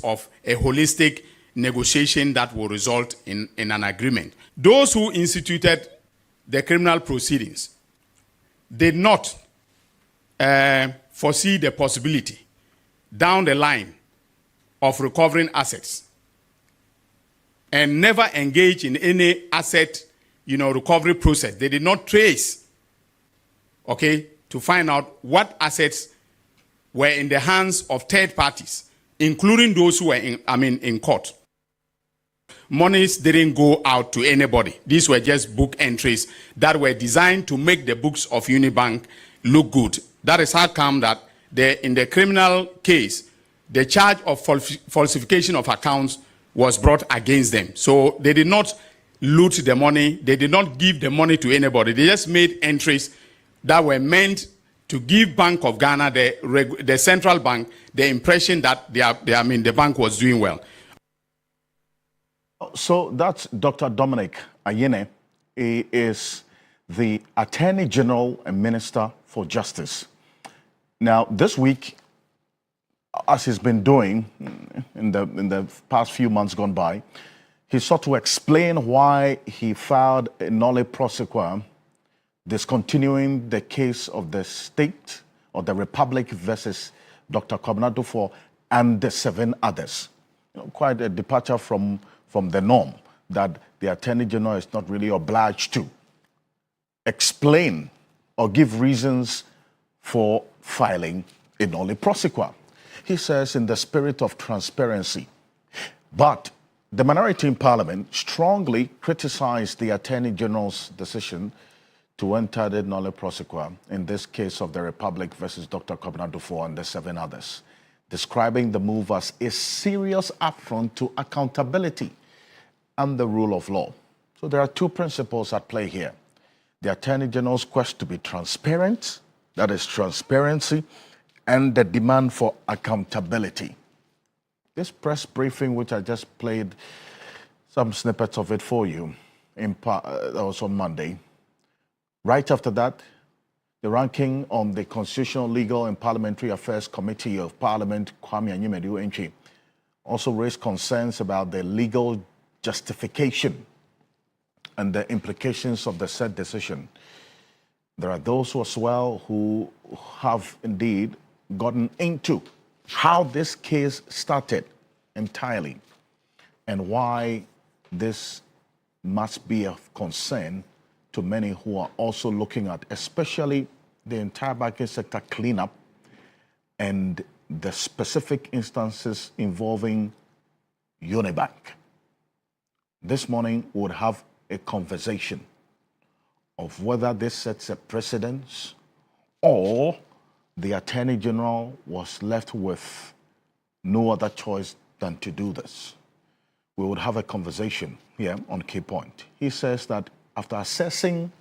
of a holistic negotiation that will result in an agreement. Those who instituted the criminal proceedings did not foresee the possibility down the line of recovering assets and never engage in any asset, recovery process. They did not trace, to find out what assets were in the hands of third parties, including those who were in court. Monies didn't go out to anybody. These were just book entries that were designed to make the books of Uni Bank look good. That is how come that in the criminal case, the charge of falsification of accounts was brought against them. So they did not loot the money. They did not give the money to anybody. They just made entries that were meant to give Bank of Ghana, the central bank, the impression that the bank was doing well. So that's Dr. Dominic Ayine. He is the Attorney General and Minister for Justice. Now, this week, as he's been doing in the past few months gone by, he sought to explain why he filed a nolle prosequi, discontinuing the case of the state or the Republic versus Dr. Kwabena Duffuor and the 7 others. Quite a departure from the norm that the Attorney General is not really obliged to explain or give reasons for filing a nolle prosequi. He says in the spirit of transparency. But the minority in Parliament strongly criticized the Attorney General's decision to enter the nolle prosequi in this case of the Republic versus Dr. Kwabena Duffuor and the 7 others, describing the move as a serious affront to accountability and the rule of law. So there are 2 principles at play here. The Attorney General's quest to be transparent, that is transparency, and the demand for accountability. This press briefing, which I just played some snippets of it for you, that was on Monday. Right after that, the ranking on the Constitutional, Legal and Parliamentary Affairs Committee of Parliament, Kwame Anyimedu Enchi, also raised concerns about the legal justification and the implications of the said decision. There are those as well who have indeed gotten into how this case started entirely and why this must be of concern to many who are also looking at especially the entire banking sector cleanup and the specific instances involving Uni Bank. This morning we would have a conversation of whether this sets a precedent or the Attorney General was left with no other choice than to do this. We would have a conversation here on Key Point. He says that after assessing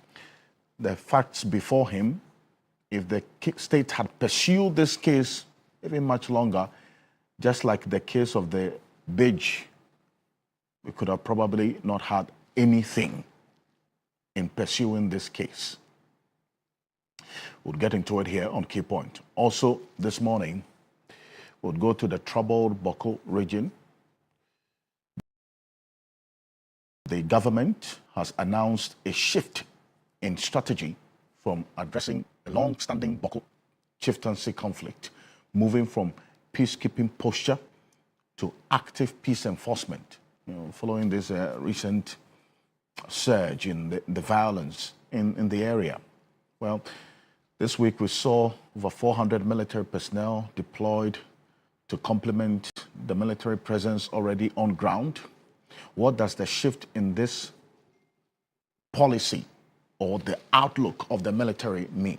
the facts before him, if the state had pursued this case even much longer, just like the case of the Bidge, we could have probably not had anything in pursuing this case. We'll get into it here on Key Point. Also, this morning, we'll go to the troubled Boku region. The government has announced a shift in strategy from addressing the long-standing Boku chieftaincy conflict, moving from peacekeeping posture to active peace enforcement, following this recent surge in the violence in the area. Well, this week we saw over 400 military personnel deployed to complement the military presence already on ground. What does the shift in this policy or the outlook of the military mean?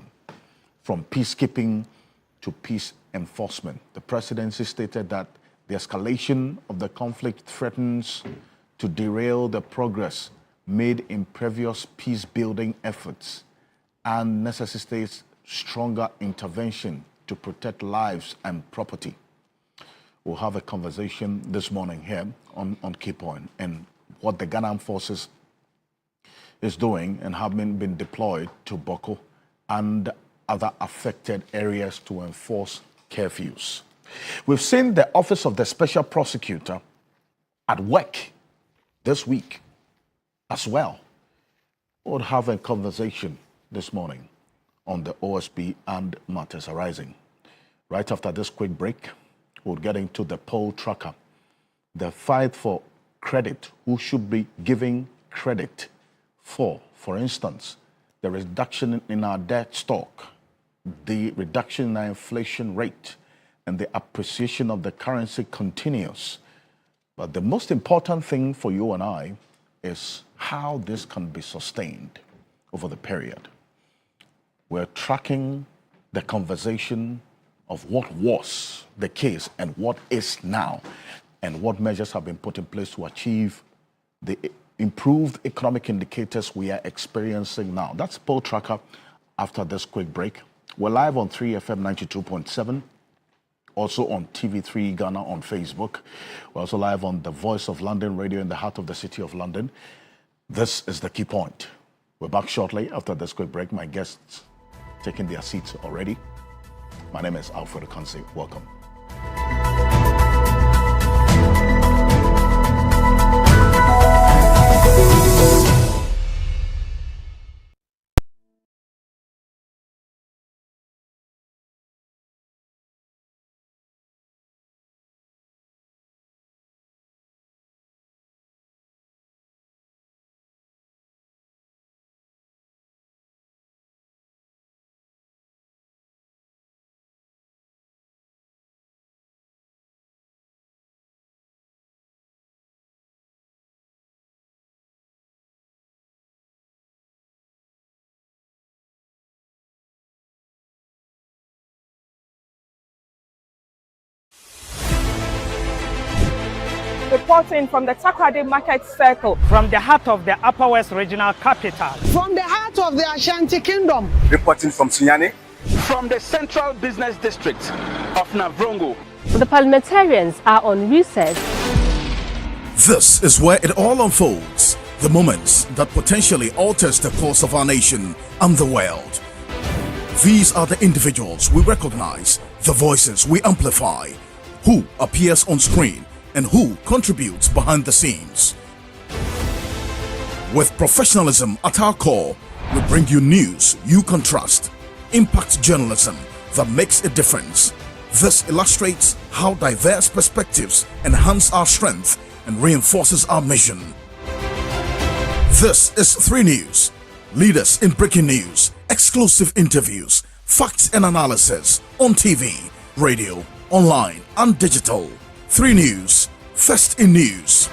From peacekeeping to peace enforcement. The presidency stated that the escalation of the conflict threatens to derail the progress made in previous peace-building efforts and necessitates stronger intervention to protect lives and property. We'll have a conversation this morning here on Key Point and what the Ghana Forces is doing and have been deployed to Boku and other affected areas to enforce curfews. We've seen the Office of the Special Prosecutor at work this week as well. We'll have a conversation this morning on the OSP and matters arising. Right after this quick break, we'll get into the poll tracker, the fight for credit, who should be giving credit for instance, the reduction in our debt stock, the reduction in our inflation rate, and the appreciation of the currency continues. But the most important thing for you and I is how this can be sustained over the period. We're tracking the conversation of what was the case and what is now, and what measures have been put in place to achieve the improved economic indicators we are experiencing now. That's Poll Tracker after this quick break. We're live on 3FM 92.7, also on TV3 Ghana on Facebook. We're also live on the Voice of London radio in the heart of the city of London. This is the key point. We're back shortly after this quick break. My guests taking their seats already. My name is Alfred Ocansey. Welcome. Reporting from the Takoradi Market Circle, from the heart of the Upper West Regional Capital, from the heart of the Ashanti Kingdom, reporting from Sunyani, from the Central Business District of Navrongo. The parliamentarians are on recess. This is where it all unfolds, the moments that potentially alters the course of our nation and the world. These are the individuals we recognize, the voices we amplify, who appears on screen and who contributes behind the scenes. With professionalism at our core, we bring you news you can trust, impact journalism that makes a difference. This illustrates how diverse perspectives enhance our strength and reinforces our mission. This is 3 News, leaders in breaking news, exclusive interviews, facts and analysis on TV, radio, online and digital. 3 News, first in news.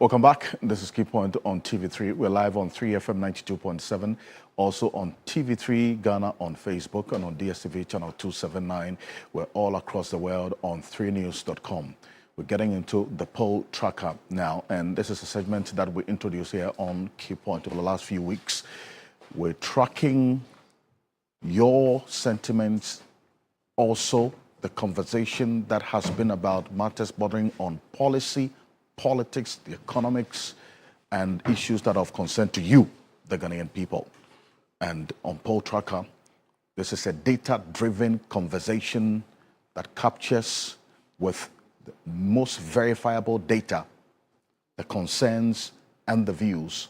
Welcome back. This is Key Point on TV3. We're live on 3FM 92.7, also on TV3 Ghana on Facebook and on DSTV channel 279. We're all across the world on 3news.com. We're getting into the poll tracker now, and this is a segment that we introduced here on Key Point over the last few weeks. We're tracking your sentiments, also the conversation that has been about matters bordering on policy, politics, the economics, and issues that are of concern to you, the Ghanaian people. And on Poll Tracker, this is a data-driven conversation that captures with the most verifiable data the concerns and the views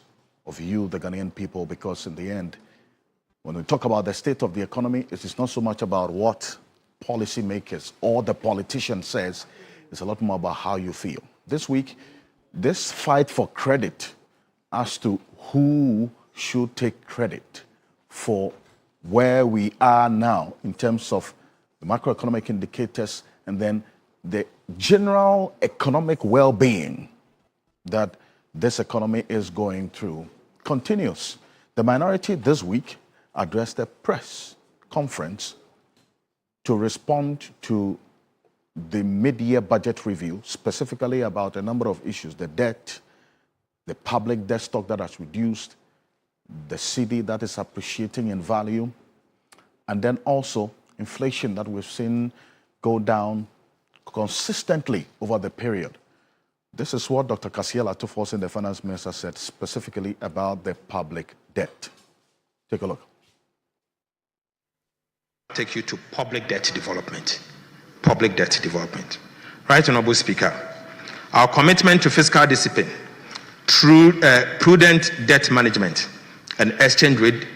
of you, the Ghanaian people, because in the end, when we talk about the state of the economy, it is not so much about what policymakers or the politician says, it's a lot more about how you feel. This week, this fight for credit as to who should take credit for where we are now in terms of the macroeconomic indicators and then the general economic well-being that this economy is going through continues. The minority this week addressed a press conference to respond to the mid-year budget review, specifically about a number of issues: the debt, the public debt stock that has reduced, the cedi that is appreciating in value, and then also inflation that we've seen go down consistently over the period. This is what Dr. Kasiel Atufosin, the finance minister, said specifically about the public debt. Take a look. Take you to public debt development. Public debt development. Right, Honorable Speaker, our commitment to fiscal discipline, through prudent debt management and exchange rate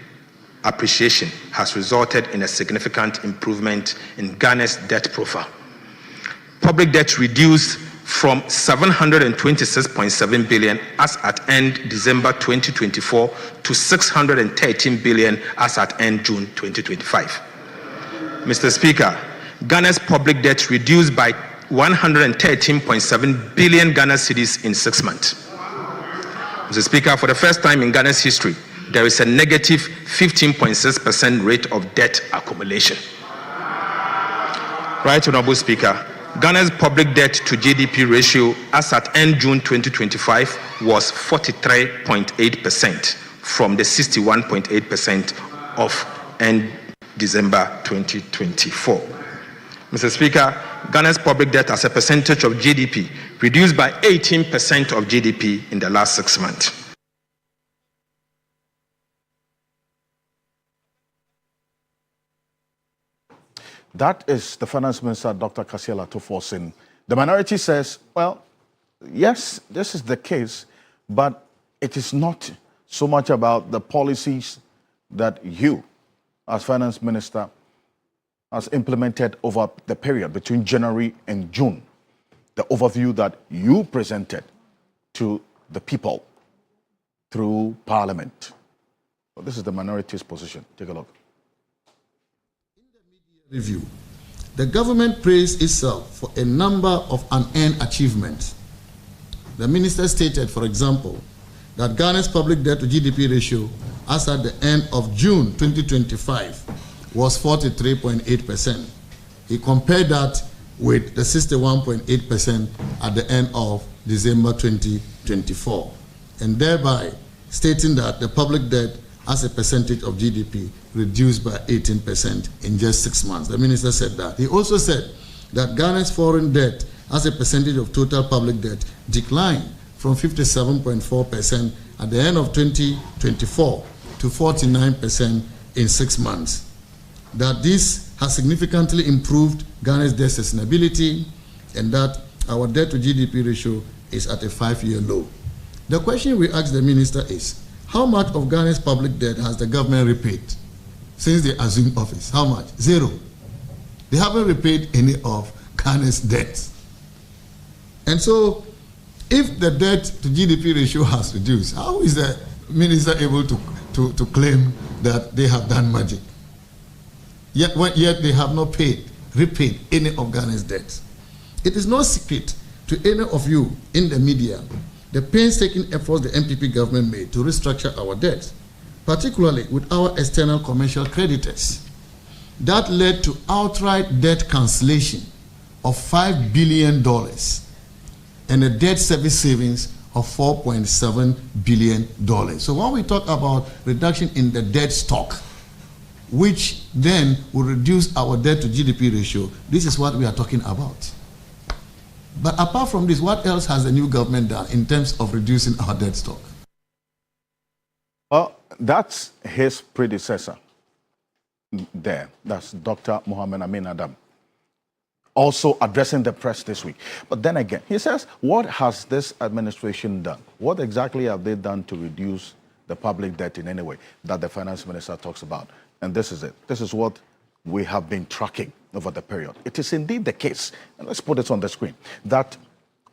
appreciation has resulted in a significant improvement in Ghana's debt profile. Public debt reduced from 726.7 billion as at end December 2024 to 613 billion as at end June 2025. Mr. Speaker, Ghana's public debt reduced by 113.7 billion Ghana cedis in 6 months. Mr. Speaker, for the first time in Ghana's history, there is a negative 15.6% rate of debt accumulation. Right, Honorable Speaker, Ghana's public debt to GDP ratio as at end June 2025 was 43.8% from the 61.8% of end December 2024. Mr. Speaker, Ghana's public debt as a percentage of GDP reduced by 18% of GDP in the last 6 months. That is the finance minister, Dr. Kasiel Atufosin. The minority says, well, yes, this is the case, but it is not so much about the policies that you, as finance minister, has implemented over the period between January and June. The overview that you presented to the people through Parliament. So this is the minority's position. Take a look. Review. The government praised itself for a number of unearned achievements. The minister stated, for example, that Ghana's public debt to GDP ratio as at the end of June 2025 was 43.8%. He compared that with the 61.8% at the end of December 2024, and thereby stating that the public debt as a percentage of GDP reduced by 18% in just 6 months. The minister said that. He also said that Ghana's foreign debt as a percentage of total public debt declined from 57.4% at the end of 2024 to 49% in 6 months. That this has significantly improved Ghana's debt sustainability and that our debt to GDP ratio is at a 5-year low. The question we ask the minister is, how much of Ghana's public debt has the government repaid since they assumed office? How much? Zero. They haven't repaid any of Ghana's debts. And so, if the debt to GDP ratio has reduced, how is the minister able to claim that they have done magic? Yet they have not repaid any of Ghana's debts. It is no secret to any of you in the media the painstaking efforts the MPP government made to restructure our debt, particularly with our external commercial creditors. That led to outright debt cancellation of $5 billion and a debt service savings of $4.7 billion. So when we talk about reduction in the debt stock, which then will reduce our debt to GDP ratio, this is what we are talking about. But apart from this, what else has the new government done in terms of reducing our debt stock? Well, that's his predecessor there. That's Dr. Mohammed Amin Adam, also addressing the press this week. But then again, he says, what has this administration done? What exactly have they done to reduce the public debt in any way that the finance minister talks about? And this is it. This is what we have been tracking over the period. It is indeed the case, and let's put it on the screen, that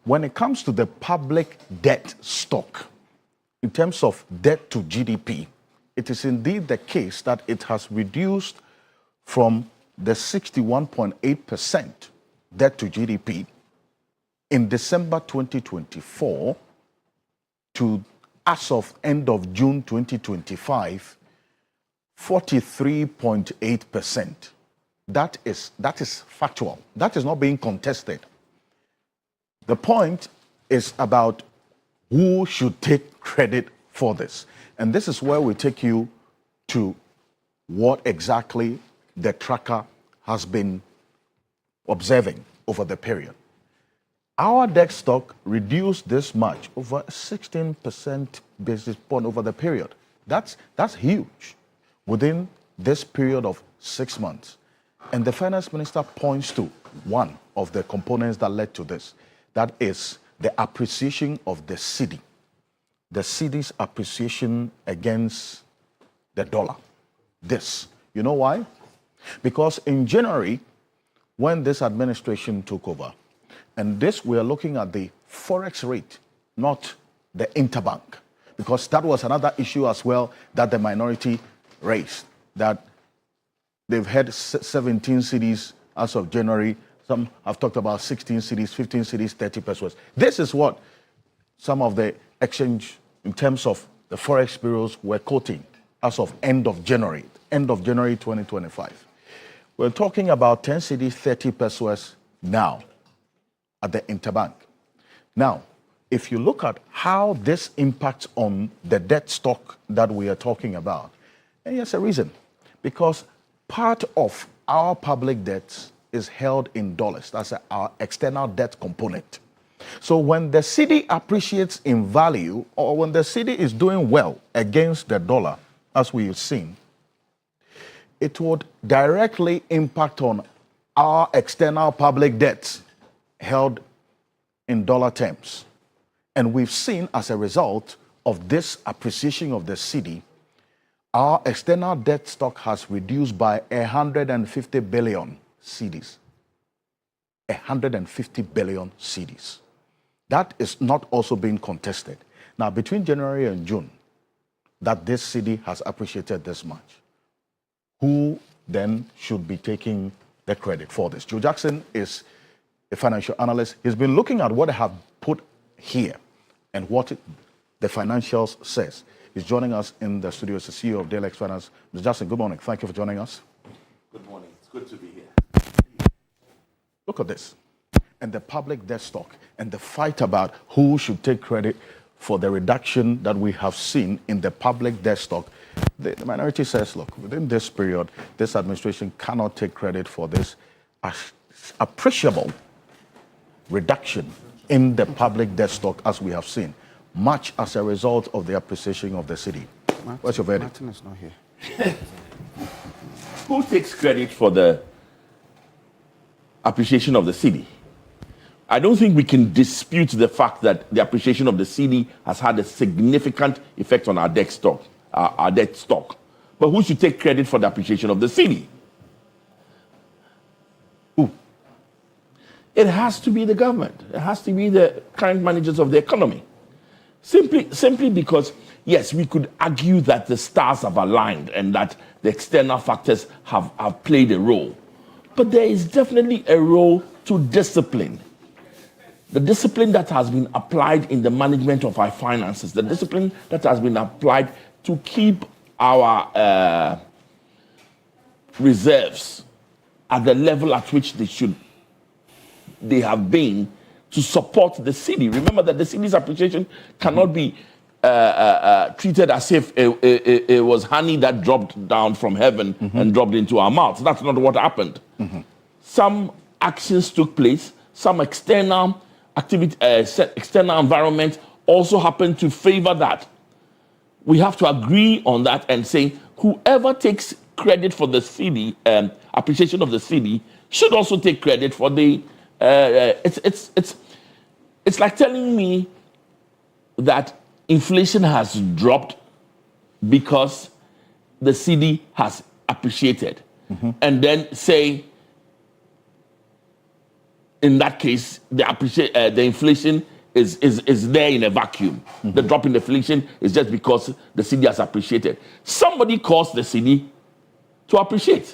when it comes to the public debt stock, in terms of debt to GDP, it is indeed the case that it has reduced from the 61.8% debt to GDP in December 2024 to, as of end of June 2025, 43.8%. That is factual. That is not being contested. The point is about who should take credit for this. And this is where we take you to what exactly the tracker has been observing over the period. Our debt stock reduced this much, over 16% basis point over the period. That's huge within this period of 6 months. And the finance minister points to one of the components that led to this. That is the appreciation of the cedi. The cedi's appreciation against the dollar. This. You know why? Because in January, when this administration took over, and this we are looking at the forex rate, not the interbank, because that was another issue as well that the minority raised, that they've had 17 cedis as of January. Some have talked about 16 cedis, 15 cedis, 30 pesos. This is what some of the exchange in terms of the forex bureaus were quoting as of end of January 2025. We're talking about 10 cedis, 30 pesos now at the interbank. Now, if you look at how this impacts on the debt stock that we are talking about, and there's a reason. Because part of our public debt is held in dollars. That's our external debt component. So when the cedi appreciates in value, or when the cedi is doing well against the dollar, as we've seen, it would directly impact on our external public debts held in dollar terms. And we've seen, as a result of this appreciation of the cedi, our external debt stock has reduced by 150 billion cedis. 150 billion cedis. That is not also being contested. Now, between January and June, that this cedi has appreciated this much. Who then should be taking the credit for this? Joe Jackson is a financial analyst. He's been looking at what I have put here and what the financials says. He's joining us in the studio as the CEO of Daylex Finance. Mr. Jackson, good morning. Thank you for joining us. Good morning. It's good to be here. Look at this. And the public debt stock and the fight about who should take credit for the reduction that we have seen in the public debt stock. The minority says, look, within this period, this administration cannot take credit for this appreciable reduction in the public debt stock as we have seen, much as a result of the appreciation of the cedi. What's your verdict? Martin is not here. Who takes credit for the appreciation of the cedi? I don't think we can dispute the fact that the appreciation of the cedi has had a significant effect on our debt stock. But who should take credit for the appreciation of the cedi? Who? It has to be the government. It has to be the current managers of the economy. Simply because, yes, we could argue that the stars have aligned and that the external factors have played a role. But there is definitely a role to discipline. the discipline that has been applied in the management of our finances, the discipline that has been applied to keep our reserves at the level at which they have been to support the cedi. Remember that the cedi's appreciation cannot be treated as if it was honey that dropped down from heaven and dropped into our mouths. That's not what happened. Some actions took place, some external activity, external environment also happened to favor that. We have to agree on that and say whoever takes credit for the cedi, appreciation of the cedi, should also take credit for the. It's like telling me that inflation has dropped because the cedi has appreciated, and then say, in that case, the inflation is there in a vacuum. The drop in inflation is just because the cedi has appreciated. Somebody caused the cedi to appreciate.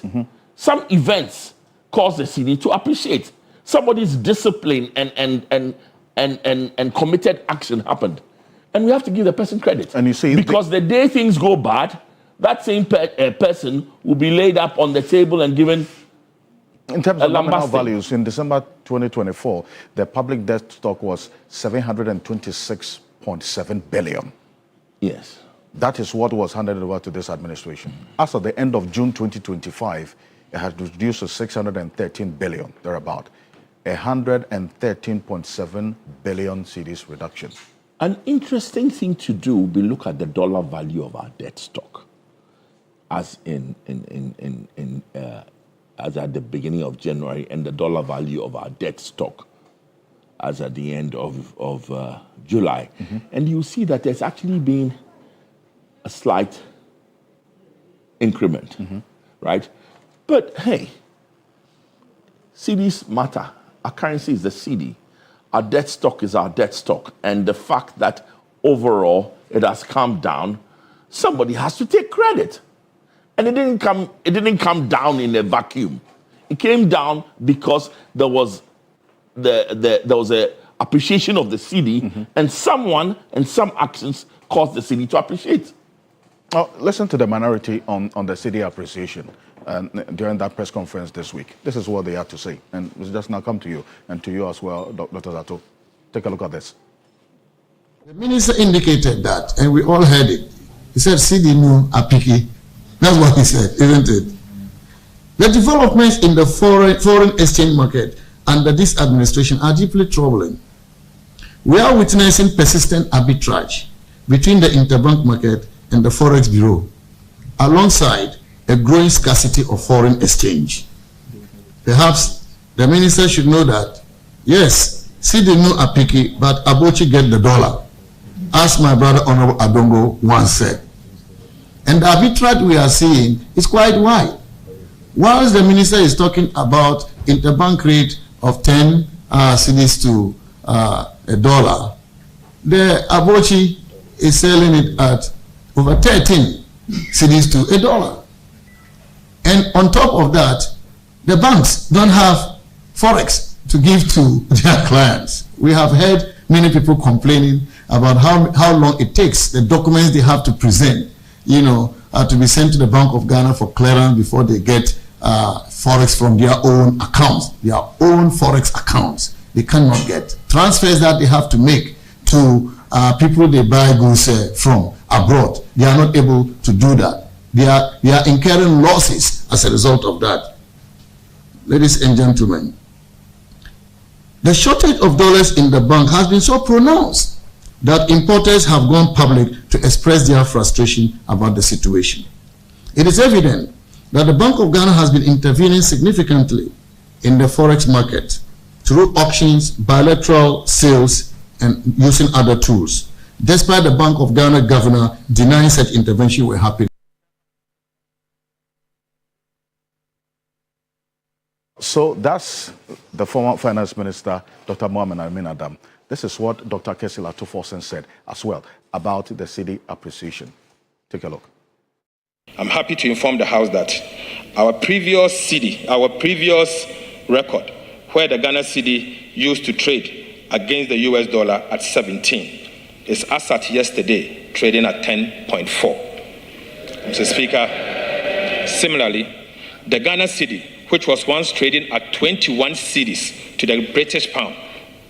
Some events cause the cedi to appreciate. Somebody's discipline and committed action happened. And we have to give the person credit. And you see, because the day things go bad, that same person will be laid up on the table and given. In terms of nominal values, in December 2024, the public debt stock was 726.7 billion. Yes. That is what was handed over to this administration. As of the end of June 2025, it has reduced to 613 billion, thereabout. 113.7 billion cedis reduction. An interesting thing to do will be look at the dollar value of our debt stock, as as at the beginning of January, and the dollar value of our debt stock as at the end of July. And you see that there's actually been a slight increment, right? But hey, cedis matter. Our currency is the cedi. Our debt stock is our debt stock. And the fact that overall it has come down, somebody has to take credit. And it didn't come down in a vacuum. It came down because there was a appreciation of the cedi, and someone and some actions caused the cedi to appreciate. Oh, listen to the minority on the cedi appreciation during that press conference this week. This is what they had to say. And it's just now come to you, and to you as well, Dr. Zato. Take a look at this. The minister indicated that, and we all heard it. He said, cedi no apiki. That's what he said, isn't it? The developments in the foreign exchange market under this administration are deeply troubling. We are witnessing persistent arbitrage between the interbank market and the Forex Bureau, alongside a growing scarcity of foreign exchange. Perhaps the minister should know that, yes, cedi no apiki, but Abochi get the dollar, as my brother Honorable Adongo once said. And the arbitrage we are seeing is quite wide. Whilst the minister is talking about interbank rate of 10 cedis to $1, the Abochi is selling it at over 13 cedis to $1. And on top of that, the banks don't have Forex to give to their clients. We have heard many people complaining about how long it takes, the documents they have to present, to be sent to the Bank of Ghana for clearance before they get Forex from their own accounts, their own Forex accounts. They cannot get transfers that they have to make to people they buy goods from abroad. They are not able to do that. They are incurring losses as a result of that. Ladies and gentlemen, the shortage of dollars in the bank has been so pronounced that importers have gone public to express their frustration about the situation. It is evident that the Bank of Ghana has been intervening significantly in the Forex market through auctions, bilateral sales, and using other tools, despite the Bank of Ghana governor denying such intervention were happening. So that's the former finance minister, Dr. Mohamed Amin Adam. This is what Dr. Kesila Tuforsen said as well about the cedi appreciation. Take a look. I'm happy to inform the House that our previous record, where the Ghana cedi used to trade against the US dollar at 17. It's as at yesterday, trading at 10.4. Mr. Speaker, similarly, the Ghana cedi, which was once trading at 21 cedis to the British pound,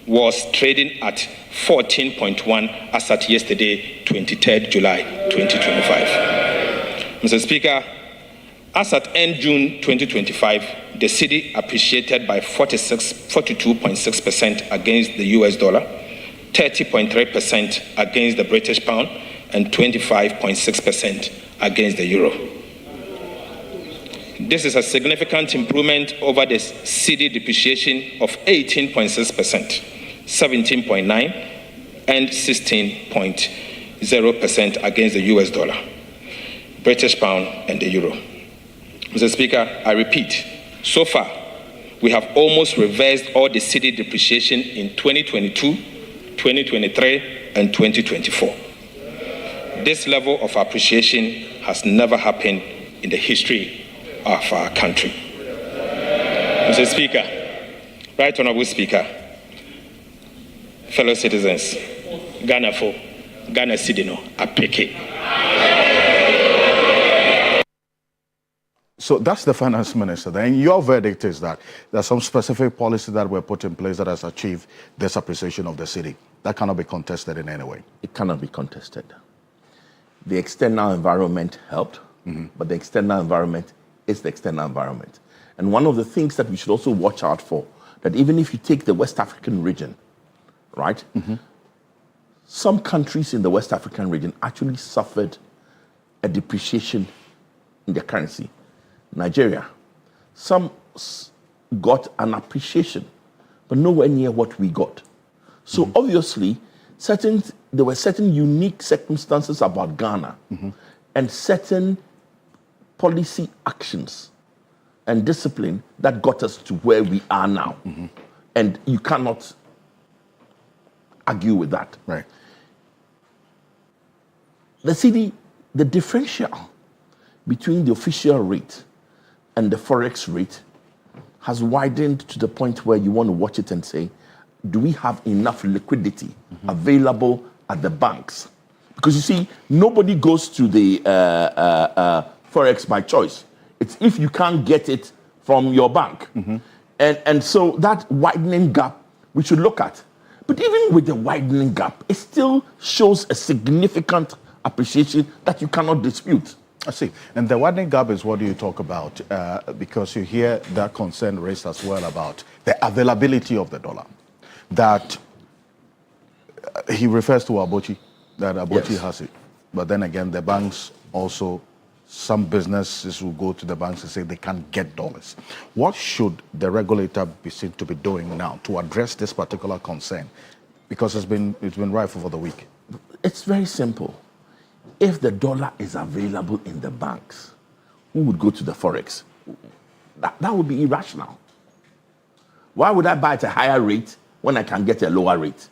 was trading at 14.1 as at yesterday, 23rd July 2025. Mr. Speaker, as at end June 2025, the cedi appreciated by 42.6% against the US dollar, 30.3% against the British pound, and 25.6% against the euro. This is a significant improvement over the cedi depreciation of 18.6%, 17.9%, and 16.0% against the US dollar, British pound, and the euro. Mr. Speaker, I repeat, so far, we have almost reversed all the cedi depreciation in 2022, 2023, and 2024. This level of appreciation has never happened in the history of our country. Mr. Speaker, Right Honorable Speaker, fellow citizens, Ghana cedi no apeke. So that's the finance minister. Then your verdict is that there's some specific policies that were put in place that has achieved this appreciation of the city. That cannot be contested in any way. It cannot be contested. The external environment helped, but the external environment is the external environment. And one of the things that we should also watch out for, that even if you take the West African region, right, some countries in the West African region actually suffered a depreciation in their currency. Nigeria, some got an appreciation, but nowhere near what we got. So obviously, there were certain unique circumstances about Ghana and certain policy actions and discipline that got us to where we are now. And you cannot argue with that. Right. The cedi, the differential between the official rate and the forex rate has widened to the point where you want to watch it and say, do we have enough liquidity available at the banks? Because you see, nobody goes to the forex by choice. It's if you can't get it from your bank. And so that widening gap we should look at. But even with the widening gap, it still shows a significant appreciation that you cannot dispute. I see. And the widening gap is what you talk about, because you hear that concern raised as well about the availability of the dollar. That he refers to Abochi, that Abochi has it. But then again, the banks also, some businesses will go to the banks and say they can't get dollars. What should the regulator be seen to be doing now to address this particular concern? Because it's been rife over the week. It's very simple. If the dollar is available in the banks, who would go to the forex? That would be irrational. Why would I buy at a higher rate when I can get a lower rate?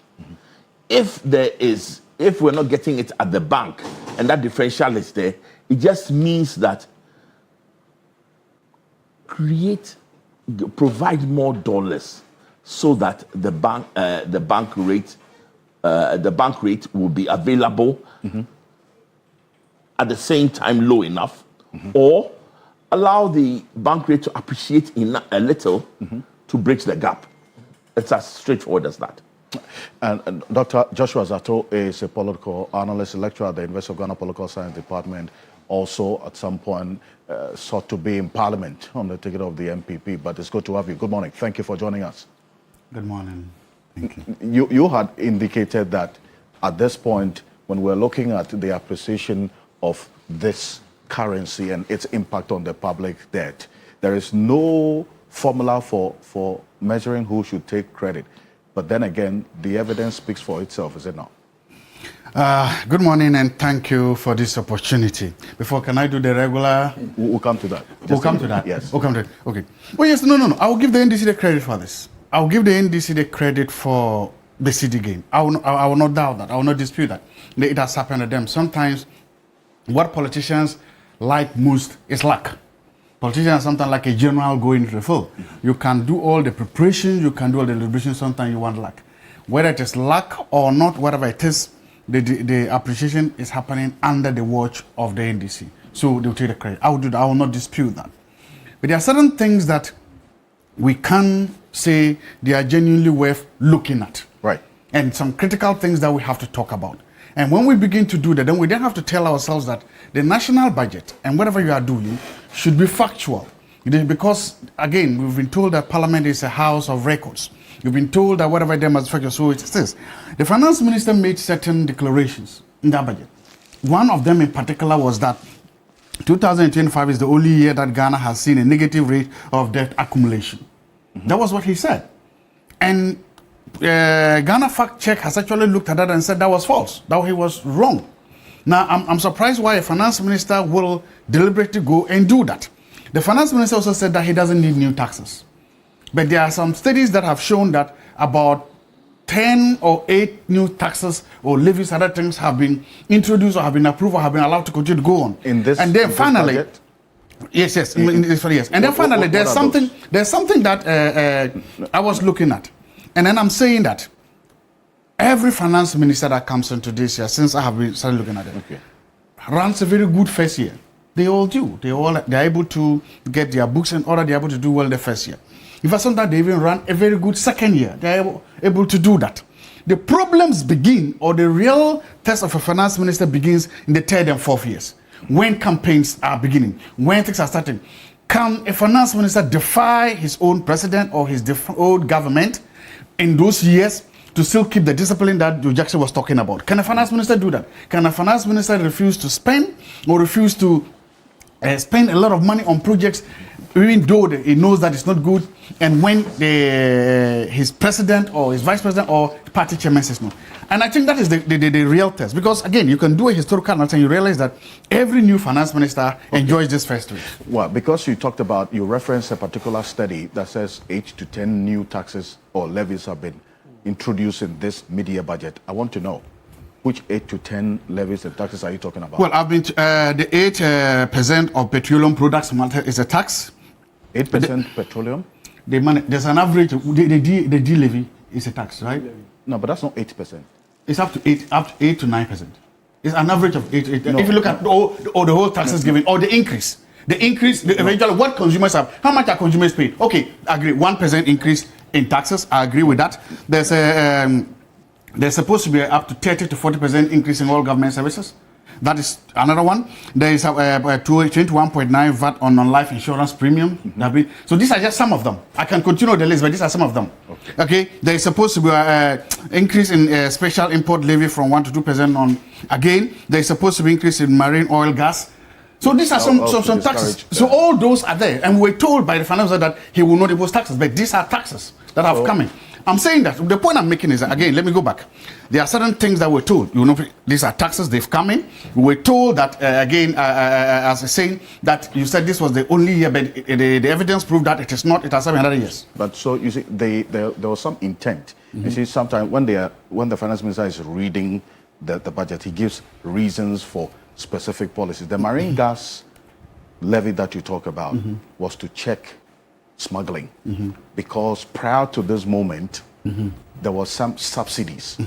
If we're not getting it at the bank and that differential is there, it just means that provide more dollars so that the bank rate will be available at the same time low enough, or allow the bank rate to appreciate a little to bridge the gap. It's as straightforward as that. And Dr. Joshua Zato is a political analyst, a lecturer at the University of Ghana Political Science Department, also at some point sought to be in Parliament on the ticket of the MPP, but it's good to have you. Good morning. Thank you for joining us. Good morning. Thank you. You had indicated that at this point, when we're looking at the appreciation of this currency and its impact on the public debt, there is no formula for measuring who should take credit. But then again, the evidence speaks for itself, is it not? Good morning and thank you for this opportunity. Before, can I do the regular? We'll come to that. We'll come to that? Yes. We'll come to it. Okay. Oh, yes, no. I will give the NDC the credit for this. I will give the NDC the credit for the cedi game. I will not doubt that. I will not dispute that. It has happened to them. Sometimes what politicians like most is luck. Politicians are sometimes like a general going to the field. You can do all the preparations, you can do all the deliberations, sometimes you want luck. whether it is luck or not, whatever it is, the appreciation is happening under the watch of the NDC. So they'll take the credit. I will not dispute that. But there are certain things that we can say they are genuinely worth looking at. Right. And some critical things that we have to talk about. And when we begin to do that, then we then have to tell ourselves that the national budget and whatever you are doing should be factual. Because, again, we've been told that Parliament is a house of records. You've been told that whatever they must factor, so it is. The finance minister made certain declarations in that budget. One of them in particular was that 2025 is the only year that Ghana has seen a negative rate of debt accumulation. That was what he said. And Ghana Fact Check has actually looked at that and said that was false, that he was wrong. Now, I'm surprised why a finance minister will deliberately go and do that. The finance minister also said that he doesn't need new taxes. But there are some studies that have shown that about 10 or 8 new taxes or levies, other things have been introduced or have been approved or have been allowed to continue to go on. In this, and then finally, budget? yes. And then finally, there's something that I was looking at. And then I'm saying that every finance minister that comes into this year, since I have been started looking at it, runs a very good first year. They all do. They're able to get their books in order. They're able to do well in the first year. In fact, sometimes they even run a very good second year. They're able to do that. The problems begin, or the real test of a finance minister begins in the third and fourth years, when campaigns are beginning, when things are starting. Can a finance minister defy his own president or his own government in those years to still keep the discipline that Joe Jackson was talking about? Can a finance minister do that? Can a finance minister refuse to spend or refuse to spend a lot of money on projects even though he knows that it's not good, and when his president or his vice president or party chairman says no? And I think that is the real test, because again, you can do a historical analysis and you realize that every new finance minister enjoys this first week. Well, because you referenced a particular study that says 8 to 10 new taxes or levies have been introduced in this mid-year budget. I want to know, which 8 to 10 levies and taxes are you talking about? Well, I've been the 8% of petroleum products is a tax. 8% petroleum? There's an average. The D levy is a tax, right? No, but that's not 8%. It's up to 8 to 9%. It's an average of 8. If you look at all the whole taxes given, or the increase, eventually what consumers have, how much are consumers paid? Okay, I agree. 1% increase in taxes. I agree with that. There's supposed to be up to 30 to 40% increase in all government services. That is another one. There is a 21.9 VAT on non-life insurance premium. So these are just some of them. I can continue the list, but these are some of them. Okay. There is supposed to be an increase in special import levy from 1 to 2% on. Again, there is supposed to be increase in marine oil gas. So these are some taxes. So all those are there, and we were told by the finance that he will not impose taxes, but these are taxes that have come in. I'm saying that the point I'm making is that, again, let me go back. There are certain things that we're told. These are taxes, they've come in. We're told that, again, as I was saying, that you said this was the only year, but the evidence proved that it is not. It has 700 years. But so you see, there was some intent. You see, sometimes when the finance minister is reading the budget, he gives reasons for specific policies. The marine gas levy that you talk about was to check smuggling, because prior to this moment, there was some subsidies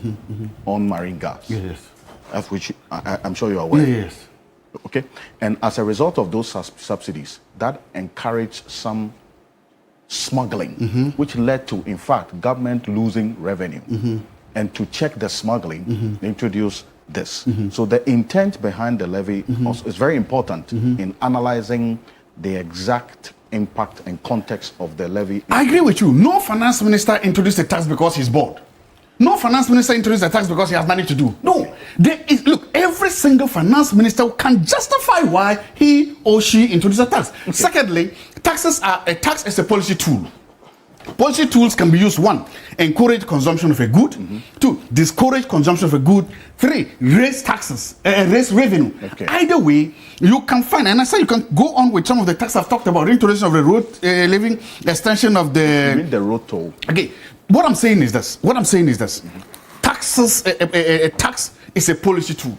on marine gas, of which I'm sure you're aware. Yes. Okay, and as a result of those subsidies, that encouraged some smuggling, which led to, in fact, government losing revenue. And to check the smuggling, they introduced this. So the intent behind the levy also is very important in analyzing the exact impact and context of the levy. I agree with you. No finance minister introduced a tax because he's bored. No finance minister introduced a tax because he has money to do. No. Look, every single finance minister can justify why he or she introduced a tax. Secondly, a tax is a policy tool. Policy tools can be used: 1, encourage consumption of a good; 2, discourage consumption of a good; 3, raise taxes, raise revenue. Either way, you can find, and I say you can go on with some of the tax I've talked about: introduction of the road living, extension of the. You mean the road toll? Okay, what I'm saying is this. Taxes, a tax is a policy tool.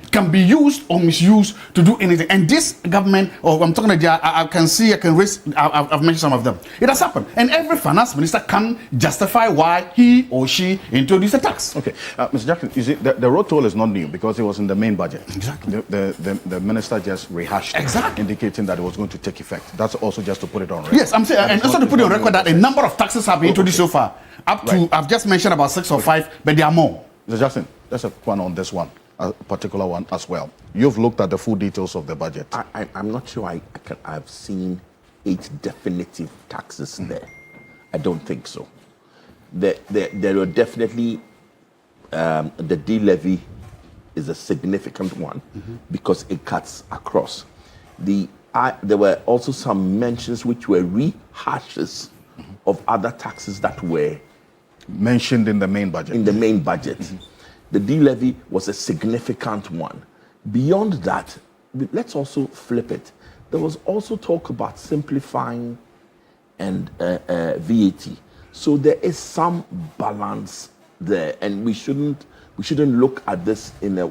can be used or misused to do anything. And this government, or I'm talking about, I can raise, I've mentioned some of them. It has happened. And every finance minister can justify why he or she introduced a tax. Okay. Mr. Jackson, you see, the road toll is not new because it was in the main budget. Exactly. The minister just rehashed it, indicating that it was going to take effect. That's also just to put it on record. Yes, I'm saying, and also to put it on record that a number of taxes have been introduced so far. Up to, I've just mentioned about 6 or 5, but there are more. Mr. Jackson, there's a one on this one. A particular one as well. You've looked at the full details of the budget. I'm not sure I've seen 8 definitive taxes there. I don't think so. There are definitely, the D-levy is a significant one because it cuts across. There were also some mentions which were rehashes of other taxes that were mentioned in the main budget. The D-levy was a significant one. Beyond that, let's also flip it. There was also talk about simplifying and VAT. So there is some balance there, and we shouldn't look at this in a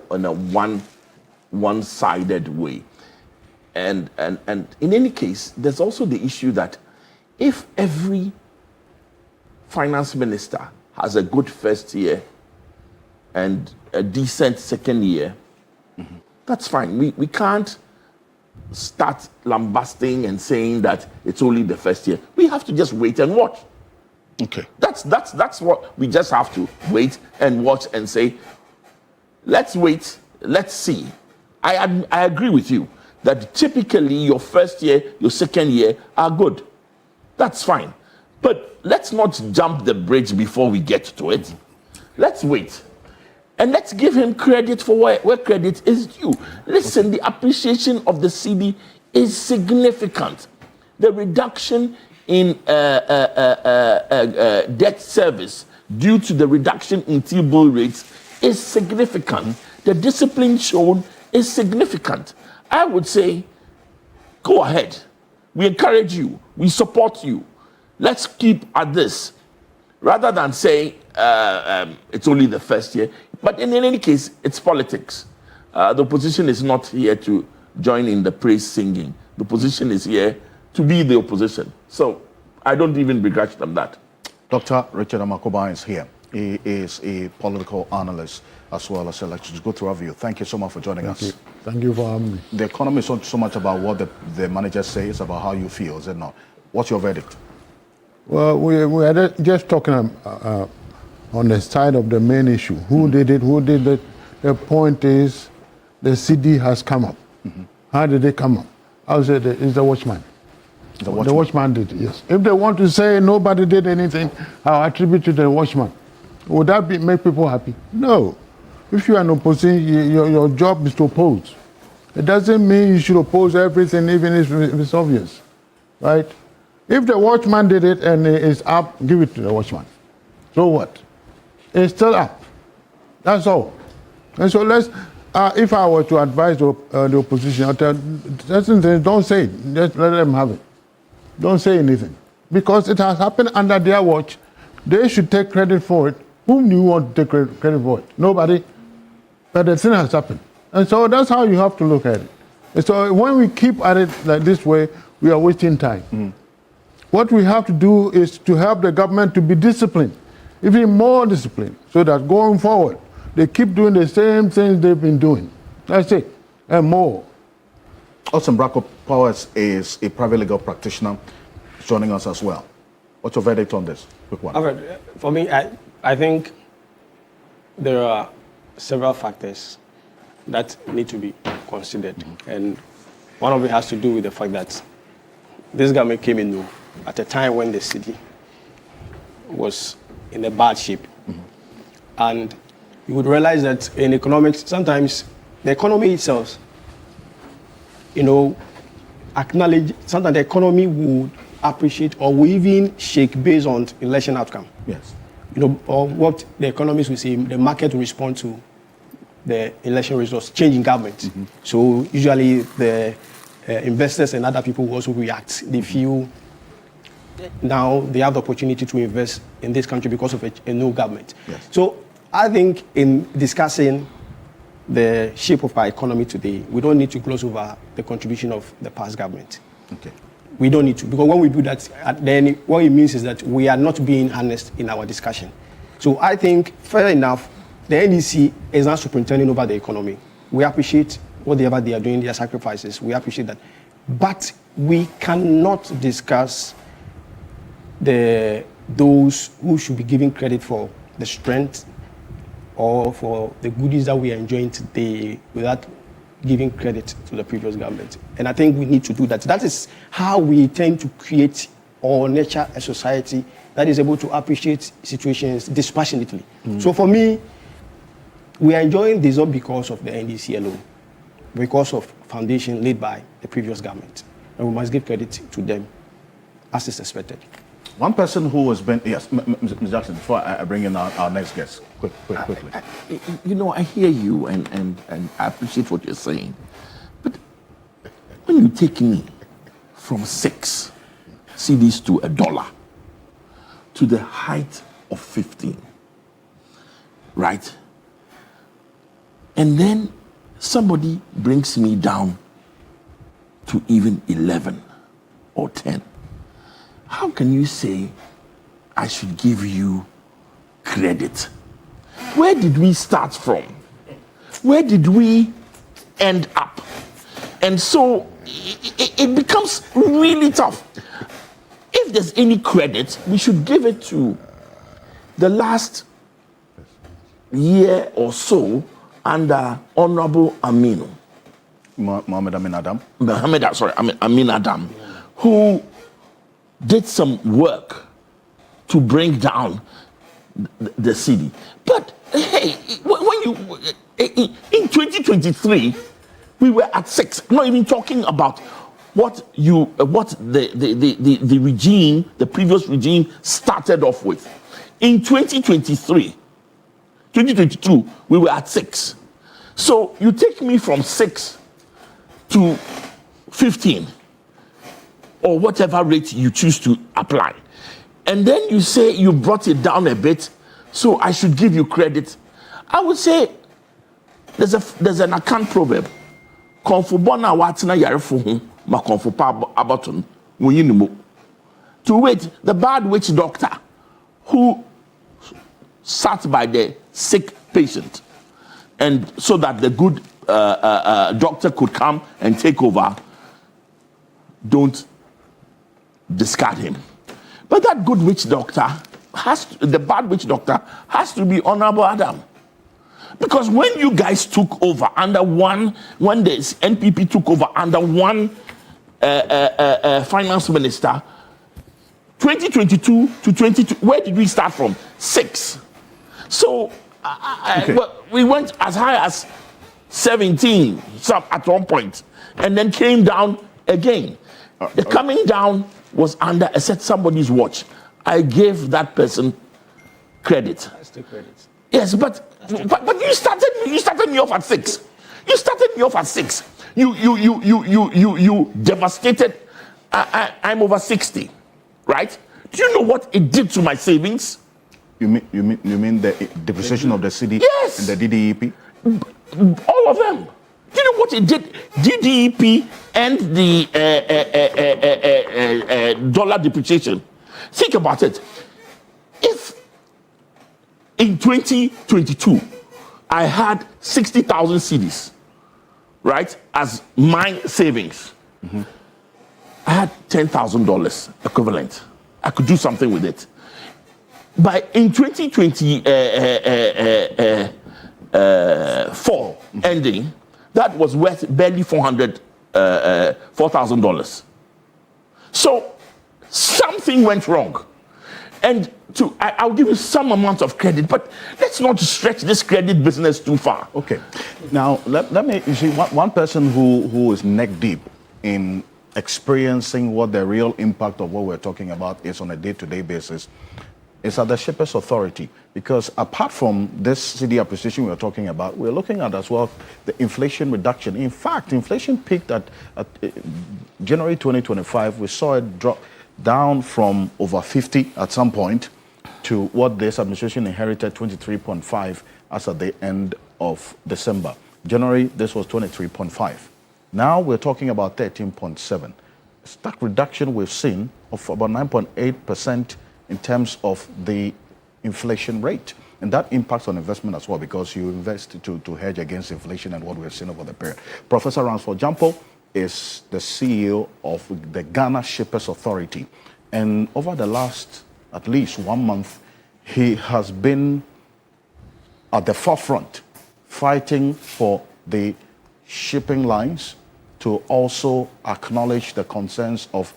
one-sided way. And in any case, there's also the issue that if every finance minister has a good first year and a decent second year, that's fine. We can't start lambasting and saying that it's only the first year. We have to just wait and watch. Okay. That's what we just have to wait and watch and say, let's wait, let's see. I agree with you that typically your first year, your second year are good. That's fine. But let's not jump the bridge before we get to it. Let's wait. And let's give him credit for where credit is due. Listen, the appreciation of the cedi is significant. The reduction in debt service due to the reduction in T-bill rates is significant. The discipline shown is significant. I would say, go ahead. We encourage you. We support you. Let's keep at this, rather than say it's only the first year. But in any case, it's politics. The opposition is not here to join in the praise singing. The opposition is here to be the opposition. So I don't even begrudge them that. Dr. Richard Amakoba is here. He is a political analyst as well as a lecturer. It's good to have you. Thank you so much for joining us. Thank you for having me. The economy is not so much about what the manager says, it's about how you feel, is it not? What's your verdict? Well, we are just talking on the side of the main issue. Who did it? Who did it? The point is the cedi has come up. How did it come up? I would say it's the watchman. The watchman did it, yes. If they want to say nobody did anything, I'll attribute to the watchman. Would that make people happy? No. If you are an opposition, your job is to oppose. It doesn't mean you should oppose everything, even if it's obvious, right? If the watchman did it and it's up, give it to the watchman. So what? It's still up. That's all. And so if I were to advise the opposition, I'll tell them, don't say it. Just let them have it. Don't say anything. Because it has happened under their watch. They should take credit for it. Whom do you want to take credit for it? Nobody. But the thing has happened. And so that's how you have to look at it. And so when we keep at it like this way, we are wasting time. What we have to do is to help the government to be disciplined, even more disciplined, so that going forward, they keep doing the same things they've been doing. That's it, and more. Austin Bracco Powers is a private legal practitioner joining us as well. What's your verdict on this? Quick one. Alfred, for me, I think there are several factors that need to be considered. And one of it has to do with the fact that this government came in at a time when the city was in a bad shape. And you would realize that in economics, sometimes the economy itself, acknowledge, sometimes the economy would appreciate or will even shake based on election outcome. Yes. Or what the economists will say, the market will respond to the election results, changing government. So usually the investors and other people will also react. They feel now they have the opportunity to invest in this country because of a new government. Yes. So I think in discussing the shape of our economy today, we don't need to gloss over the contribution of the past government. Okay. We don't need to, because when we do that, then what it means is that we are not being honest in our discussion. So I think, fair enough, the NDC is not superintending over the economy. We appreciate whatever they are doing, their sacrifices. We appreciate that. But we cannot discuss those who should be given credit for the strength or for the goodies that we are enjoying today without giving credit to the previous government. And I think we need to do that. That is how we tend to create or nurture a society that is able to appreciate situations dispassionately. So for me, we are enjoying this not because of the NDC alone, because of foundation laid by the previous government. And we must give credit to them as is expected. One person who has been, yes, Ms. Jackson, before I bring in our next guest, quickly. You know, I hear you and I appreciate what you're saying. But when you take me from 6 cedis to $1 to the height of 15, right? And then somebody brings me down to even 11 or 10. How can you say I should give you credit? Where did we start from? Where did we end up? And so it becomes really tough. If there's any credit, we should give it to the last year or so under Honorable Aminu. Mohammed Amin Adam? Amin Adam, who did some work to bring down the city. But hey, when you in 2023, we were at 6. I'm not even talking about what the regime, the previous regime, started off with. In 2022, we were at 6. So you take me from 6 to 15. Or whatever rate you choose to apply. And then you say you brought it down a bit, so I should give you credit. I would say there's an account proverb. Konfubona watina yarefuhu ma konfupa abatun wuyinimo. To wait, the bad witch doctor who sat by the sick patient, and so that the good doctor could come and take over, don't discard him. But that good witch doctor the bad witch doctor has to be Honorable Adam. Because when you guys took over under one, when the NPP took over under one finance minister, 2022 to 22, where did we start from? 6. So we went as high as 17 at one point, and then came down again. The coming down was under somebody's watch. I gave that person credit. That's the credit. Yes, but you started me off at 6. You started me off at 6. You devastated. I'm over 60, right? Do you know what it did to my savings? You mean the depreciation of the CD? Yes. And the DDEP? All of them. Do you know what it did? DDEP and the dollar depreciation. Think about it. If in 2022 I had 60,000 cedis, right, as my savings, I had $10,000 equivalent. I could do something with it. But in 2024 ending, that was worth barely $4,000. So something went wrong. And I'll give you some amount of credit, but let's not stretch this credit business too far. Okay. Now, let me, you see, one person who is neck deep in experiencing what the real impact of what we're talking about is on a day-to-day basis is at the Shippers Authority. Because apart from this CD appreciation we're talking about, we're looking at as well the inflation reduction. In fact, inflation peaked at January 2025. We saw it drop down from over 50 at some point to what this administration inherited, 23.5 as at the end of December. January, this was 23.5. Now we're talking about 13.7. Stark reduction we've seen of about 9.8% in terms of the inflation rate. And that impacts on investment as well, because you invest to hedge against inflation and what we've seen over the period. Professor Ransford Jampo is the CEO of the Ghana Shippers Authority. And over the last at least 1 month, he has been at the forefront fighting for the shipping lines to also acknowledge the concerns of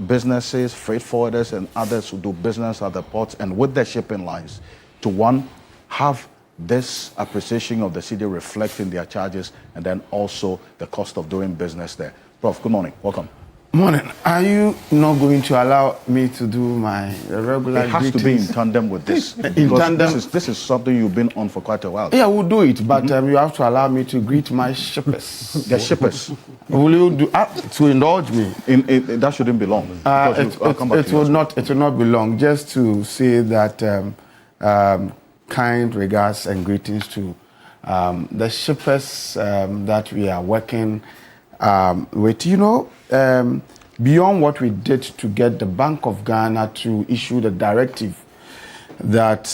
businesses, freight forwarders, and others who do business at the ports and with the shipping lines to, one, have this appreciation of the city reflect in their charges, and then also the cost of doing business there. Prof, good morning. Welcome. Morning. Are you not going to allow me to do my regular It has greetings? to be in tandem with this. In tandem? This is something you've been on for quite a while. Yeah, we'll do it, but you have to allow me to greet my shippers. The shippers. Will you do to indulge me? That shouldn't be long. It will not be long. Just to say that kind regards and greetings to the shippers that we are working with. You know, beyond what we did to get the Bank of Ghana to issue the directive that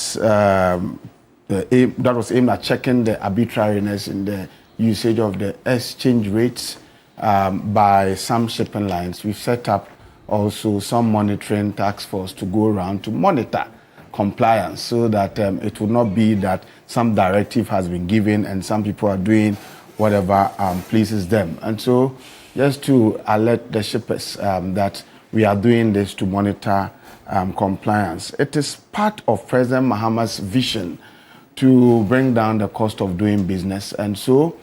that was aimed at checking the arbitrariness in the usage of the exchange rates by some shipping lines, we've set up also some monitoring task force to go around to monitor compliance, so that it will not be that some directive has been given and some people are doing whatever pleases them. And so just to alert the shippers that we are doing this to monitor compliance. It is part of President Mahama's vision to bring down the cost of doing business. And so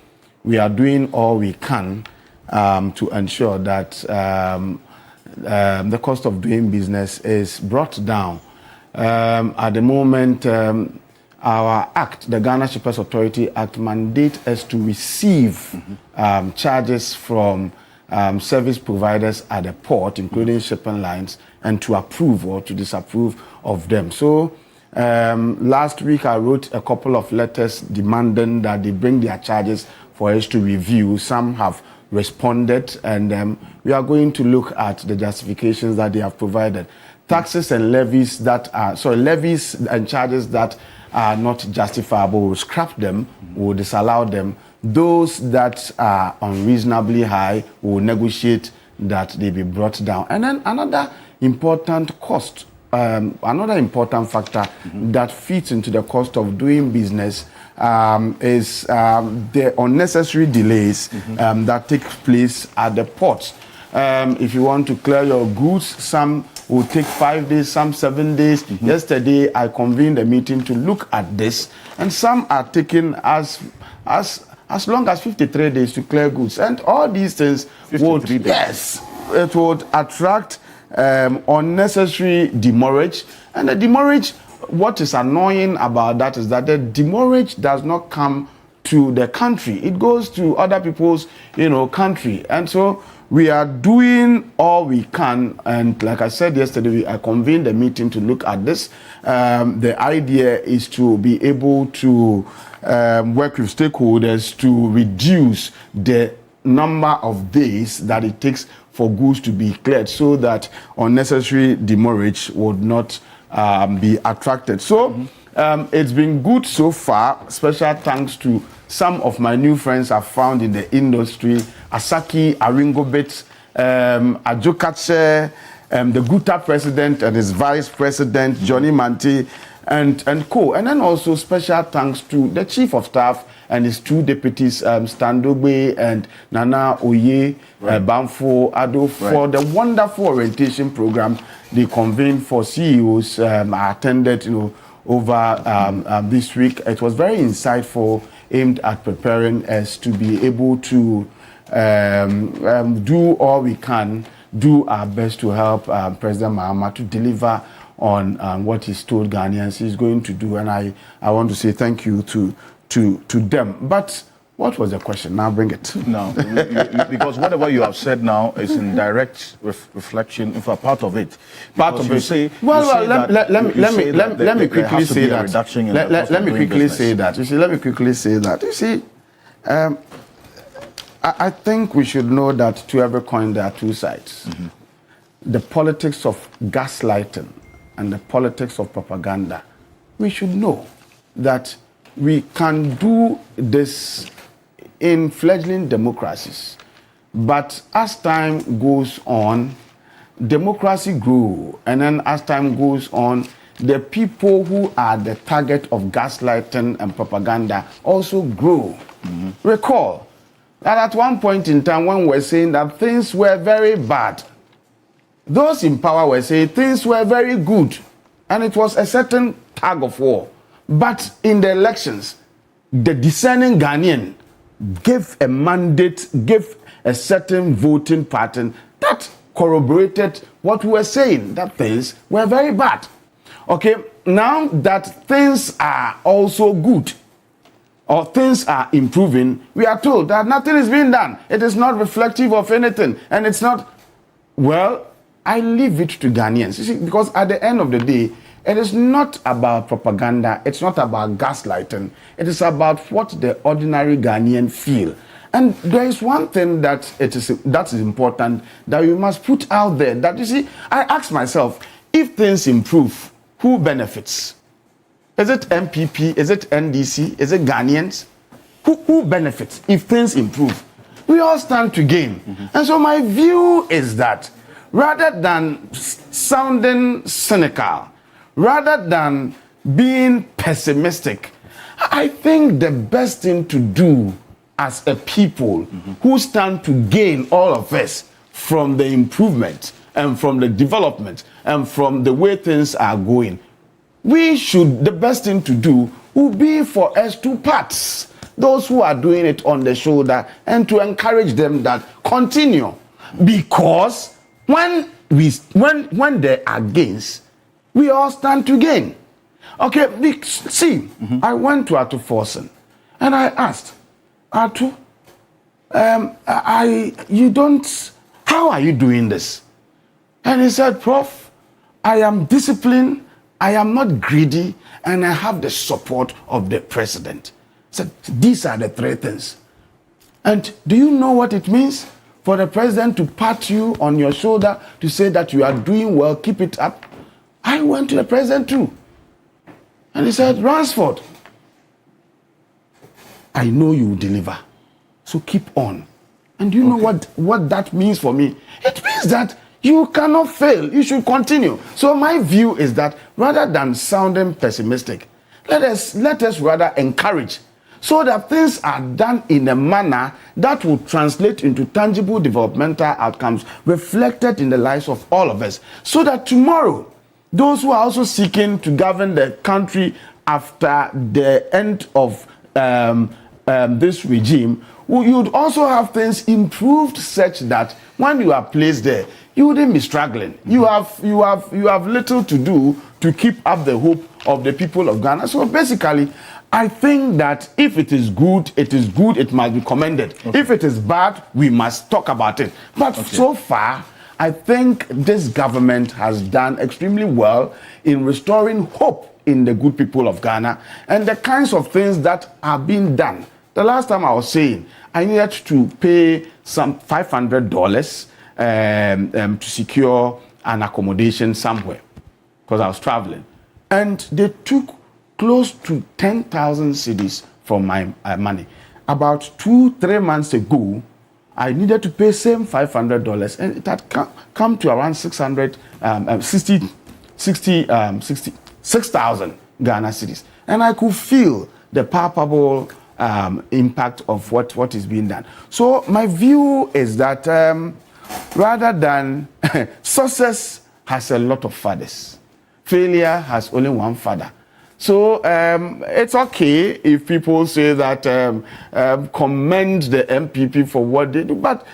we are doing all we can to ensure that the cost of doing business is brought down. At the moment, our Act, the Ghana Shippers Authority Act, mandates us to receive charges from service providers at the port, including shipping lines, and to approve or to disapprove of them. So last week I wrote a couple of letters demanding that they bring their charges for us to review. Some have responded, and we are going to look at the justifications that they have provided. Taxes and levies that are, levies and charges that are not justifiable, we'll scrap them, we'll disallow them. Those that are unreasonably high, we'll negotiate that they be brought down. And then another important cost, another important factor that fits into the cost of doing business is the unnecessary delays that take place at the ports. If you want to clear your goods, some will take 5 days, some 7 days. Yesterday, I convened a meeting to look at this, and some are taking as long as 53 days to clear goods. And all these things would, yes, it would attract unnecessary demurrage. And the demurrage, what is annoying about that is that the demurrage does not come to the country. It goes to other people's, country. And so we are doing all we can, and like I said yesterday, I convened a meeting to look at this. The idea is to be able to work with stakeholders to reduce the number of days that it takes for goods to be cleared, so that unnecessary demurrage would not be attracted. So it's been good so far. Special thanks to some of my new friends I've found in the industry: Asaki Aringobit, Ajokatse, the Guta president and his vice president, Johnny Manti, and co. And then also special thanks to the chief of staff and his two deputies, Standogbe and Nana Oye, Bamfo Ado, for the wonderful orientation program they convened for CEOs. I attended, over this week. It was very insightful, aimed at preparing us to be able to do all we can, do our best to help President Mahama to deliver on what he's told Ghanaians he's going to do. And I want to say thank you to them. But what was the question? Now bring it. No, because whatever you have said now is in direct reflection, in fact, part of it. Part of it. Let me quickly say that. You see, let me quickly say that. You see, I think we should know that to every coin there are two sides. The politics of gaslighting and the politics of propaganda. We should know that we can do this in fledgling democracies. But as time goes on, democracy grows. And then as time goes on, the people who are the target of gaslighting and propaganda also grow. Recall that at one point in time when we were saying that things were very bad, those in power were saying things were very good. And it was a certain tug of war. But in the elections, the discerning Ghanaian gave a mandate, gave a certain voting pattern that corroborated what we were saying, that things were very bad. Okay, now that things are also good, or things are improving, we are told that nothing is being done. It is not reflective of anything. And it's not, well, I leave it to Ghanaians. You see, because at the end of the day, it is not about propaganda. It's not about gaslighting. It is about what the ordinary Ghanaian feel. And there is one thing that is important that we must put out there. That you see, I ask myself, if things improve, who benefits? Is it MPP? Is it NDC? Is it Ghanaians? Who benefits if things improve? We all stand to gain. And so my view is that rather than sounding cynical, rather than being pessimistic, I think the best thing to do as a people who stand to gain, all of us, from the improvement and from the development and from the way things are going, the best thing to do would be for us to pat those who are doing it on the shoulder and to encourage them that continue. Because when they're against, we all stand to gain. Okay, see, I went to Atu Forsen and I asked, Atu, how are you doing this? And he said, Prof, I am disciplined, I am not greedy, and I have the support of the president. He said, these are the three things. And do you know what it means for the president to pat you on your shoulder to say that you are doing well, keep it up? I went to the president too. And he said, Ransford, I know you will deliver. So keep on. And do you know what that means for me? It means that you cannot fail. You should continue. So my view is that rather than sounding pessimistic, let us rather encourage so that things are done in a manner that will translate into tangible developmental outcomes reflected in the lives of all of us. So that tomorrow, those who are also seeking to govern the country after the end of this regime, you'd also have things improved such that when you are placed there, you wouldn't be struggling. You have little to do to keep up the hope of the people of Ghana. So basically, I think that if it is good, it must be commended. If it is bad, we must talk about it. But so far, I think this government has done extremely well in restoring hope in the good people of Ghana and the kinds of things that are being done. The last time I was saying, I needed to pay some $500 to secure an accommodation somewhere because I was traveling. And they took close to 10,000 cedis from my money. About 2-3 months ago, I needed to pay same $500, and it had come to around 6,000 Ghana cedis. And I could feel the palpable impact of what is being done. So my view is that rather than success has a lot of fathers, failure has only one father. So it's okay if people say that commend the MPP for what they do, but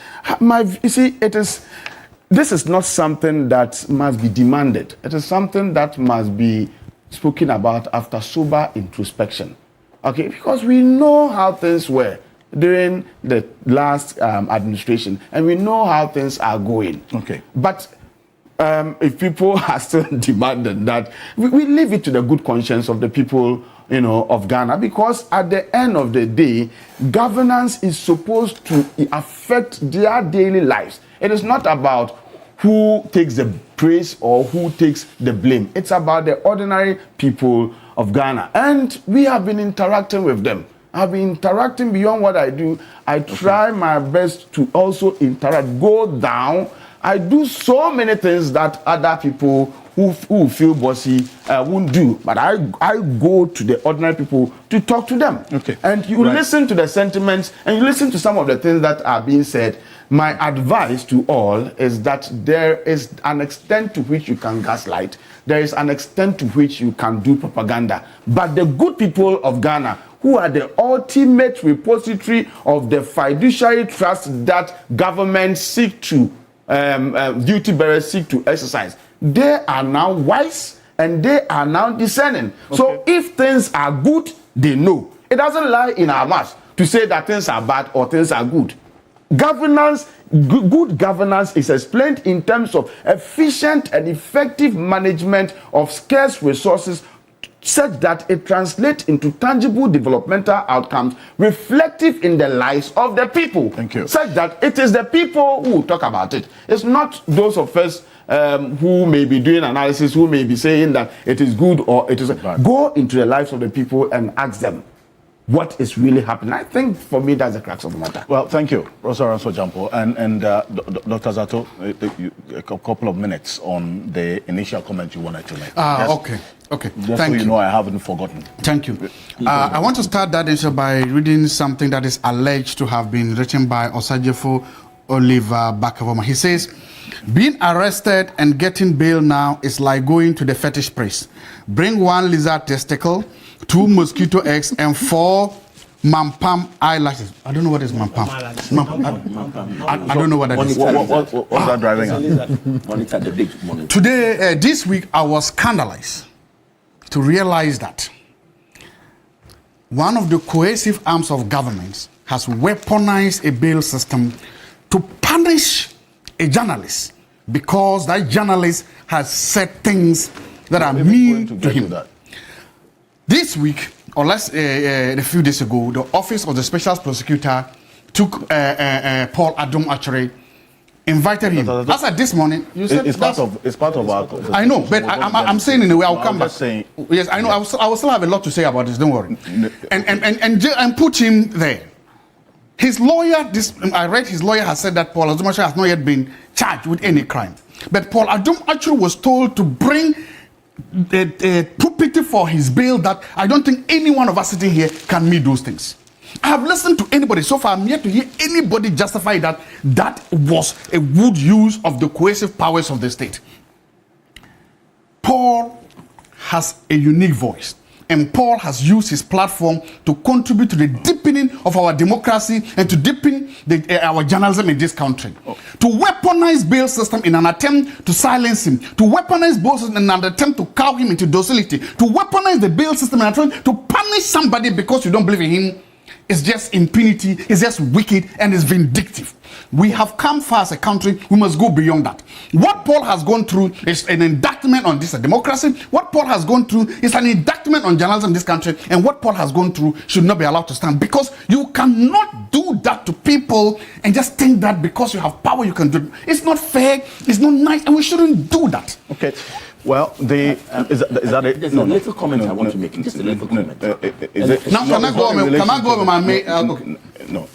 you see, this is not something that must be demanded. It is something that must be spoken about after sober introspection. Okay, because we know how things were during the last administration, and we know how things are going. Okay, but if people are still demanding that, we leave it to the good conscience of the people of Ghana, because at the end of the day, governance is supposed to affect their daily lives. It is not about who takes the praise or who takes the blame. It's about the ordinary people of Ghana. And we have been interacting with them. I've been interacting beyond what I do. I try my best to also interact, go down. I do so many things that other people who feel bossy won't do. But I go to the ordinary people to talk to them. Okay. And you listen to the sentiments and you listen to some of the things that are being said. My advice to all is that there is an extent to which you can gaslight. There is an extent to which you can do propaganda. But the good people of Ghana, who are the ultimate repository of the fiduciary trust that governments seek to, duty bearers seek to exercise, they are now wise and they are now discerning. Okay. So if things are good, they know. It doesn't lie in our mouths to say that things are bad or things are good. Governance, good governance is explained in terms of efficient and effective management of scarce resources such that it translates into tangible developmental outcomes reflective in the lives of the people. Thank you. Such that it is the people who talk about it. It's not those of us who may be doing analysis, who may be saying that it is good or it is bad. Go into the lives of the people and ask them what is really happening. I think for me that's the crux of the matter. Well, thank you, Professor Ranso Jampo. And Dr. Zato, a couple of minutes on the initial comment you wanted to make. Okay. Just Thank so you know, I haven't forgotten. Thank you. I want to start that issue by reading something that is alleged to have been written by Osajefo Oliver Bakavoma. He says, being arrested and getting bail now is like going to the fetish place. Bring 1 lizard testicle, 2 mosquito eggs, and 4 mampam eyelashes. I don't know what is mampam. I don't know what that is. What's that driving at? Monitor the big monitor. Today, this week, I was scandalized to realize that one of the coercive arms of governments has weaponized a bail system to punish a journalist because that journalist has said things that are mean to him. This week, or less a few days ago, the Office of the Special Prosecutor took Paul Adom Achre, invited him. As at this morning, you said it's part of our. I know, but I'm saying in a way I'll come back. Saying, yes, I know. I will still have a lot to say about this. Don't worry. And put him there. His lawyer, I read his lawyer has said that Paul Adom Achre has not yet been charged with any crime. But Paul Adom Achre was told to bring the property for his bail that I don't think any one of us sitting here can meet those things. I have listened to anybody so far. I'm yet to hear anybody justify that that was a good use of the coercive powers of the state. Paul has a unique voice, and Paul has used his platform to contribute to the deepening of our democracy and to deepen our journalism in this country. To weaponize bail system in an attempt to silence him, to weaponize bail system in an attempt to cow him into docility, to weaponize the bail system in an attempt to punish somebody because you don't believe in him, is just impunity, it's just wicked, and it's vindictive. We have come far as a country, we must go beyond that. What Paul has gone through is an indictment on this democracy. What Paul has gone through is an indictment on journalism in this country, and what Paul has gone through should not be allowed to stand, because you cannot do that to people and just think that because you have power you can do it. It's not fair, it's not nice, and we shouldn't do that. Okay. Well, is that it? There's a little comment I want to make. Just a little comment. Now, can I go over my main? No.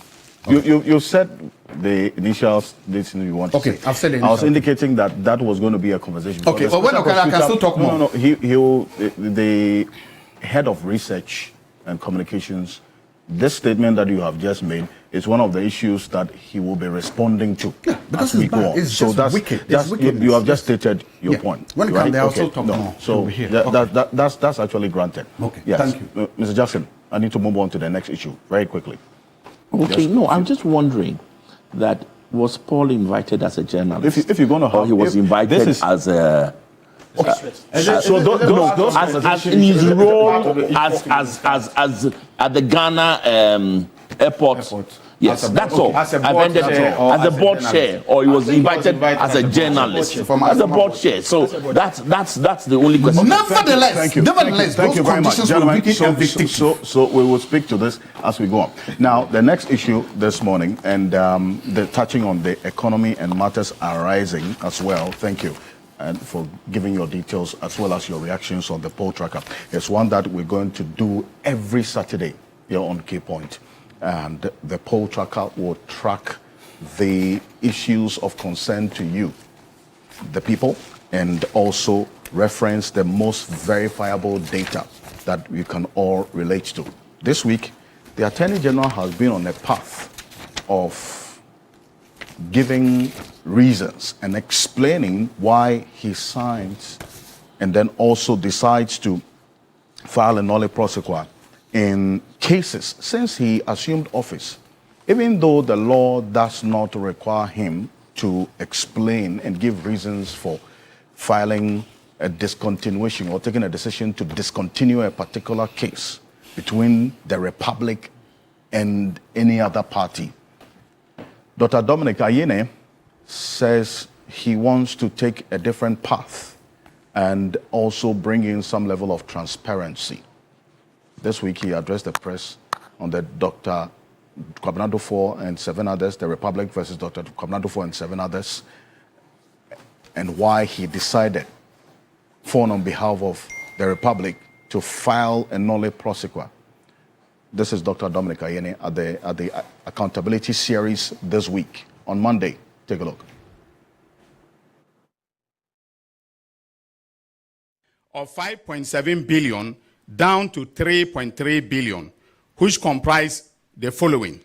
You said the initials, this you want to say. I've said it. I was indicating that was going to be a conversation. Okay, well, when I can still talk more. No, the head of research and communications, this statement that you have just made is one of the issues that he will be responding to as we go on. It's so that's wicked. You have just stated your point. When it comes there, I'll still talk more. So that's actually granted. Okay, yes. Thank you. Mr. Jackson, I need to move on to the next issue very quickly. Okay, I'm just wondering that was Paul invited as a journalist? If you're going to have... Or he was invited as a... So those as in his role as at the Ghana airport, Yes, that's all. As a I've board ended chair all. As a board chair, or he was invited as a journalist, as a board chair. So that's the only question. Nevertheless, Thank you. nevertheless, Thank you those very much, conditions were gentlemen. weakened and vindictive. So we will speak to this as we go on. Now, the next issue this morning, and the touching on the economy and matters arising as well. Thank you. And for giving your details as well as your reactions on the poll tracker. It's one that we're going to do every Saturday here on Key Point. And the poll tracker will track the issues of concern to you, the people, and also reference the most verifiable data that you can all relate to. This week, the Attorney General has been on a path of giving reasons and explaining why he signs and then also decides to file a nolle prosequi in cases since he assumed office, even though the law does not require him to explain and give reasons for filing a discontinuation or taking a decision to discontinue a particular case between the Republic and any other party. Dr. Dominic Ayine says he wants to take a different path and also bring in some level of transparency. This week he addressed the press on the Dr. Kwabena Duffuor and 7 others, the Republic versus Dr. Kwabena Duffuor and 7 others, and why he decided, on behalf of the Republic, to file a nolle prosequi. This is Dr. Dominic Ayine at the accountability series this week on Monday. Take a look. Of 5.7 billion down to 3.3 billion, which comprise the following: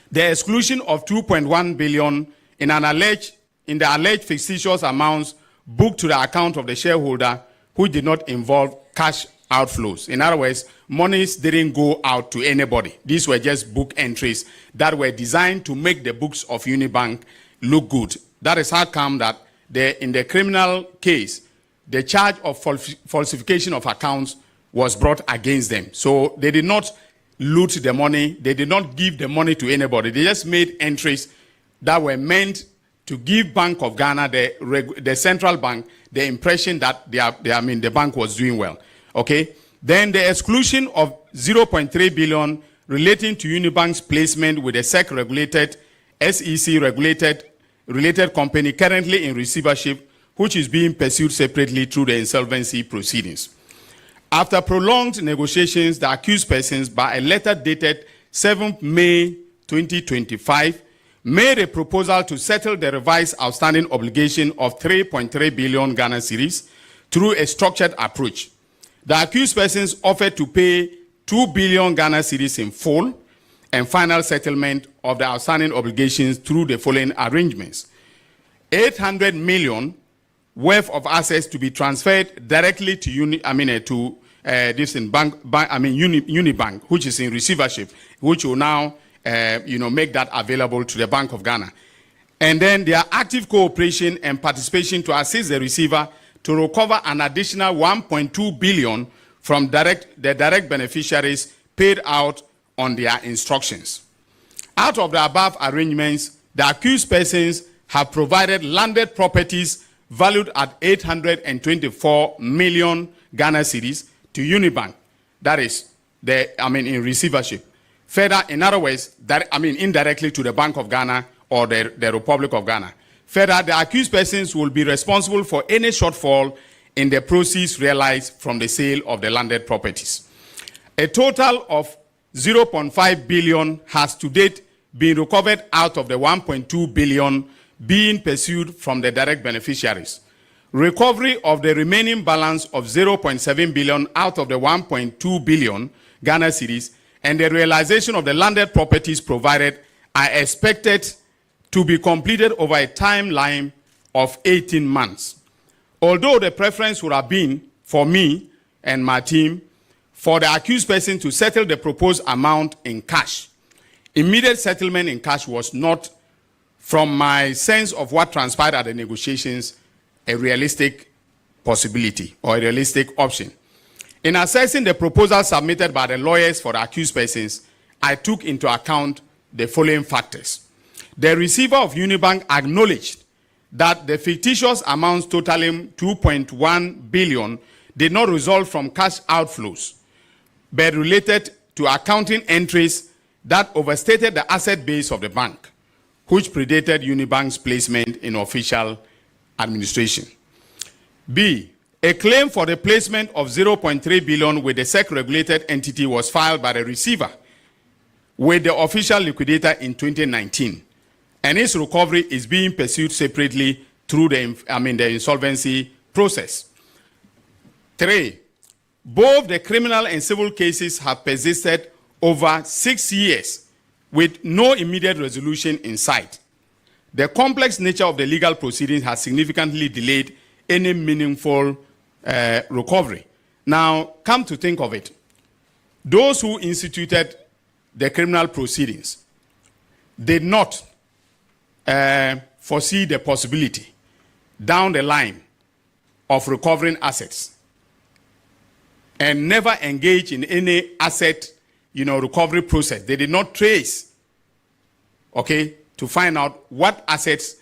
the exclusion of 2.1 billion in the alleged fictitious amounts booked to the account of the shareholder who did not involve cash outflows. In other words, monies didn't go out to anybody. These were just book entries that were designed to make the books of Uni Bank look good. That is how come that in the criminal case, the charge of falsification of accounts was brought against them. So they did not loot the money. They did not give the money to anybody. They just made entries that were meant to give Bank of Ghana, the central bank, the impression that the bank was doing well. Okay. Then the exclusion of 0.3 billion relating to Unibank's placement with a SEC-regulated, SEC-related company currently in receivership, which is being pursued separately through the insolvency proceedings. After prolonged negotiations, the accused persons, by a letter dated 7th May 2025, made a proposal to settle the revised outstanding obligation of 3.3 billion Ghana cedis through a structured approach. The accused persons offered to pay 2 billion Ghana cedis in full and final settlement of the outstanding obligations through the following arrangements: 800 million worth of assets to be transferred directly to Uni Bank, which is in receivership, which will now make that available to the Bank of Ghana. And then their active cooperation and participation to assist the receiver to recover an additional 1.2 billion from the direct beneficiaries paid out on their instructions. Out of the above arrangements, the accused persons have provided landed properties valued at 824 million Ghana cedis to Unibank. That is, in receivership. Further, in other words, indirectly to the Bank of Ghana or the Republic of Ghana. Further, the accused persons will be responsible for any shortfall in the proceeds realized from the sale of the landed properties. A total of 0.5 billion has to date been recovered out of the 1.2 billion being pursued from the direct beneficiaries. Recovery of the remaining balance of 0.7 billion out of the 1.2 billion Ghana cedis and the realization of the landed properties provided are expected to be completed over a timeline of 18 months. Although the preference would have been for me and my team for the accused person to settle the proposed amount in cash, immediate settlement in cash was not, from my sense of what transpired at the negotiations, a realistic possibility or a realistic option. In assessing the proposal submitted by the lawyers for the accused persons, I took into account the following factors. The receiver of Uni Bank acknowledged that the fictitious amounts totaling 2.1 billion did not result from cash outflows, but related to accounting entries that overstated the asset base of the bank, which predated Uni Bank's placement in official administration. B, a claim for the placement of 0.3 billion with the SEC-regulated entity was filed by the receiver with the official liquidator in 2019, and its recovery is being pursued separately through the insolvency process. 3, both the criminal and civil cases have persisted over 6 years with no immediate resolution in sight. The complex nature of the legal proceedings has significantly delayed any meaningful recovery. Now, come to think of it, those who instituted the criminal proceedings did not foresee the possibility down the line of recovering assets and never engage in any asset recovery process. They did not trace, to find out what assets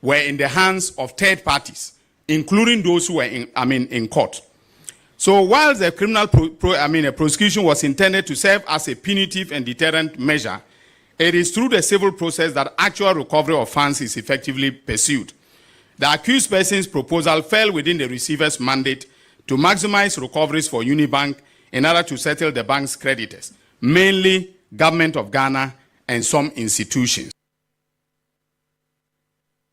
were in the hands of third parties, including those who were in court. So while the criminal prosecution was intended to serve as a punitive and deterrent measure, it is through the civil process that actual recovery of funds is effectively pursued. The accused person's proposal fell within the receiver's mandate to maximize recoveries for Uni Bank in order to settle the bank's creditors, mainly Government of Ghana and some institutions.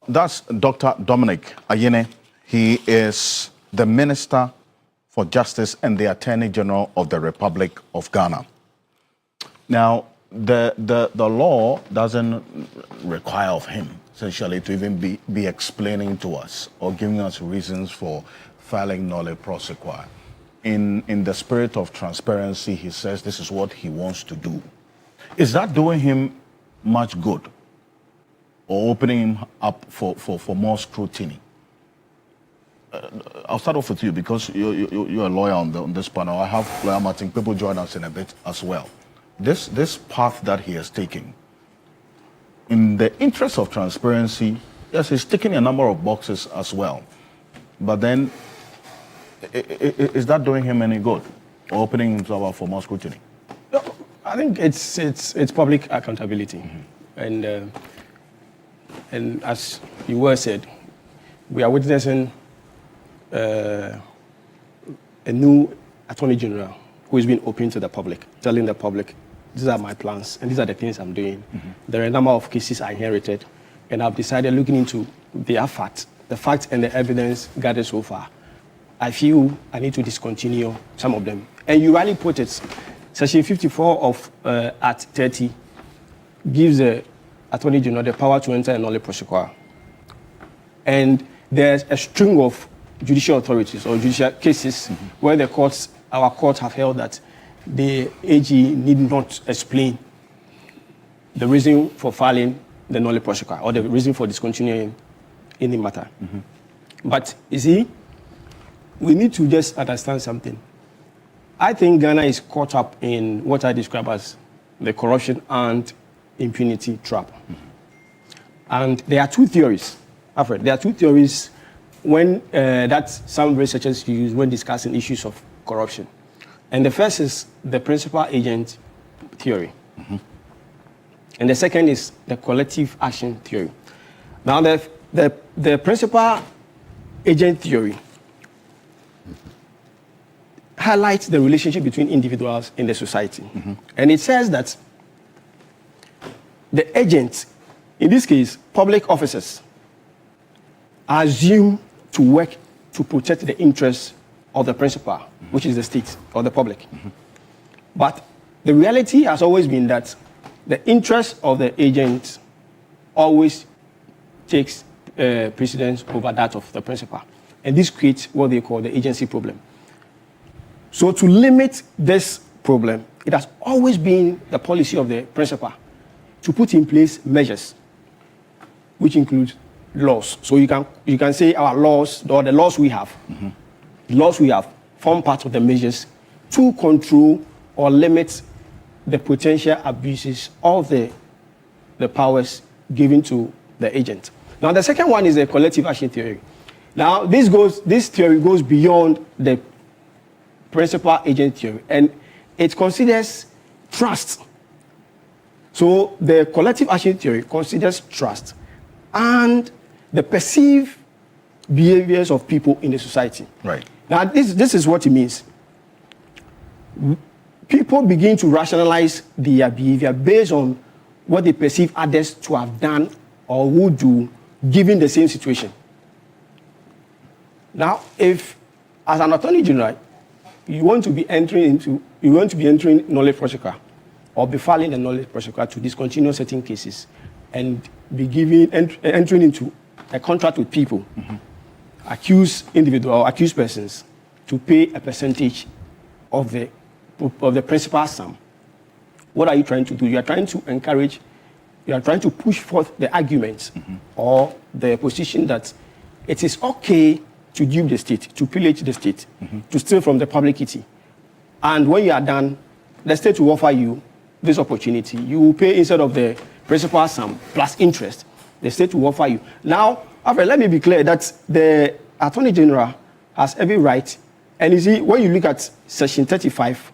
That's Dr. Dominic Ayine. He is the Minister for Justice and the Attorney General of the Republic of Ghana. Now, the law doesn't require of him, essentially, to even be explaining to us or giving us reasons for filing nolle prosequi. In the spirit of transparency, he says this is what he wants to do. Is that doing him much good or opening him up for more scrutiny? I'll start off with you because you're a lawyer on this panel. I have Lawyer Martin. People join us in a bit as well. This path that he is taking, in the interest of transparency, yes, he's ticking a number of boxes as well. But then, is that doing him any good or opening himself up for more scrutiny? No, I think it's public accountability, and as you were said, we are witnessing a new Attorney General who is being open to the public, telling the public, these are my plans and these are the things I'm doing. There are a number of cases I inherited, and I've decided, looking into the facts and the evidence gathered so far, I feel I need to discontinue some of them. And you rightly put it, Section 54 of Act 30 gives the Attorney General the power to enter a nolle prosequi. And there's a string of judicial authorities or judicial cases where our courts have held that the AG need not explain the reason for filing the nolle prosequi or the reason for discontinuing any matter. But you see, we need to just understand something. I think Ghana is caught up in what I describe as the corruption and impunity trap. And there are two theories, Alfred. There are two theories that some researchers use when discussing issues of corruption. And the first is the principal agent theory. And the second is the collective action theory. Now, the principal agent theory highlights the relationship between individuals in the society. And it says that the agents, in this case, public officers, are assumed to work to protect the interests of the principal, which is the state or the public. But the reality has always been that the interest of the agent always takes precedence over that of the principal. And this creates what they call the agency problem. So to limit this problem, it has always been the policy of the principal to put in place measures, which include laws. So you can say our laws, or the laws we have, form part of the measures to control or limit the potential abuses of the the powers given to the agent. Now, the second one is the collective action theory. Now, this theory goes beyond the principal-agent theory, and it considers trust. So, the collective action theory considers trust and the perceived behaviors of people in the society. Right. Now, this is what it means. People begin to rationalize their behavior based on what they perceive others to have done or would do given the same situation. Now, if as an Attorney General, you want to be entering nolle prosequi or be filing a nolle prosequi to discontinue certain cases and be entering into a contract with people, accused individual or accused persons, to pay a percentage of the principal sum. What are you trying to do? You are trying to push forth the arguments or the position that it is okay to dupe the state, to pillage the state, to steal from the publicity. And when you are done, the state will offer you this opportunity. You will pay instead of the principal sum plus interest. The state will offer you. Now, Alfred, let me be clear that the Attorney General has every right. And you see, when you look at Section 35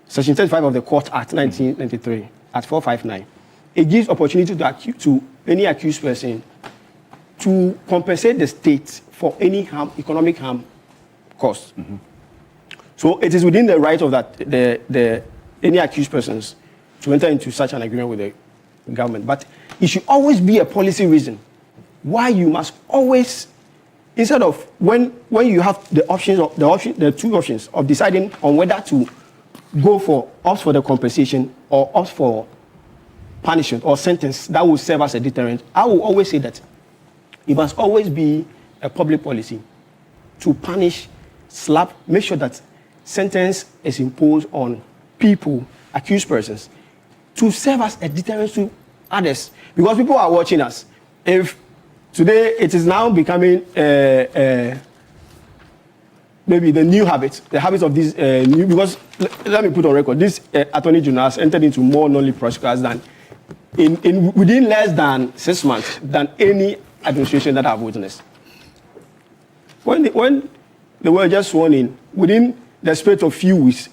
of the Court Act 1993, at 459, it gives opportunity to any accused person to compensate the state for any economic harm caused. So it is within the right of any accused persons to enter into such an agreement with the government. But it should always be a policy reason why you must always, instead of when you have the two options of deciding on whether to opt for the compensation or opt for punishment or sentence that will serve as a deterrent, I will always say that it must always be a public policy to punish, make sure that sentence is imposed on people, accused persons, to serve as a deterrent to others. Because people are watching us. If today it is now becoming maybe the new habit, the habits of this new, because let me put on record, this Attorney General has entered into more nolle prosecutions than within less than 6 months than any administration that I've witnessed. When they were just sworn in, within the space of few weeks,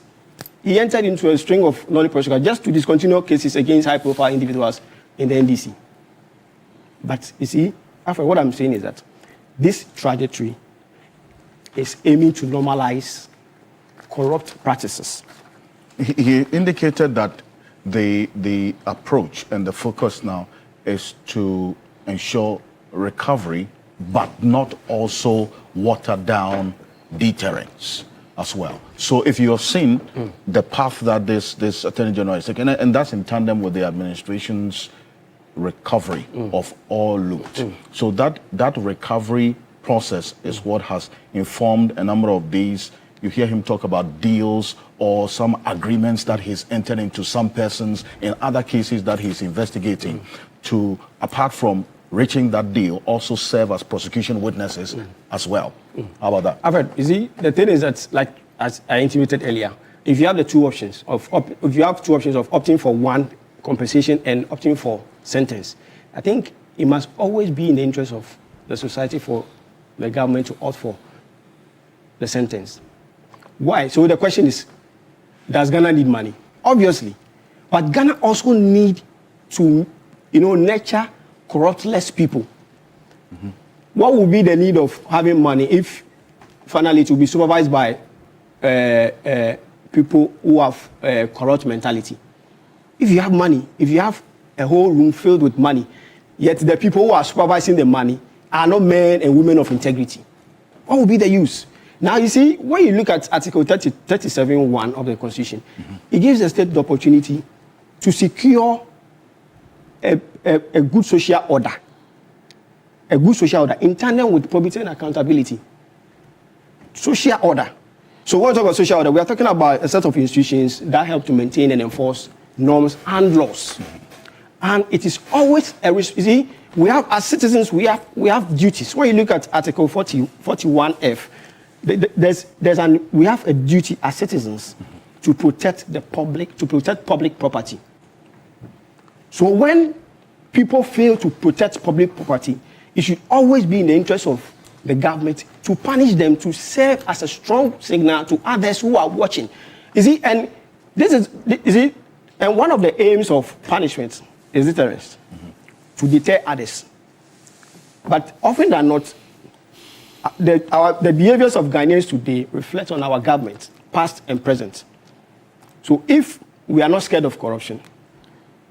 he entered into a string of nolle prosecutions just to discontinue cases against high-profile individuals in the NDC. But you see, after what I'm saying is that this trajectory is aiming to normalize corrupt practices. He indicated that the approach and the focus now is to ensure recovery, but not also water down deterrence as well. So if you have seen the path that this Attorney General is taking, and that's in tandem with the administration's recovery of all loot. So that recovery process is what has informed a number of these. You hear him talk about deals or some agreements that he's entered into some persons in other cases that he's investigating to, apart from reaching that deal, also serve as prosecution witnesses as well. How about that? Alfred, you see, the thing is that, like as I intimated earlier, if you have the two options of opting for one compensation and opting for sentence, I think it must always be in the interest of the society for the government to opt for the sentence. Why? So the question is, does Ghana need money? Obviously. But Ghana also need to, nurture corruptless people. What would be the need of having money if finally it will be supervised by people who have a corrupt mentality? If you have money, if you have a whole room filled with money, yet the people who are supervising the money are not men and women of integrity, what would be the use? Now, you see, when you look at Article 37(1) of the Constitution, it gives the state the opportunity to secure a good social order. A good social order in tandem with probity and accountability. Social order. So when we talk about social order, we are talking about a set of institutions that help to maintain and enforce norms and laws. And it is always you see, we have, as citizens, we have duties. When you look at Article 41F, we have a duty as citizens to protect the public, to protect public property. So when people fail to protect public property, it should always be in the interest of the government to punish them, to serve as a strong signal to others who are watching. And one of the aims of punishment is deterrence, to deter others. But often than not, the behaviors of Ghanaians today reflect on our government, past and present. So if we are not scared of corruption,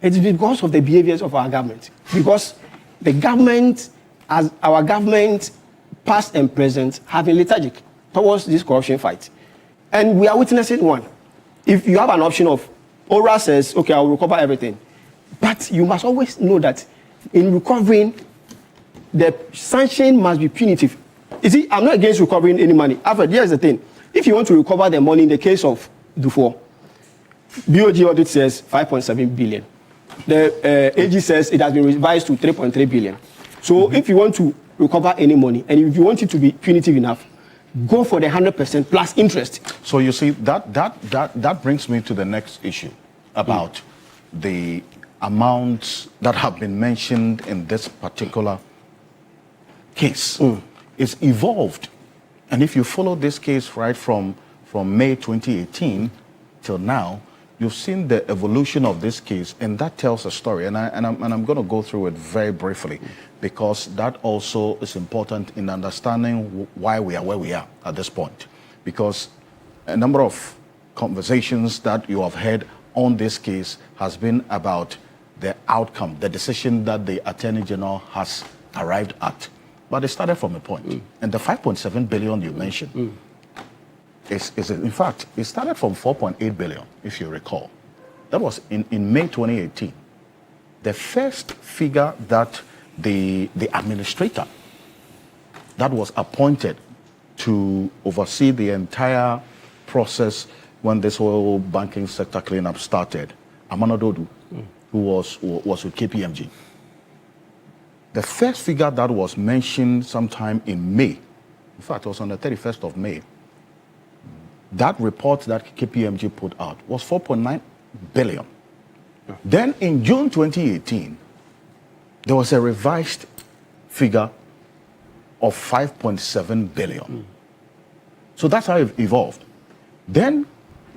it is because of the behaviors of our government. Because the government, as our government, past and present, have been lethargic towards this corruption fight. And we are witnessing one. If you have an option of, ORA says, okay, I will recover everything. But you must always know that in recovering, the sanction must be punitive. I'm not against recovering any money. Alfred, here's the thing. If you want to recover the money in the case of Dufour, BOG audit says 5.7 billion. The AG says it has been revised to 3.3 billion. So if you want to recover any money, and if you want it to be punitive enough, go for the 100% plus interest. So you see, that brings me to the next issue about the amounts that have been mentioned in this particular case. It's evolved. And if you follow this case right from May 2018 till now, you've seen the evolution of this case, and that tells a story. And I'm going to go through it very briefly, because that also is important in understanding why we are where we are at this point. Because a number of conversations that you have had on this case has been about the outcome, the decision that the Attorney General has arrived at. But it started from a point. And the 5.7 billion you mentioned, in fact, it started from 4.8 billion, if you recall. That was in May 2018. The first figure that the administrator that was appointed to oversee the entire process when this whole banking sector cleanup started, Amano Dodu, who was with KPMG. The first figure that was mentioned sometime in May, in fact, it was on the 31st of May, that report that KPMG put out was 4.9 billion. Then in June 2018, there was a revised figure of 5.7 billion. So that's how it evolved. Then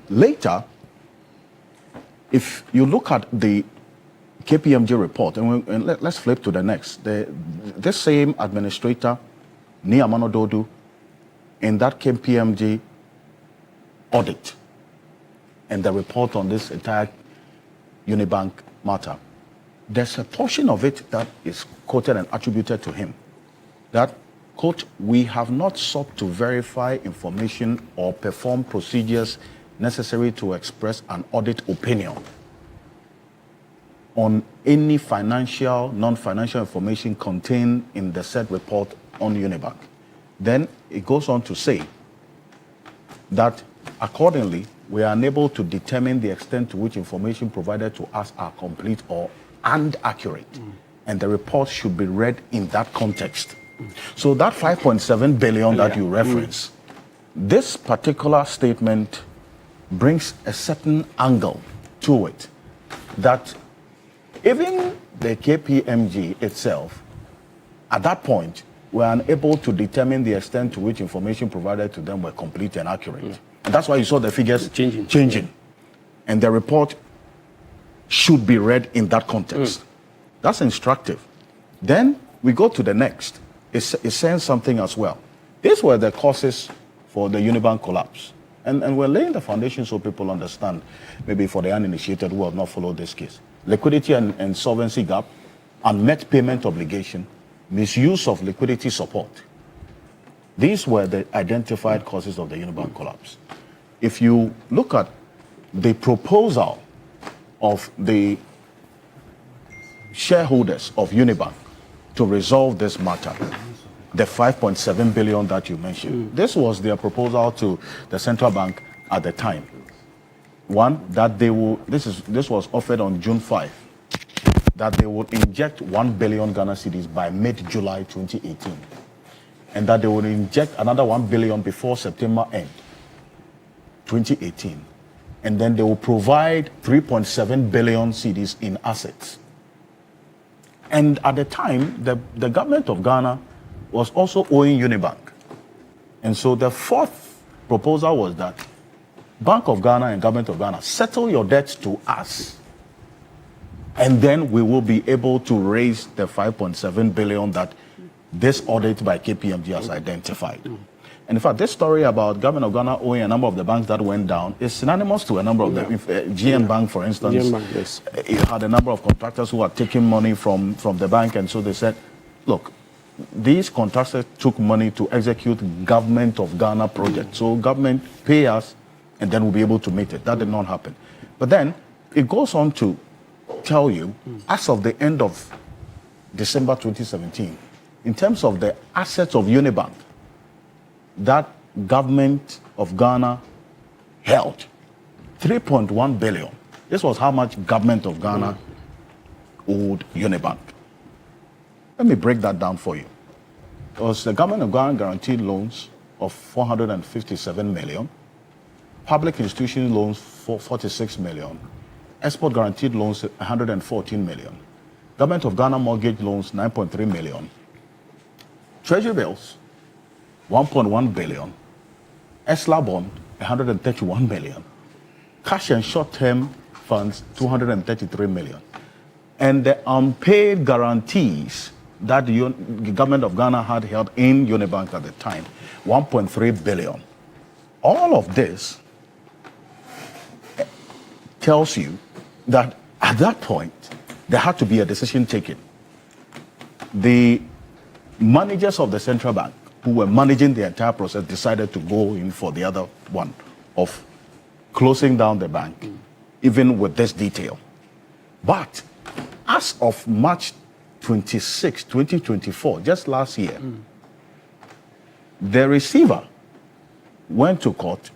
later, if you look at the KPMG report, and let's flip to the next. This same administrator, Niamano Dodu, in that KPMG audit and the report on this entire Uni Bank matter, there's a portion of it that is quoted and attributed to him. That, quote, we have not sought to verify information or perform procedures necessary to express an audit opinion on any financial, non-financial information contained in the said report on Unibank. Then it goes on to say that accordingly, we are unable to determine the extent to which information provided to us are complete and accurate. And the report should be read in that context. So that 5.7 billion that you reference, this particular statement brings a certain angle to it that even the KPMG itself, at that point, were unable to determine the extent to which information provided to them were complete and accurate. And that's why you saw the figures changing. And the report should be read in that context. That's instructive. Then we go to the next. It's saying something as well. These were the causes for the Unibank collapse. And we're laying the foundation so people understand, maybe for the uninitiated who have not followed this case. Liquidity and solvency gap, unmet payment obligation, misuse of liquidity support. These were the identified causes of the Unibank collapse. If you look at the proposal of the shareholders of Unibank to resolve this matter, the 5.7 billion that you mentioned, this was their proposal to the central bank at the time. One, that they will, this was offered on June 5, that they would inject 1 billion Ghana cedis by mid-July 2018, and that they would inject another 1 billion before September end 2018, and then they will provide 3.7 billion cedis in assets. And at the time, the government of Ghana was also owing Uni Bank. And so the fourth proposal was that Bank of Ghana and Government of Ghana settle your debts to us, and then we will be able to raise the 5.7 billion that this audit by KPMG has identified. And in fact, this story about Government of Ghana owing a number of the banks that went down is synonymous to a number of them. GM Bank, for instance, GM Bank, yes. It had a number of contractors who had taken money from the bank, and so they said, look, these contractors took money to execute Government of Ghana projects. So government pay us, and then we'll be able to meet it. That did not happen. But then it goes on to tell you, as of the end of December 2017, in terms of the assets of Uni Bank, that Government of Ghana held 3.1 billion. This was how much Government of Ghana owed Uni Bank. Let me break that down for you. It was the Government of Ghana guaranteed loans of 457 million, public institution loans for 46 million, export guaranteed loans 114 million, Government of Ghana mortgage loans 9.3 million, treasury bills 1.1 billion, ESLA bond 131 million, cash and short-term funds 233 million, and the unpaid guarantees that the Government of Ghana had held in Uni Bank at the time, 1.3 billion. All of this tells you that at that point, there had to be a decision taken. The managers of the central bank who were managing the entire process decided to go in for the other one of closing down the bank, even with this detail. But as of March 26, 2024, just last year, the receiver went to court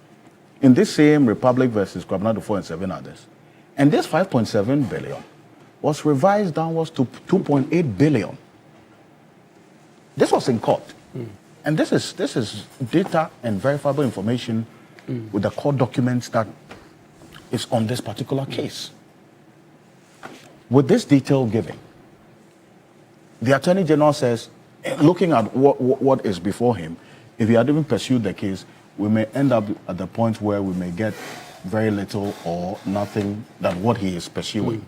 in this same Republic versus Kwabena Dufo and 7 others. And this 5.7 billion was revised downwards to 2.8 billion. This was in court. And this is data and verifiable information with the court documents that is on this particular case. With this detail given, the Attorney General says, looking at what is before him, if he had even pursued the case, we may end up at the point where we may get very little or nothing than what he is pursuing.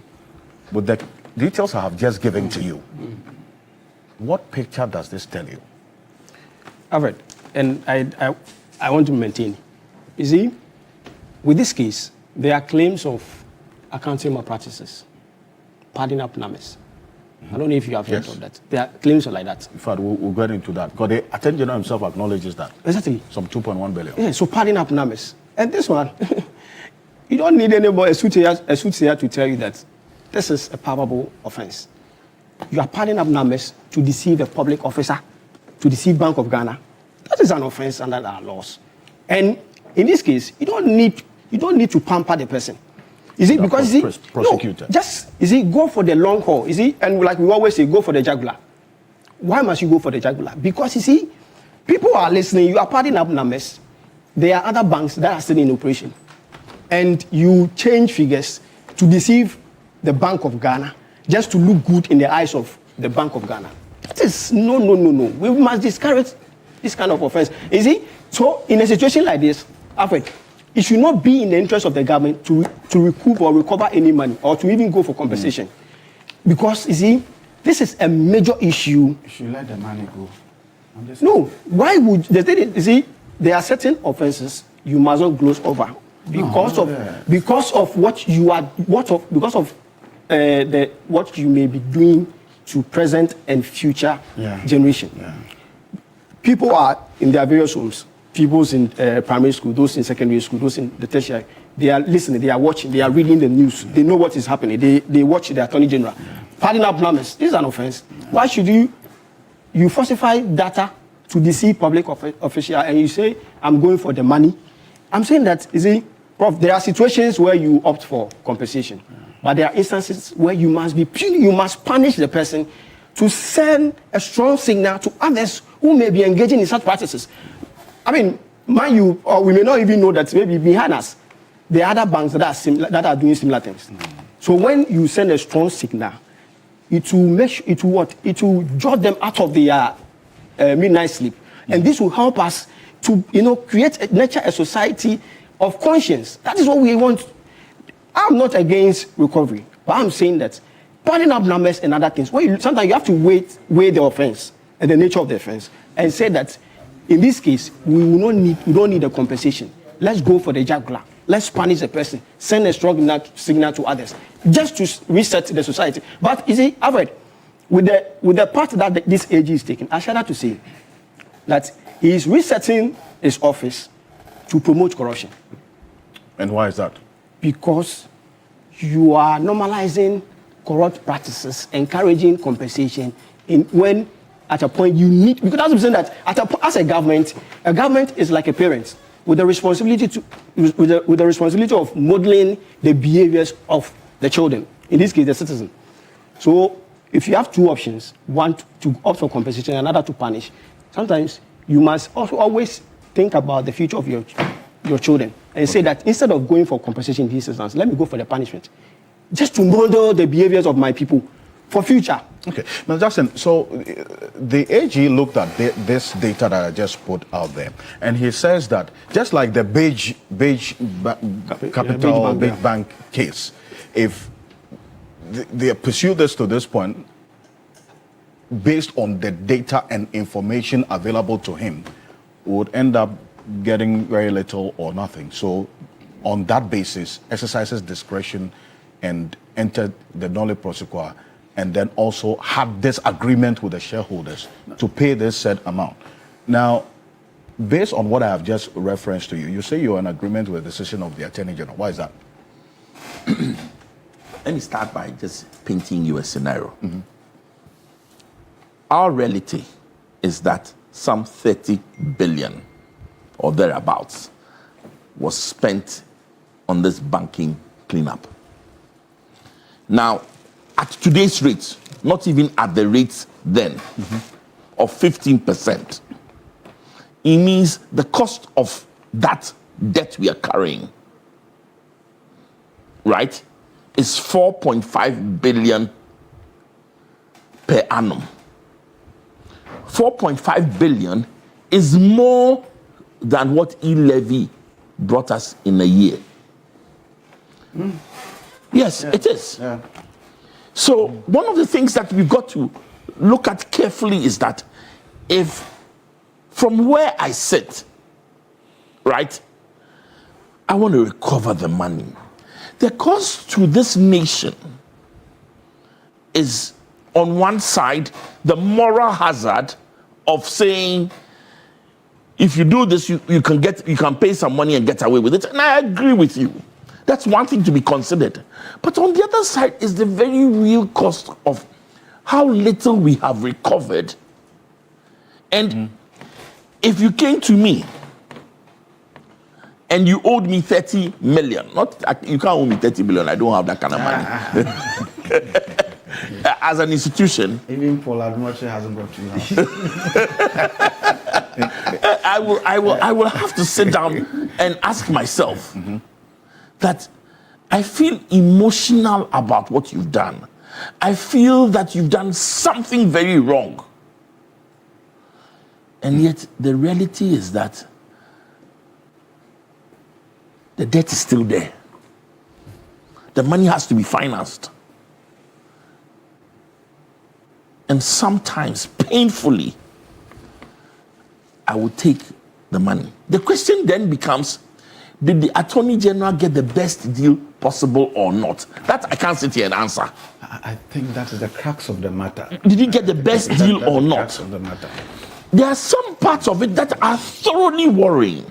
With the details I have just given to you, what picture does this tell you? Alfred, and I want to maintain. You see, with this case, there are claims of accounting malpractices, padding up numbers. I don't know if you have heard of that. There are claims like that. In fact, we'll get into that. Because the Attorney General himself acknowledges that. Exactly. Some 2.1 billion. Yeah, so padding up numbers. And this one, you don't need anybody, a soothsayer to tell you that this is a palpable offense. You are padding up numbers to deceive a public officer, to deceive Bank of Ghana. That is an offense under our laws. And in this case, you don't need to pamper the person. Is it because prosecutor? No, just go for the long haul. And like we always say, go for the jugular. Why must you go for the jugular? Because people are listening. You are padding up numbers. There are other banks that are still in operation, and you change figures to deceive the Bank of Ghana just to look good in the eyes of the Bank of Ghana. That is no. We must discourage this kind of offense. So in a situation like this, Alfred, it should not be in the interest of the government to recoup or recover any money or to even go for compensation. Because, this is a major issue. You should let the money go. No, why would there are certain offenses you must not gloss over because of what you are because of what you may be doing to present and future generation. Yeah. People are in their various homes. People in primary school, those in secondary school, those in the tertiary, they are listening, they are watching, they are reading the news, they know what is happening, they watch the Attorney General. Padding up numbers, this is an offense. Why should you falsify data to deceive public official and you say, I'm going for the money? I'm saying that, Prof, there are situations where you opt for compensation, but there are instances where you must be puny, you must punish the person to send a strong signal to others who may be engaging in such practices. I mean, mind you, or we may not even know that maybe behind us, there are other banks that are doing similar things. So when you send a strong signal, it will jot them out of their midnight sleep. And this will help us to, nurture a society of conscience. That is what we want. I'm not against recovery, but I'm saying that padding up numbers and other things, sometimes you have to weigh the offense and the nature of the offense and say that in this case, we don't need a compensation. Let's go for the jugular. Let's punish the person, send a strong signal to others, just to reset the society. But you see, Alfred, with the part that this AG is taking, I shall have to say that he is resetting his office to promote corruption. And why is that? Because you are normalizing corrupt practices, encouraging compensation when at a point you need, because that's what I'm saying, that as a government is like a parent with the responsibility of modeling the behaviors of the children, in this case the citizen. So if you have two options, one to opt for compensation and another to punish, sometimes you must also always think about the future of your children and say that instead of going for compensation in this instance, let me go for the punishment, just to model the behaviors of my people for future. Okay, now Justin, so the AG looked at this data that I just put out there, and he says that just like the beige bank case, if they pursue this to this point, based on the data and information available to him, would end up getting very little or nothing. So on that basis, exercises discretion and entered the nolle prosequi, and then also had this agreement with the shareholders to pay this said amount. Now, based on what I have just referenced to you, you say you're in agreement with the decision of the Attorney General. Why is that? Let me start by just painting you a scenario. Mm-hmm. Our reality is that some 30 billion or thereabouts was spent on this banking cleanup. Now, at today's rates, not even at the rates then, of 15%, it means the cost of that debt we are carrying, right, is 4.5 billion per annum. 4.5 billion is more than what e-levy brought us in a year. Yes, it is. Yeah. So one of the things that we've got to look at carefully is that if from where I sit, right, I want to recover the money, the cost to this nation is on one side the moral hazard of saying if you do this, you can pay some money and get away with it. And I agree with you. That's one thing to be considered. But on the other side is the very real cost of how little we have recovered. And if you came to me and you owed me 30 million, you can't owe me 30 million, I don't have that kind of money. As an institution. Even Paul Admoche hasn't got you now. I will have to sit down and ask myself, that I feel emotional about what you've done. I feel that you've done something very wrong. And yet the reality is that the debt is still there. The money has to be financed. And sometimes, painfully, I will take the money. The question then becomes, did the Attorney General get the best deal possible or not? That I can't sit here and answer. I think that is the crux of the matter. Did he get the best deal or not? Crux of the matter. There are some parts of it that are thoroughly worrying.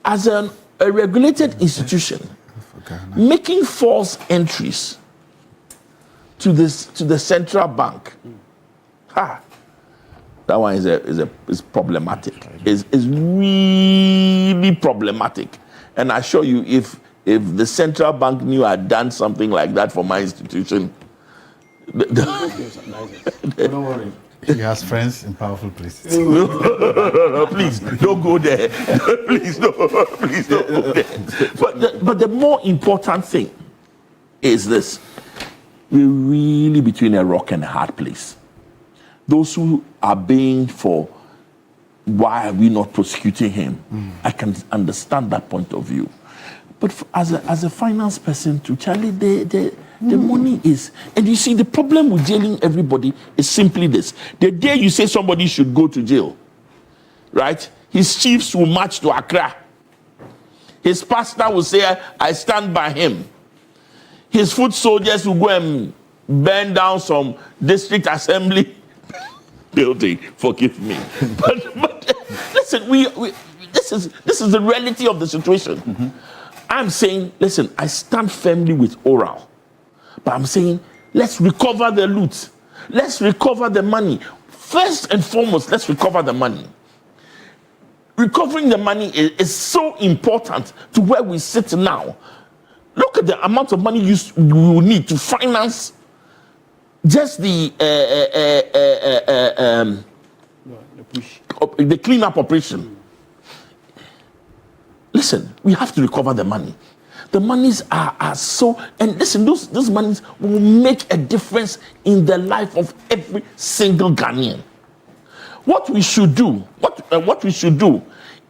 As a regulated institution, making false entries to the central bank, that one is problematic. Is really problematic. And I assure you, if the central bank knew I had done something like that for my institution, don't worry. He has friends in powerful places. No, please don't go there. Please don't go there. But the more important thing is this: we're really between a rock and a hard place. Those who are baying for why are we not prosecuting him, I can understand that point of view. But as a finance person too, Charlie, the money is... And you see, the problem with jailing everybody is simply this. The day you say somebody should go to jail, right, his chiefs will march to Accra. His pastor will say, I stand by him. His foot soldiers will go and burn down some district assembly building. Forgive me. But listen, this is the reality of the situation. I'm saying, listen, I stand firmly with oral. But I'm saying, let's recover the loot. Let's recover the money. First and foremost, let's recover the money. Recovering the money is so important to where we sit now. Look at the amount of money you will need to finance just the cleanup operation. Listen, we have to recover the money. The monies are so, and listen, those monies will make a difference in the life of every single Ghanaian. What we should do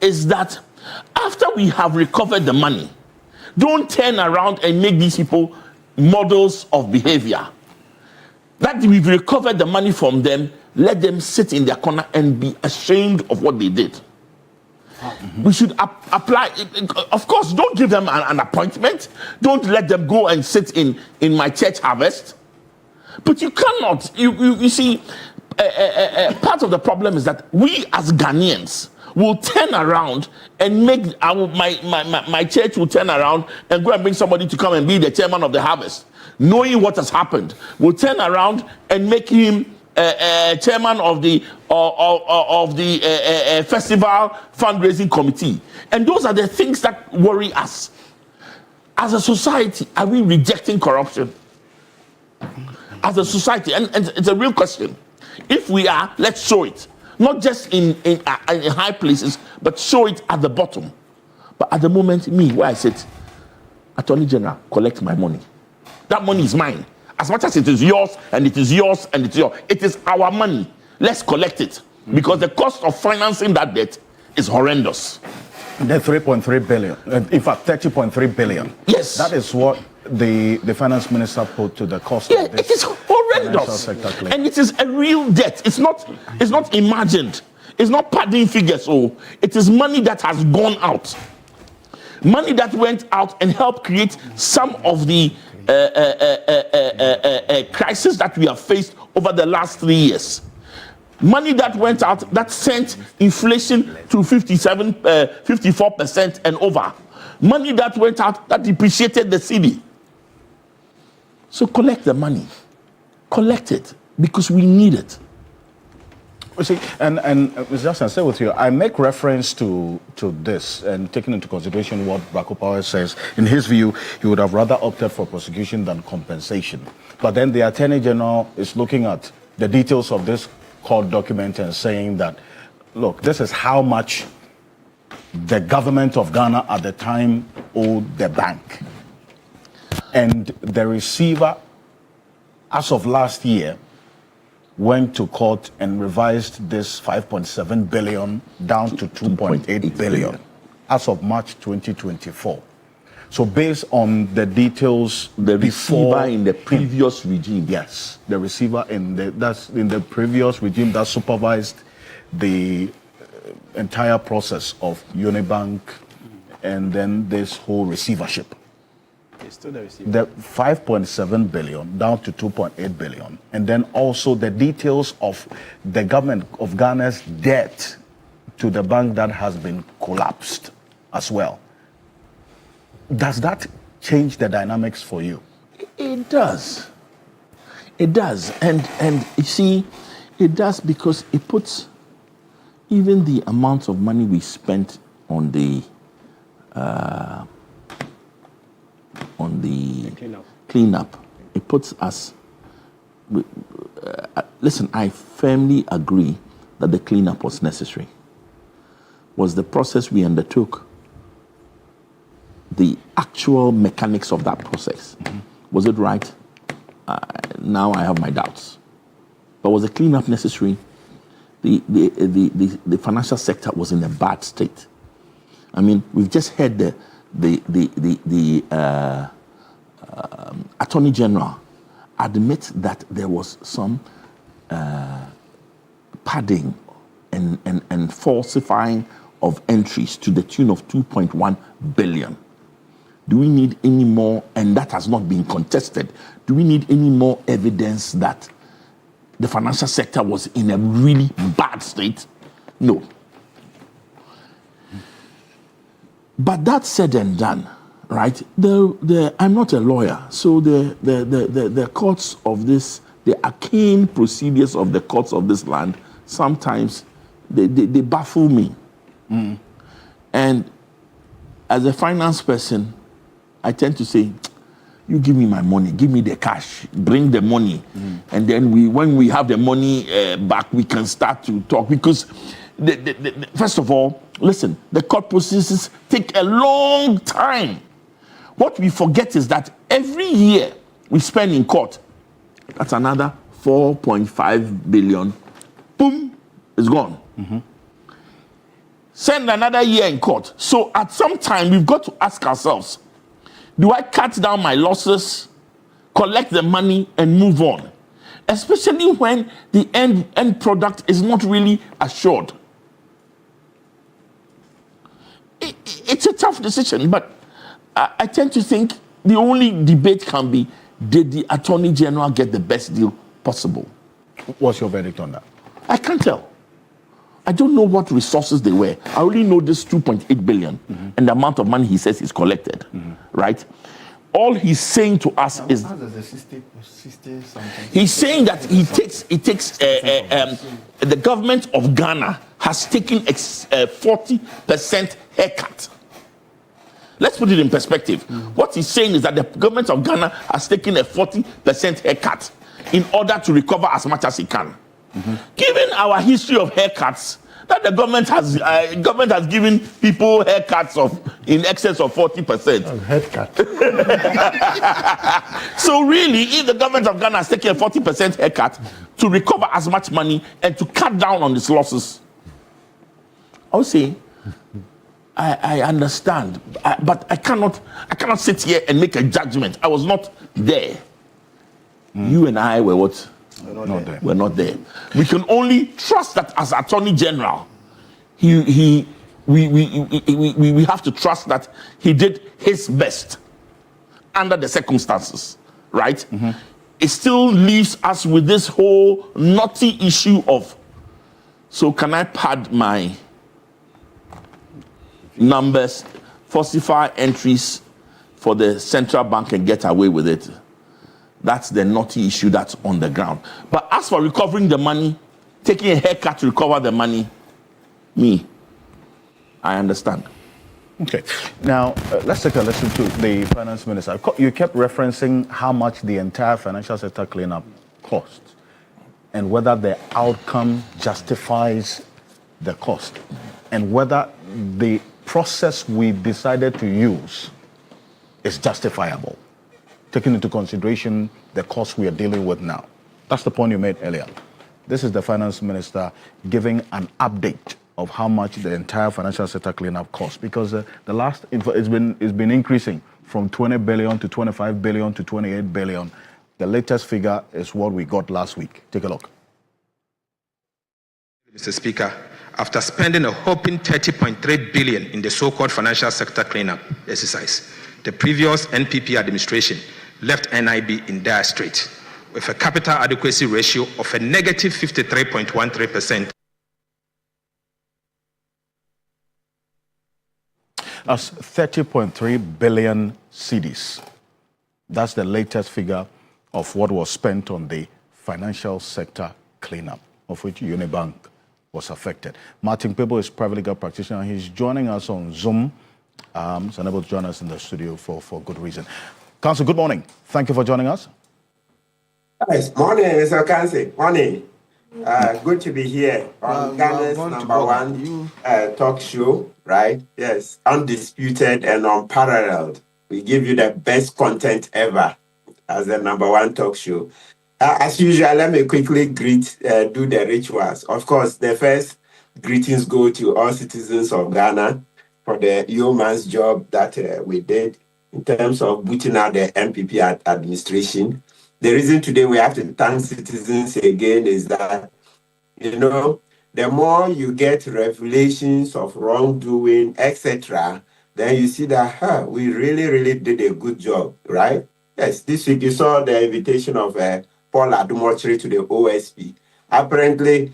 is that after we have recovered the money, don't turn around and make these people models of behavior. That we've recovered the money from them, let them sit in their corner and be ashamed of what they did. We should apply, of course, don't give them an appointment. Don't let them go and sit in my church harvest. But you cannot, you see, part of the problem is that we as Ghanaians will turn around and make my church will turn around and go and bring somebody to come and be the chairman of the harvest, knowing what has happened. We'll turn around and make him chairman of the festival fundraising committee. And those are the things that worry us. As a society, are we rejecting corruption? As a society, and it's a real question. If we are, let's show it. Not just in high places, but show it at the bottom. But at the moment, where I sit, Attorney General, collect my money. That money is mine. As much as it is yours, and it is yours, and it's yours, it is our money. Let's collect it. Because the cost of financing that debt is horrendous. The 3.3 billion, in fact, 30.3 billion. Yes. That is what the finance minister put to the cost of this. It is horrendous. And it is a real debt. It's not imagined. It's not padding figures. Oh, it is money that has gone out. Money that went out and helped create some of the crisis that we have faced over the last 3 years. Money that went out that sent inflation to 54% and over. Money that went out that depreciated the cedi. So collect the money. Collect it because we need it. You see, and Mr. Jackson, I say with you, I make reference to this and taking into consideration what Boku says. In his view, he would have rather opted for prosecution than compensation. But then the Attorney General is looking at the details of this court document and saying that, look, this is how much the government of Ghana at the time owed the bank. And the receiver, as of last year, went to court and revised this 5.7 billion down to 2.8 billion as of March 2024. So based on the details, the receiver in the previous regime. Yes, the receiver in the previous regime that supervised the entire process of Uni Bank and then this whole receivership. The 5.7 billion down to 2.8 billion, and then also the details of the government of Ghana's debt to the bank that has been collapsed as well. Does that change the dynamics for you? It does. It does. And you see, it does because it puts even the amount of money we spent on the cleanup. It puts us... listen, I firmly agree that the cleanup was necessary. Was the process we undertook, the actual mechanics of that process, was it right? now I have my doubts. But was the cleanup necessary? The financial sector was in a bad state. I mean, we've just heard the Attorney General admit that there was some padding and falsifying of entries to the tune of 2.1 billion. Do we need any more, and that has not been contested, do we need any more evidence that the financial sector was in a really bad state? No. But that said and done, right? I'm not a lawyer, so the courts of this, the arcane procedures of the courts of this land, sometimes they baffle me. And as a finance person, I tend to say, you give me my money, give me the cash, bring the money. And then when we have the money back, we can start to talk. Because, first of all, listen, the court processes take a long time. What we forget is that every year we spend in court, that's another 4.5 billion. Boom, it's gone. Send another year in court. So at some time, we've got to ask ourselves, do I cut down my losses, collect the money, and move on? Especially when the end product is not really assured. It's a tough decision, but I tend to think the only debate can be, did the Attorney General get the best deal possible? What's your verdict on that? I can't tell. I don't know what resources they were. I only know this 2.8 billion and the amount of money he says he's collected, right? All he's saying to us is, he's saying that the government of Ghana has taken a 40% haircut. Let's put it in perspective. What he's saying is that the government of Ghana has taken a 40% haircut in order to recover as much as it can. Given our history of haircuts, that the government has given people haircuts of in excess of 40%. Haircut. So really, if the government of Ghana has taken a 40% haircut to recover as much money and to cut down on its losses, I would say I understand, but I cannot sit here and make a judgment. I was not there. You and I were what? We're not there. We can only trust that as Attorney General, we have to trust that he did his best under the circumstances, right? It still leaves us with this whole knotty issue of, so can I pad my numbers, falsify entries for the central bank and get away with it? That's the knotty issue that's on the ground. But as for recovering the money, taking a haircut to recover the money, I understand. Okay. Now, let's take a listen to the finance minister. You kept referencing how much the entire financial sector cleanup cost and whether the outcome justifies the cost and whether the process we decided to use is justifiable, taking into consideration the costs we are dealing with now. That's the point you made earlier. This is the finance minister giving an update of how much the entire financial sector cleanup costs, because the last info it's been increasing from 20 billion to 25 billion to 28 billion. The latest figure is what we got last week. Take a look. Mr. Speaker, after spending a whopping 30.3 billion in the so-called financial sector cleanup exercise, the previous NPP administration left NIB in dire straits with a capital adequacy ratio of a negative 53.13%. That's 30.3 billion cedis. That's the latest figure of what was spent on the financial sector cleanup, of which Uni Bank was affected. Martin Pebo is private legal practitioner. He's joining us on Zoom. He's unable to join us in the studio for good reason. Counsel, good morning. Thank you for joining us. Yes, morning, Mr. Ocansey. Morning. Good to be here on Ghana's #1 talk show, right? Yes, undisputed and unparalleled. We give you the best content ever. as the #1 talk show. As usual, let me quickly do the rituals. Of course, the first greetings go to all citizens of Ghana for the yeoman's job that we did in terms of booting out the MPP administration. The reason today we have to thank citizens again is that, the more you get revelations of wrongdoing, etc., then you see that we really, really did a good job, right? Yes, this week you saw the invitation of Paul Adumochiri to the OSP. Apparently,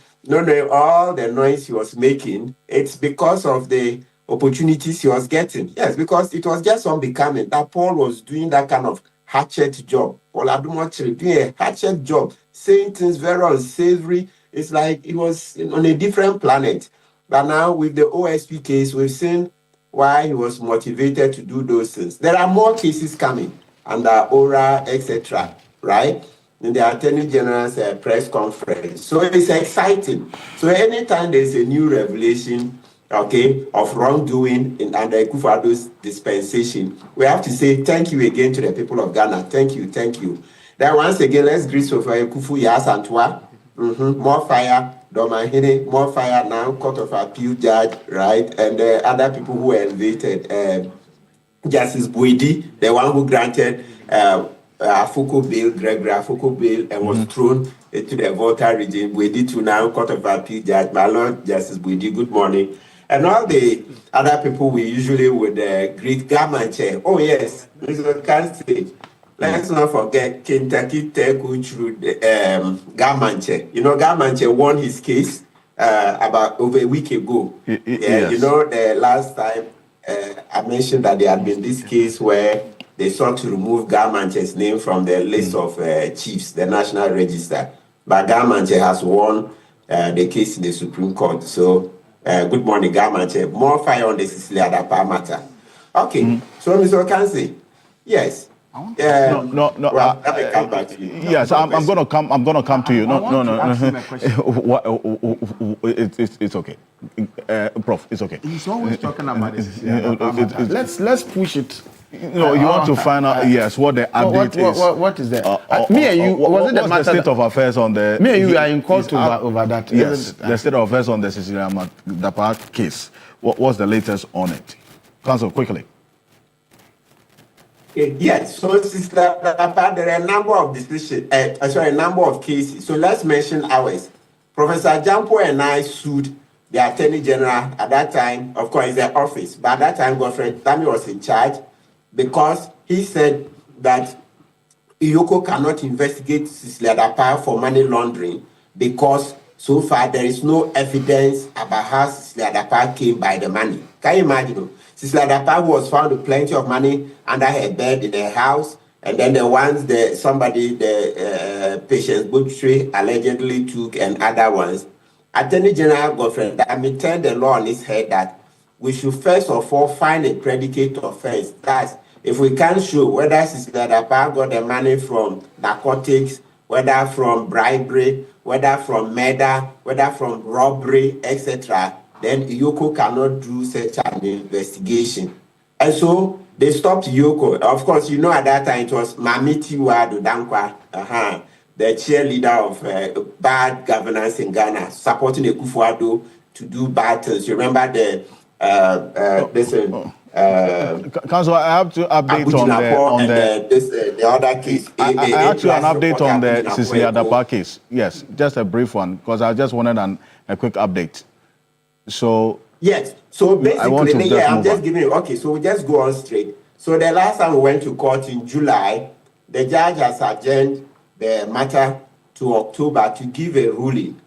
all the noise he was making, it's because of the opportunities he was getting. Yes, because it was just unbecoming that Paul was doing that kind of hatchet job. Paul Adumochiri doing a hatchet job, saying things very unsavory. It's like he was on a different planet. But now with the OSP case, we've seen why he was motivated to do those things. There are more cases coming under ORA, etc., right? In the Attorney General's press conference. So it's exciting. So anytime there's a new revelation, of wrongdoing under Akufo-Addo's dispensation, we have to say thank you again to the people of Ghana. Thank you, thank you. Then once again, let's greet Sofia Kufu Yasantwa. More fire, Domahine, more fire now, Court of Appeal judge, right? And other people who were elevated. Justice Boidi, the one who granted Afuku bail, Gregory Afuku bail, and was thrown into the Volta region. Boidi to now, Court of Appeal judge, my Lord Justice Boidi, good morning. And all the other people we usually would greet Gamanche. Oh yes, Mr. Ocansey. Let's not forget Kentucky Tech, which through Gamanche. Gamanche won his case about over a week ago. Yes. The last time I mentioned that there had been this case where they sought to remove Gamanche's name from the list of chiefs, the National Register. But Gamanche has won the case in the Supreme Court. So, good morning, Gamanche. More fire on the Sicily Adapa matter. Okay, so Mr. Ocansey, yes. No. Let me come back to you. Yes, I'm going to come. I'm going to come to you. It's okay, Prof. It's okay. He's always talking about this. Let's push it. You want to find out, yes, what the update is. What is that? Me and you, was it the state of affairs on the... Me and you are in court over that. Yes, the state of affairs on the Cecilia Dapa case. What's the latest on it? Counsel, quickly. Yes, so Sister Dapa, there are a number of decisions, a number of cases. So let's mention ours. Professor Jampo and I sued the Attorney General at that time, of course, the office, but at that time, Godfrey Tami was in charge, because he said that Iyoko cannot investigate Cecilia Dapa for money laundering because so far there is no evidence about how Cecilia Dapa came by the money. Can you imagine? Cecilia Dapa was found with plenty of money under her bed in her house, and then the ones the Patience Butchery allegedly took and other ones. Attorney General Godfrey Tami turned the law on its head that we should first of all find a predicate offense. That's if we can't show whether Cecilia Dapa got the money from narcotics, whether from bribery, whether from murder, whether from robbery, etc., then Iyoko cannot do such an investigation. And so they stopped Iyoko. Of course, at that time it was Mamiti Wadu Dankwa, the cheerleader of bad governance in Ghana, supporting Akufo-Addo to do bad things. You remember Council, I have to update on the other case. I have to an update on the Cecilia Dapa case. Yes, just a brief one, because I just wanted a quick update. So yes, so basically, I'm just giving you. Okay, so we just go on straight. So the last time we went to court in July, the judge has adjourned the matter to October to give a ruling.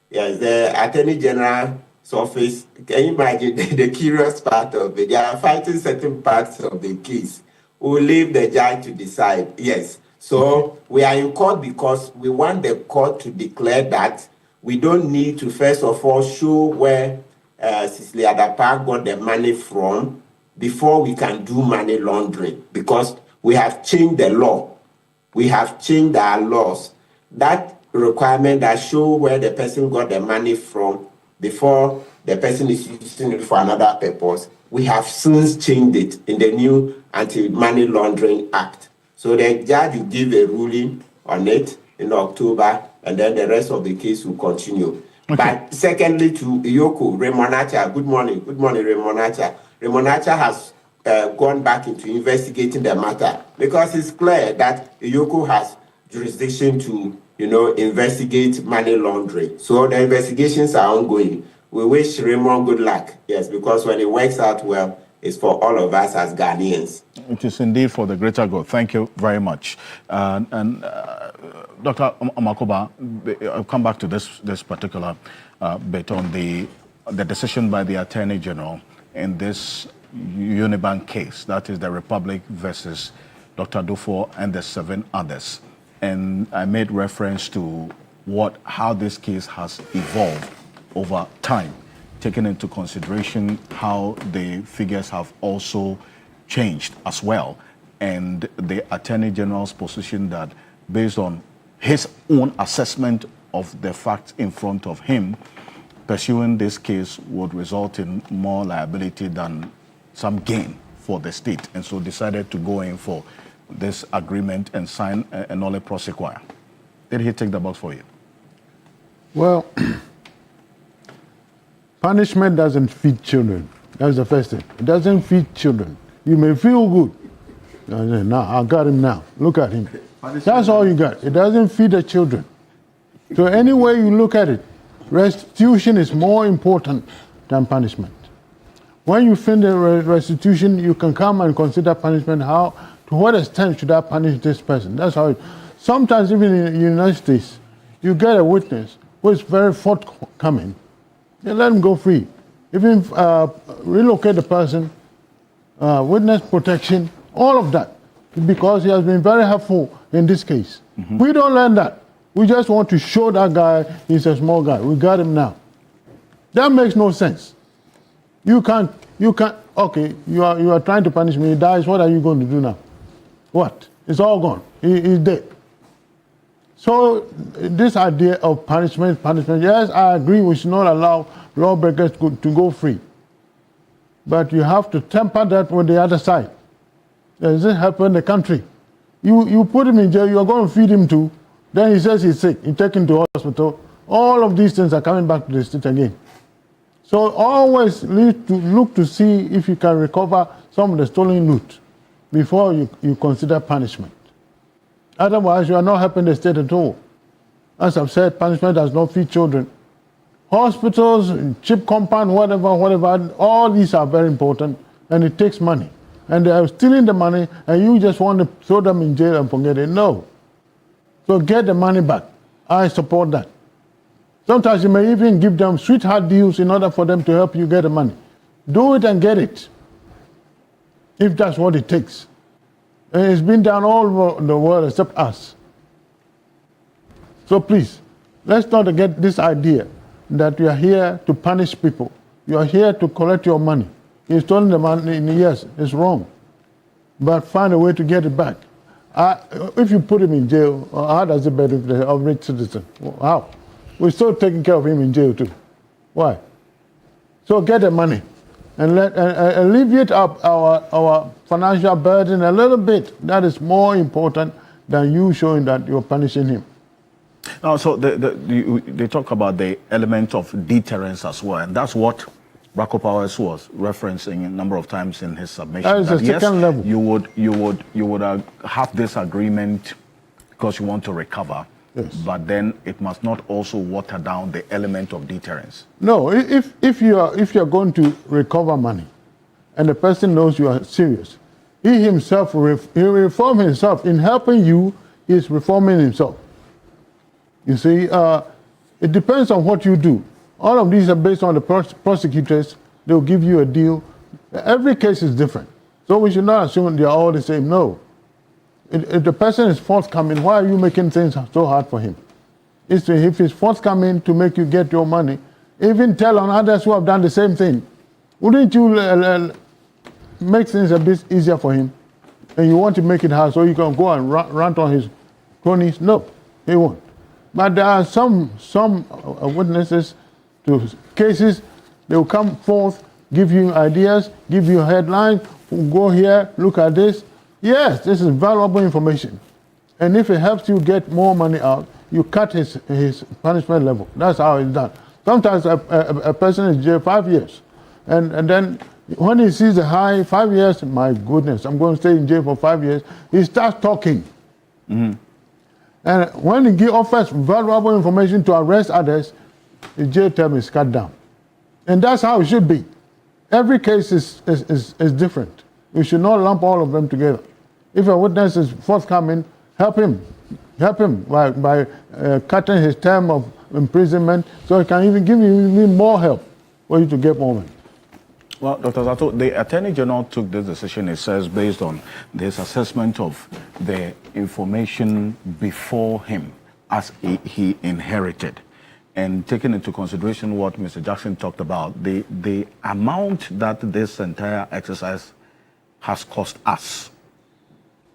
Yes, the Attorney General's office. Can you imagine the curious part of it? They are fighting certain parts of the case. We'll leave the judge to decide. Yes. So we are in court because we want the court to declare that we don't need to first of all show where Cecilia Dapa got the money from before we can do money laundering, because we have changed the law. We have changed our laws. That requirement that show where the person got the money from before the person is using it for another purpose, we have since changed it in the new Anti-Money Laundering Act. So the judge will give a ruling on it in October, and then the rest of the case will continue. Okay. But secondly, to Iyoko, Remonacha, good morning, Remonacha. Remonacha has gone back into investigating the matter because it's clear that Iyoko has jurisdiction to, investigate money laundering. So the investigations are ongoing. We wish Raymond good luck, yes, because when it works out well, it's for all of us as Ghanaians. It is indeed for the greater good. Thank you very much. And Dr. Amakoba, I'll come back to this particular bit on the decision by the Attorney General in this Uni Bank case, that is the Republic versus Dr. Dufo and the 7 others. And I made reference to how this case has evolved over time, taking into consideration how the figures have also changed as well, and the Attorney General's position that based on his own assessment of the facts in front of him, pursuing this case would result in more liability than some gain for the state, and so decided to go in for this agreement and sign a nolle prosequi. Did he take the box for you? Well, punishment doesn't feed children. That's the first thing. It doesn't feed children. You may feel good. Now, I got him now. Look at him. That's all you got. It doesn't feed the children. So any way you look at it, restitution is more important than punishment. When you finish the restitution, you can come and consider punishment. To what extent should I punish this person? That's how sometimes even in the United States, you get a witness who is very forthcoming. You let him go free. Even relocate the person, witness protection, all of that, because he has been very helpful in this case. Mm-hmm. We don't learn that. We just want to show that guy he's a small guy. We got him now. That makes no sense. You can't, okay, you are trying to punish me, he dies, what are you going to do now? What? It's all gone. He's dead. So this idea of punishment, yes, I agree we should not allow lawbreakers to go free. But you have to temper that with the other side. Does it happen in the country? You put him in jail, you are going to feed him too. Then he says he's sick, you take him to hospital. All of these things are coming back to the state again. So always look to see if you can recover some of the stolen loot before you consider punishment. Otherwise, you are not helping the state at all. As I've said, punishment does not feed children. Hospitals, chip compound, whatever, all these are very important, and it takes money. And they are stealing the money, and you just want to throw them in jail and forget it. No. So get the money back. I support that. Sometimes you may even give them sweetheart deals in order for them to help you get the money. Do it and get it, if that's what it takes. And it's been done all over the world except us. So please, let's not get this idea that you are here to punish people. You are here to collect your money. You've stolen the money, yes, it's wrong. But find a way to get it back. If you put him in jail, how does it benefit a rich citizen? How? We're still taking care of him in jail too. Why? So get the money and alleviate our financial burden a little bit. That is more important than you showing that you're punishing him. Now, so they talk about the element of deterrence as well, and that's what Rako Powers was referencing a number of times in his submission. That is the second level. You would have this agreement because you want to recover. Yes. But then it must not also water down the element of deterrence. No, if you're going to recover money, and the person knows you are serious, he himself will reform himself. In helping you, he's reforming himself. You see, it depends on what you do. All of these are based on the prosecutors. They'll give you a deal. Every case is different. So we should not assume they're all the same. No. If the person is forthcoming, why are you making things so hard for him? If he's forthcoming to make you get your money, even tell on others who have done the same thing. Wouldn't you make things a bit easier for him? And you want to make it hard so you can go and rant on his cronies? No, he won't. But there are some witnesses to cases. They will come forth, give you ideas, give you headlines, go here, look at this. Yes, this is valuable information. And if it helps you get more money out, you cut his punishment level. That's how it's done. Sometimes a person is jail 5 years. And then when he sees a high 5 years, my goodness, I'm going to stay in jail for 5 years, he starts talking. And when he offers valuable information to arrest others, the jail term is cut down. And that's how it should be. Every case is different. We should not lump all of them together. If a witness is forthcoming, help him by cutting his term of imprisonment so he can even give you even more help for you to get more money. Well, Dr. Zato, the Attorney General took this decision, it says, based on this assessment of the information before him as he inherited, and taking into consideration what Mr. Jackson talked about, the amount that this entire exercise has cost us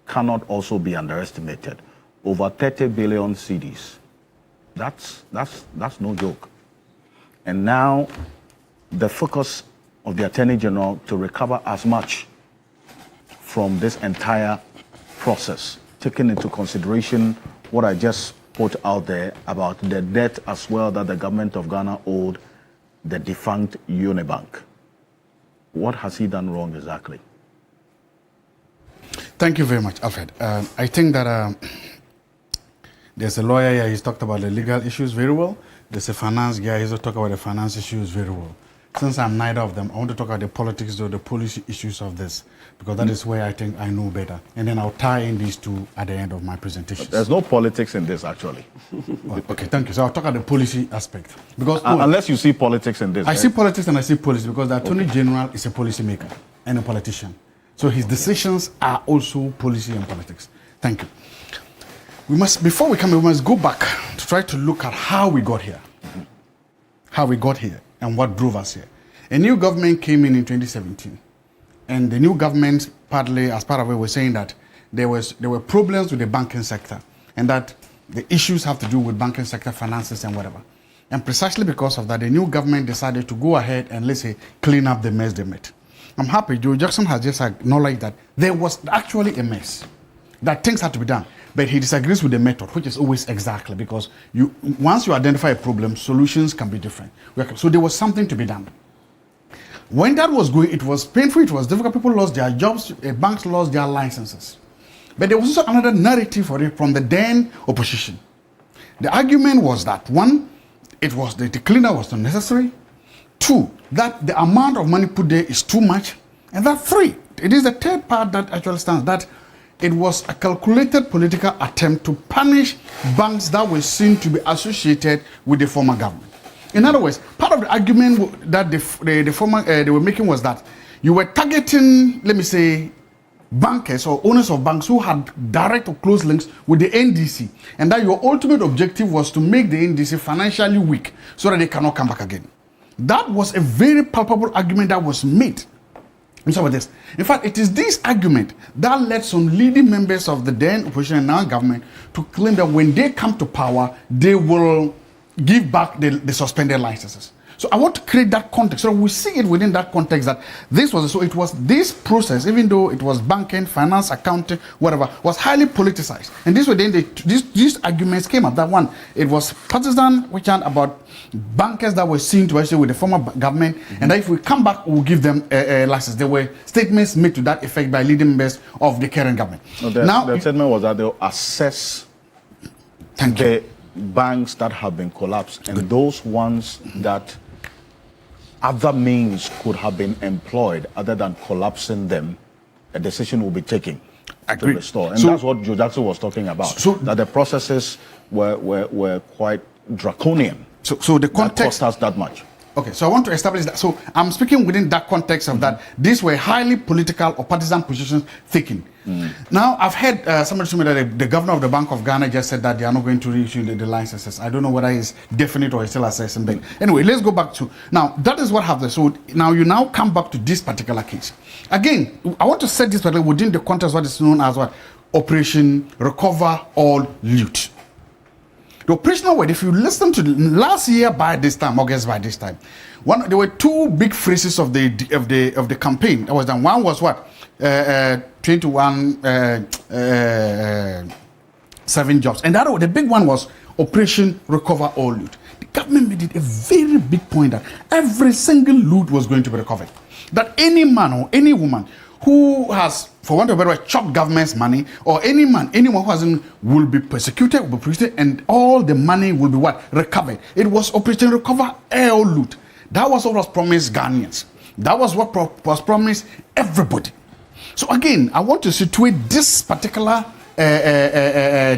cannot also be underestimated. Over 30 billion cedis. That's no joke. And now the focus of the Attorney General to recover as much from this entire process, taking into consideration what I just put out there about the debt as well that the government of Ghana owed the defunct Uni Bank. What has he done wrong exactly? Thank you very much, Alfred. I think that there's a lawyer here, he's talked about the legal issues very well. There's a finance guy, he's talked about the finance issues very well. Since I'm neither of them, I want to talk about the politics or the policy issues of this, because that is where I think I know better. And then I'll tie in these two at the end of my presentation. There's no politics in this, actually. Okay, thank you. So I'll talk about the policy aspect. Because unless you see politics in this. I see politics and I see policy, because the Attorney General is a policy maker and a politician. So his decisions are also policy and politics. Thank you. Before we come, we must go back to try to look at how we got here. How we got here and what drove us here. A new government came in 2017. And the new government, partly as part of it, was saying that there were problems with the banking sector and that the issues have to do with banking sector finances and whatever. And precisely because of that, the new government decided to go ahead and, let's say, clean up the mess they made. I'm happy Joe Jackson has just acknowledged that there was actually a mess, that things had to be done. But he disagrees with the method, which is always exactly, because once you identify a problem, solutions can be different. So there was something to be done. When that was going, it was painful, it was difficult. People lost their jobs, banks lost their licenses. But there was also another narrative for it from the then opposition. The argument was that, one, it was the cleaner was not necessary. Two, that the amount of money put there is too much. And that three, it is the third part that actually stands, that it was a calculated political attempt to punish banks that were seen to be associated with the former government. In other words, part of the argument that they were making was that you were targeting, let me say, bankers or owners of banks who had direct or close links with the NDC, and that your ultimate objective was to make the NDC financially weak so that they cannot come back again. That was a very palpable argument that was made. And so with this, in fact, it is this argument that led some leading members of the then opposition and now government to claim that when they come to power, they will give back the suspended licenses. So I want to create that context. So we see it within that context that this was, so it was this process, even though it was banking, finance, accounting, whatever, was highly politicized. And this was then these arguments came up. That one, it was partisan, which are about bankers that were seen to actually with the former government, and that if we come back, we'll give them a license. There were statements made to that effect by leading members of the current government. No, the statement was that they'll assess the banks that have been collapsed and those ones that other means could have been employed other than collapsing them, a decision will be taken to restore. And that's what Joe Jackson was talking about, that the processes were quite draconian. So the context that cost us that much. Okay, so I want to establish that. So I'm speaking within that context of that. These were highly political or partisan positions taken. Now, I've heard somebody tell me that the governor of the Bank of Ghana just said that they are not going to reissue the licenses. I don't know whether it's definite or it's still assessing. But anyway, let's go back to, now, that is what happened. So now you now come back to this particular case. Again, I want to set this within the context of what is known as what? Operation Recover All Loot. The operational word, if you listen to last year by this time, August by this time, there were two big phrases of the campaign. That was done. One was what? 7 jobs. And the big one was Operation Recover All Loot. The government made it a very big point that every single loot was going to be recovered. That any man or any woman who has, for want of a better word, chopped government's money, or anyone who hasn't, will be persecuted, and all the money will be what? Recovered. It was Operation Recover All Loot. That was what was promised Ghanaians. That was what was promised everybody. So again, I want to situate this particular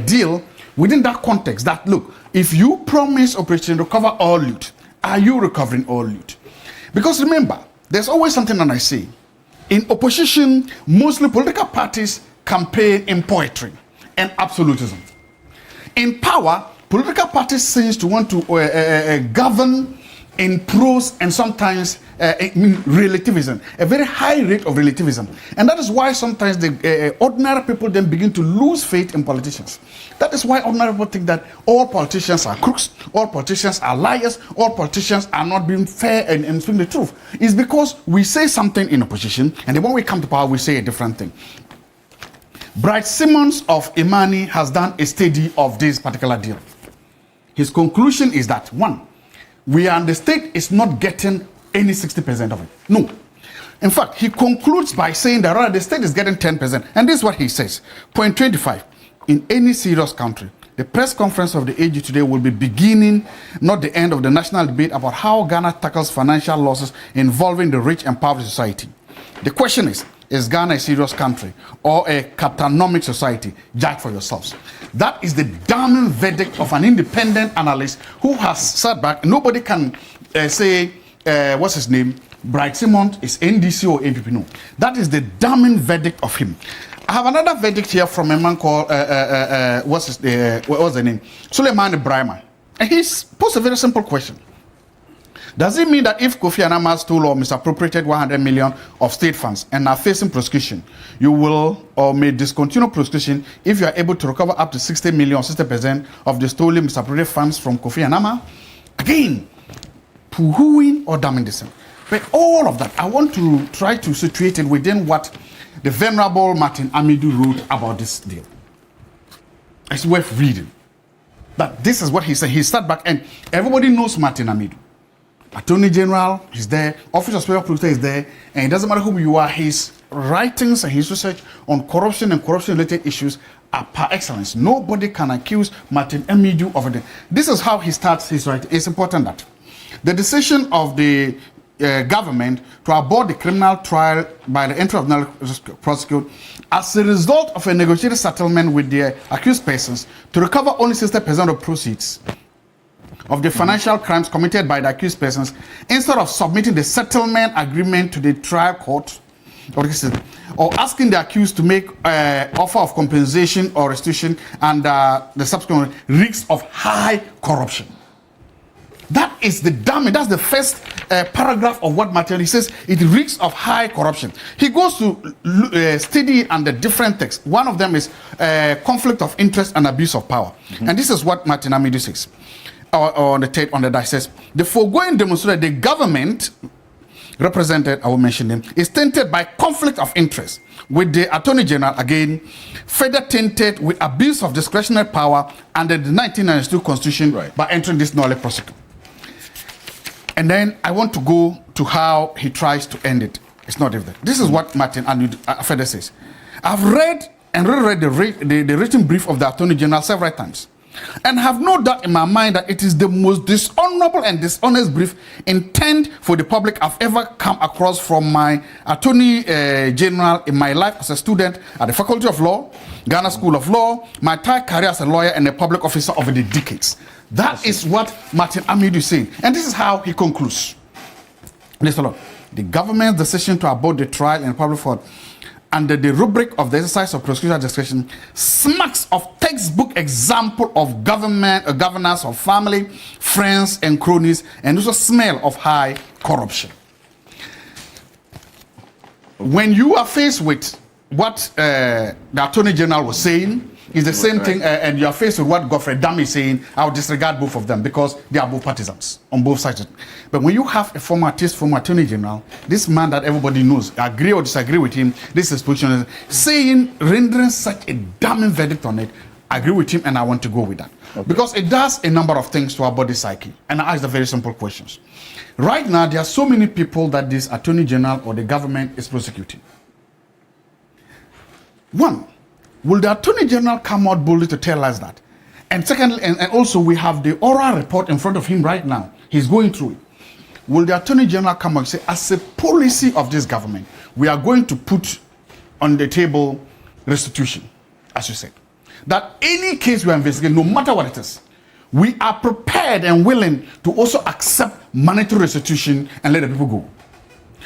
deal within that context. That look, if you promise Operation Recover All Loot, are you recovering all loot? Because remember, there's always something that I say. In opposition, mostly political parties campaign in poetry and absolutism. In power, political parties seem to want to govern in prose and sometimes relativism, a very high rate of relativism. And that is why sometimes the ordinary people then begin to lose faith in politicians. That is why ordinary people think that all politicians are crooks, all politicians are liars, all politicians are not being fair and speaking the truth. It's because we say something in opposition, and then when we come to power, we say a different thing. Bright Simmons of Imani has done a study of this particular deal. His conclusion is that, one, the state is not getting any 60% of it. No. In fact, he concludes by saying that the state is getting 10%. And this is what he says. Point 25. In any serious country, the press conference of the AG today will be beginning, not the end of the national debate about how Ghana tackles financial losses involving the rich and powerful society. The question is Ghana a serious country or a catastrophic society? Judge for yourselves. That is the damning verdict of an independent analyst who has sat back. Nobody can say, what's his name? Bright Simmons is NDC or APP. No. That is the damning verdict of him. I have another verdict here from a man called, what's the name? Suleiman Ibrahim. And he's posed a very simple question. Does it mean that if Kofi Annan stole or misappropriated 100 million of state funds and are facing prosecution, you will or may discontinue prosecution if you are able to recover up to 60 million, 60% of the stolen misappropriated funds from Kofi Annan? Again, poo-hooing or damning this. But all of that, I want to try to situate it within what the venerable Martin Amidou wrote about this deal. It's worth reading. But this is what he said. He sat back and everybody knows Martin Amidou. Attorney General is there, Office of Special Prosecutor is there, and it doesn't matter who you are, his writings and his research on corruption and corruption-related issues are par excellence. Nobody can accuse Martin Amidou of it. This is how he starts his writing. It's important that the decision of the government to abort the criminal trial by the entry of nolle prosecute as a result of a negotiated settlement with the accused persons to recover only 60% of proceeds of the financial crimes committed by the accused persons, instead of submitting the settlement agreement to the trial court or asking the accused to make offer of compensation or restitution and the subsequent risks of high corruption. That is the damage. That's the first paragraph of what Martin, he says it reeks of high corruption. He goes to study under different texts. One of them is conflict of interest and abuse of power. And this is what Martin Amidou says. On the dice says, the foregoing demonstrated the government represented, I will mention them, is tainted by conflict of interest with the Attorney General, again, further tainted with abuse of discretionary power under the 1992 Constitution by entering this nolle prosecution. And then I want to go to how he tries to end it. It's not different. This is what Martin Alfred says. I've read and reread the written brief of the Attorney General several times, and have no doubt in my mind that it is the most dishonorable and dishonest brief intent for the public I've ever come across from my Attorney General in my life as a student at the Faculty of Law, Ghana School of Law, my entire career as a lawyer and a public officer over the decades. That is what Martin Amidou is saying. And this is how he concludes. Listen, the government's decision to abort the trial in public court under the rubric of the exercise of prosecutorial discretion smacks of textbook example of governance of family, friends, and cronies, and also smell of high corruption. When you are faced with what the Attorney General was saying, It's the same thing, and you are faced with what Godfrey Dam is saying. I'll disregard both of them because they are both partisans on both sides. But when you have a former Attorney General, this man that everybody knows, agree or disagree with him, this is position, saying, rendering such a damning verdict on it, I agree with him and I want to go with that. Okay. Because it does a number of things to our body psyche. And I ask the very simple questions. Right now, there are so many people that this Attorney General or the government is prosecuting. One, will the Attorney General come out boldly to tell us that? And secondly, and also we have the oral report in front of him right now. He's going through it. Will the Attorney General come out and say, as a policy of this government, we are going to put on the table restitution, as you said. That any case we are investigating, no matter what it is, we are prepared and willing to also accept monetary restitution and let the people go.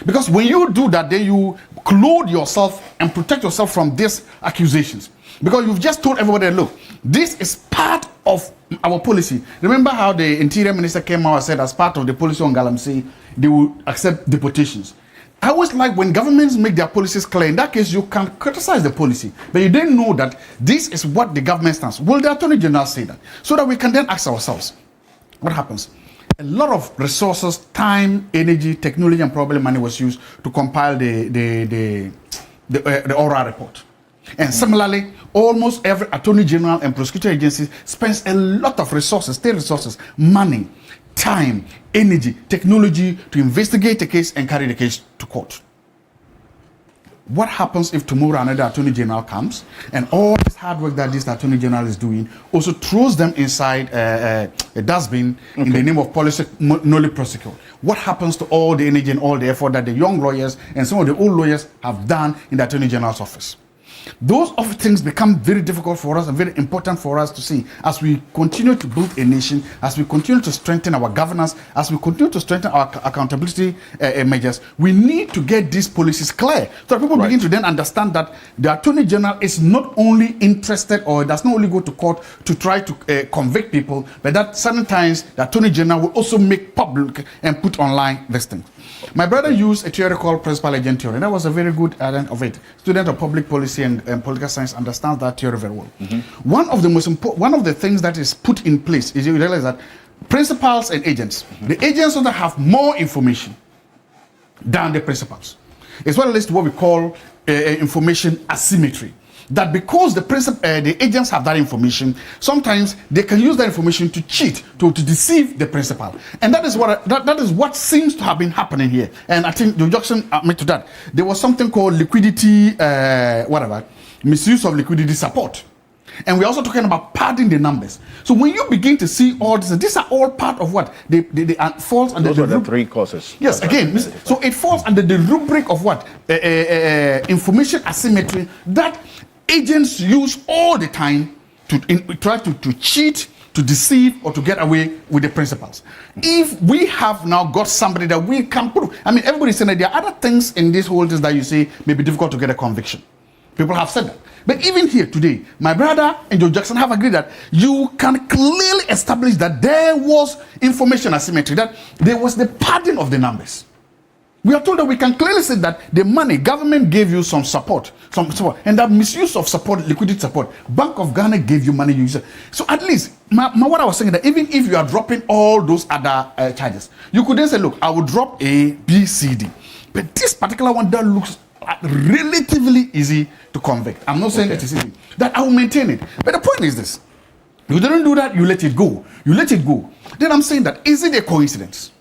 Because when you do that, then you clothe yourself and protect yourself from these accusations. Because you've just told everybody, look, this is part of our policy. Remember how the Interior Minister came out and said, as part of the policy on Galamsey, they will accept deportations. I always like when governments make their policies clear. In that case, you can criticize the policy, but you didn't know that this is what the government stands. Will the Attorney General say that? So that we can then ask ourselves, what happens? A lot of resources, time, energy, technology, and probably money was used to compile the oral report. And similarly, almost every Attorney General and prosecutor agency spends a lot of resources, state resources, money, time, energy, technology to investigate the case and carry the case to court. What happens if tomorrow another Attorney General comes and all this hard work that this Attorney General is doing also throws them inside a dustbin in the name of policy nolle prosecution? What happens to all the energy and all the effort that the young lawyers and some of the old lawyers have done in the Attorney General's office? Those of things become very difficult for us and very important for us to see as we continue to build a nation, as we continue to strengthen our governance, as we continue to strengthen our accountability measures. We need to get these policies clear so that people begin to then understand that the Attorney General is not only interested or does not only go to court to try to convict people, but that sometimes the Attorney General will also make public and put online this thing. My brother used a theory called principal agent theory. That was a very good element of it. Student of public policy and political science understands that theory very well. One of the most important, one of the things that is put in place is you realize that principals and agents, the agents also have more information than the principals. It's what leads to what we call information asymmetry. That because the agents have that information, sometimes they can use that information to cheat, to deceive the principal, and that is what seems to have been happening here. And I think the objection made to that, there was something called liquidity, misuse of liquidity support, and we're also talking about padding the numbers. So when you begin to see all this, these are all part of what they falls under. Those are the three causes. Yes, again, so it falls under the rubric of what information asymmetry that agents use all the time to try to cheat, to deceive, or to get away with the principals. If we have now got somebody that we can prove, I mean, everybody's saying that there are other things in this whole thing that you say may be difficult to get a conviction. People have said that. But even here today, my brother and Joe Jackson have agreed that you can clearly establish that there was information asymmetry, that there was the padding of the numbers. We are told that we can clearly say that the money, government gave you some support, and that misuse of support, liquidity support, Bank of Ghana gave you money. So at least, what I was saying, that even if you are dropping all those other charges, you could then say, look, I will drop A, B, C, D. But this particular one that looks relatively easy to convict. I'm not saying it is easy. That I will maintain it. But the point is this. You didn't do that, you let it go. You let it go. Then I'm saying that, is it a coincidence?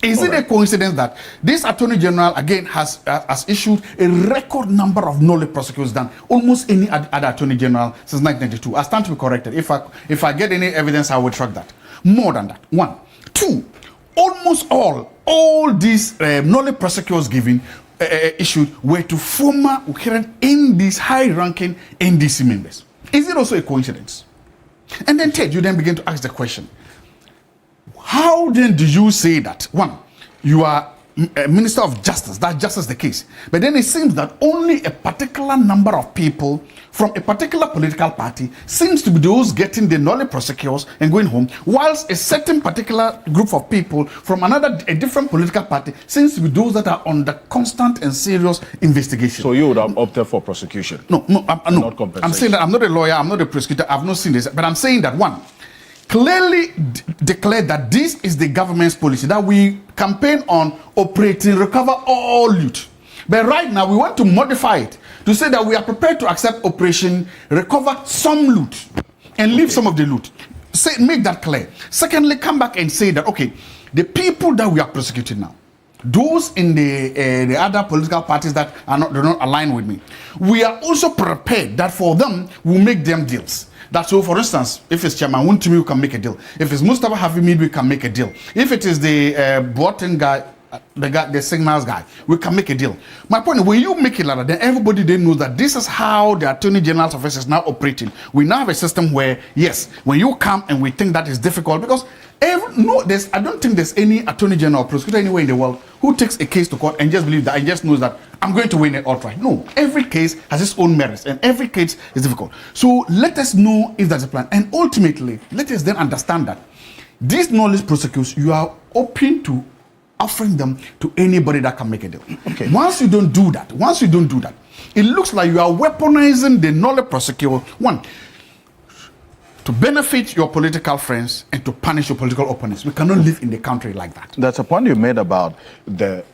Is it a coincidence that this Attorney General, again, has issued a record number of nolle prosecutions than almost any other Attorney General since 1992? I stand to be corrected. If I get any evidence, I will track that. More than that. One. Two, almost all these nolle prosecutions given, issued were to former current NDC, high-ranking NDC members. Is it also a coincidence? And then third, you then begin to ask the question, how then do you say that, one, you are Minister of Justice. That's just as the case. But then it seems that only a particular number of people from a particular political party seems to be those getting the nolle prosecutors and going home, whilst a certain particular group of people from a different political party seems to be those that are under constant and serious investigation. So you would have opted for prosecution? No, I'm saying that I'm not a lawyer, I'm not a prosecutor, I've not seen this, but I'm saying that one, clearly declared that this is the government's policy, that we campaign on operating, recover all loot. But right now, we want to modify it to say that we are prepared to accept operation, recover some loot, and leave some of the loot. Make that clear. Secondly, come back and say that, okay, the people that we are prosecuting now, those in the other political parties that do not align with me, we are also prepared that for them, we'll make them deals. That's so, for instance, if it's Chairman Wuntumi, we can make a deal. If it's Mustafa Hafimid, we can make a deal. If it is the Botten guy, the signals guy, we can make a deal. My point is, when you make it like that, then everybody then knows that this is how the Attorney General's office is now operating. We now have a system where, yes, when you come and we think that is difficult, because I don't think there's any Attorney General or prosecutor anywhere in the world who takes a case to court and just believes that and just knows that I'm going to win it outright. No, every case has its own merits and every case is difficult. So let us know if there's a plan. And ultimately, let us then understand that these knowledge prosecutors, you are open to offering them to anybody that can make a deal. Okay. Once you don't do that, it looks like you are weaponizing the knowledge prosecutor, one, to benefit your political friends and to punish your political opponents. We cannot live in the country like that. That's a point you made about the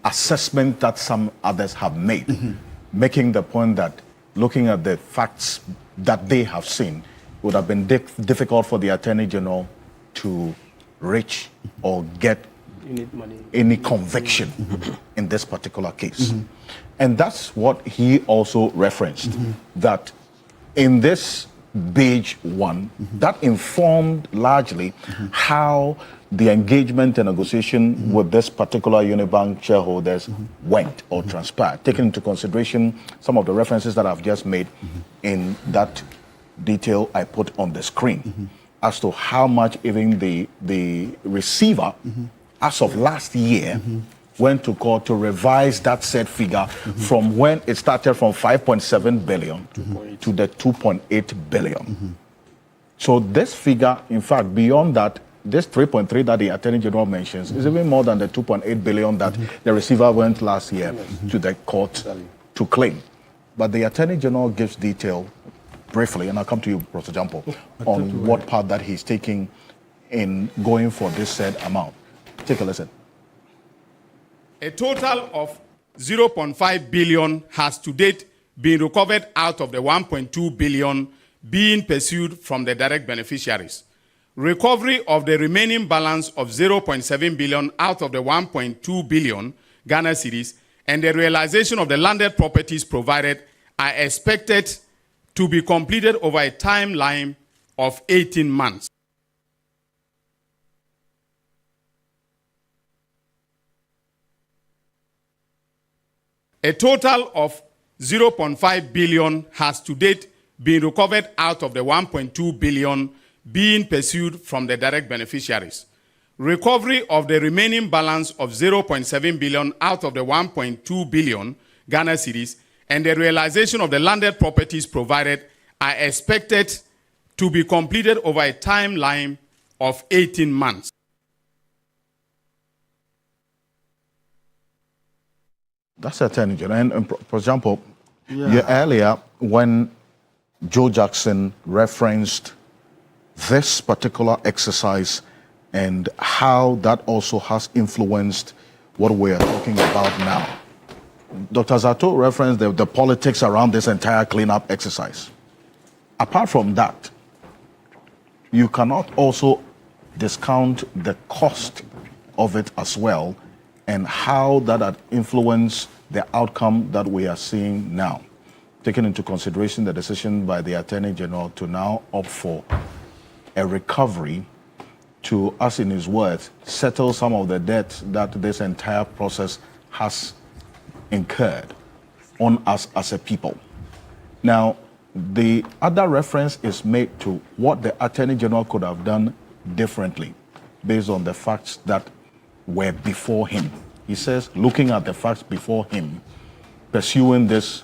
assessment that some others have made, making the point that looking at the facts that they have seen would have been difficult for the Attorney General to reach or get any conviction in this particular case. And that's what he also referenced, that in this Beige 1, that informed largely how the engagement and negotiation with this particular Uni Bank shareholders went or transpired, taking into consideration some of the references that I've just made in that detail I put on the screen as to how much even the receiver, as of last year, went to court to revise that said figure from when it started from 5.7 billion to the 2.8 billion. So this figure, in fact, beyond that, this 3.3 that the Attorney General mentions is even more than the 2.8 billion that the receiver went last year to the court to claim. But the Attorney General gives detail briefly, and I'll come to you, Professor Jampo, on what part that he's taking in going for this said amount. Take a listen. A total of 0.5 billion has to date been recovered out of the 1.2 billion being pursued from the direct beneficiaries. Recovery of the remaining balance of 0.7 billion out of the 1.2 billion Ghana cedis and the realization of the landed properties provided are expected to be completed over a timeline of 18 months. A total of 0.5 billion has to date been recovered out of the 1.2 billion being pursued from the direct beneficiaries. Recovery of the remaining balance of 0.7 billion out of the 1.2 billion Ghana cedis and the realization of the landed properties provided are expected to be completed over a timeline of 18 months. That's the Attorney General. And for example, earlier when Joe Jackson referenced this particular exercise and how that also has influenced what we are talking about now. Dr. Zato referenced the politics around this entire cleanup exercise. Apart from that, you cannot also discount the cost of it as well and how that had influenced the outcome that we are seeing now, taking into consideration the decision by the Attorney General to now opt for a recovery to, as in his words, settle some of the debt that this entire process has incurred on us as a people. Now, the other reference is made to what the Attorney General could have done differently based on the facts that were before him. He says, looking at the facts before him, pursuing this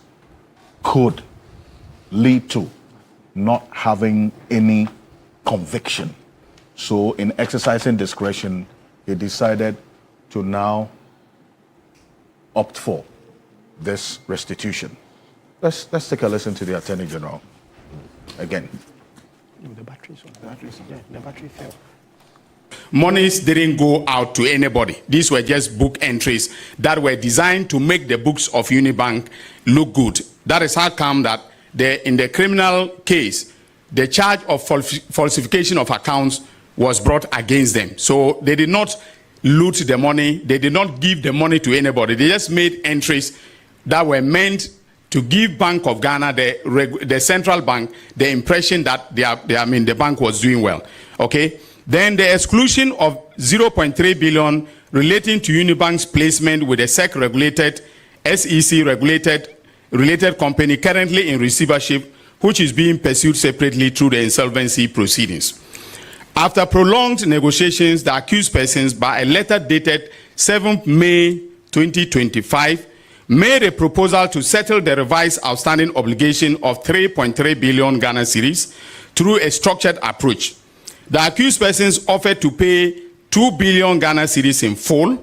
could lead to not having any conviction. So in exercising discretion, he decided to now opt for this restitution. Let's take a listen to the Attorney General again. The battery fell. Monies didn't go out to anybody. These were just book entries that were designed to make the books of Uni Bank look good. That is how come that in the criminal case, the charge of falsification of accounts was brought against them. So they did not loot the money. They did not give the money to anybody. They just made entries that were meant to give Bank of Ghana, the central bank, the impression that the bank was doing well. Okay. Then the exclusion of 0.3 billion relating to Unibank's placement with a SEC-regulated, SEC-related company currently in receivership, which is being pursued separately through the insolvency proceedings. After prolonged negotiations, the accused persons, by a letter dated 7th May 2025, made a proposal to settle the revised outstanding obligation of 3.3 billion Ghana cedis through a structured approach. The accused persons offered to pay 2 billion Ghana cedis in full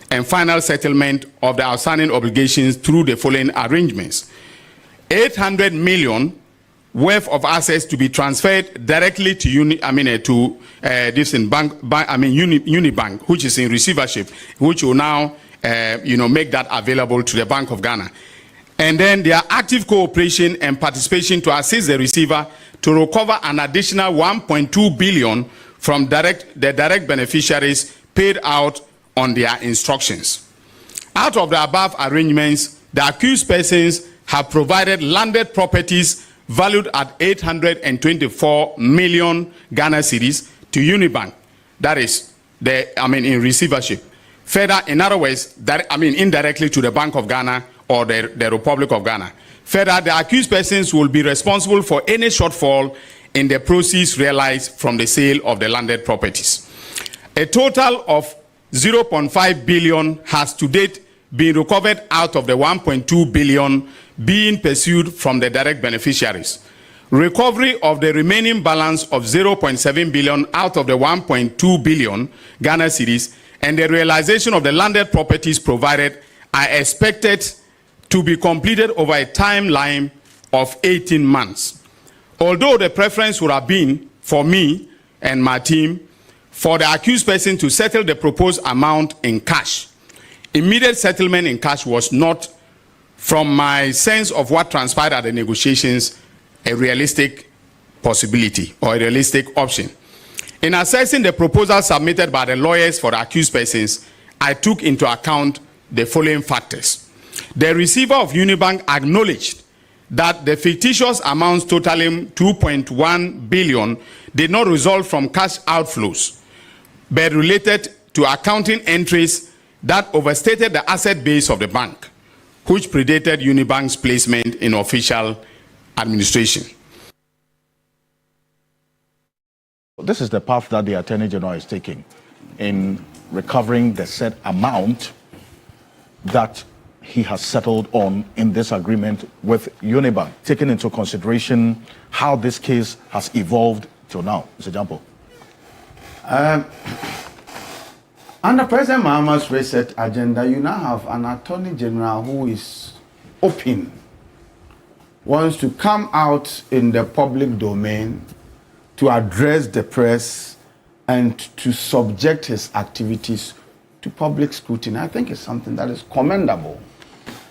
and final settlement of the outstanding obligations through the following arrangements: 800 million worth of assets to be transferred directly to Uni Bank, which is in receivership, which will now make that available to the Bank of Ghana. And then their active cooperation and participation to assist the receiver to recover an additional 1.2 billion from the direct beneficiaries paid out on their instructions. Out of the above arrangements, the accused persons have provided landed properties valued at 824 million Ghana cedis to Unibank. That is, in receivership. Further, in other words, indirectly to the Bank of Ghana or the Republic of Ghana. Further, the accused persons will be responsible for any shortfall in the proceeds realized from the sale of the landed properties. A total of 0.5 billion has to date been recovered out of the 1.2 billion being pursued from the direct beneficiaries. Recovery of the remaining balance of 0.7 billion out of the 1.2 billion Ghana cedis and the realization of the landed properties provided are expected to be completed over a timeline of 18 months. Although the preference would have been for me and my team for the accused person to settle the proposed amount in cash, immediate settlement in cash was not, from my sense of what transpired at the negotiations, a realistic possibility or a realistic option. In assessing the proposal submitted by the lawyers for the accused persons, I took into account the following factors. The receiver of Unibank acknowledged that the fictitious amounts totaling 2.1 billion did not result from cash outflows, but related to accounting entries that overstated the asset base of the bank, which predated Unibank's placement in official administration. This is the path that the Attorney General is taking in recovering the said amount that he has settled on in this agreement with Unibank, taking into consideration how this case has evolved till now. Mr. Jampo. Under President Mahama's reset agenda, you now have an Attorney General who is open, wants to come out in the public domain to address the press and to subject his activities to public scrutiny. I think it's something that is commendable.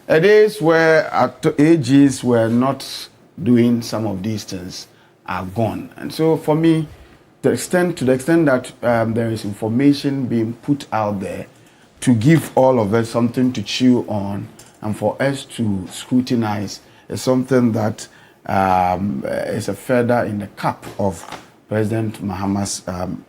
It is where AGs were not doing some of these things are gone. And so for me, to the extent that there is information being put out there to give all of us something to chew on and for us to scrutinize is something that is a feather in the cap of President Mahama's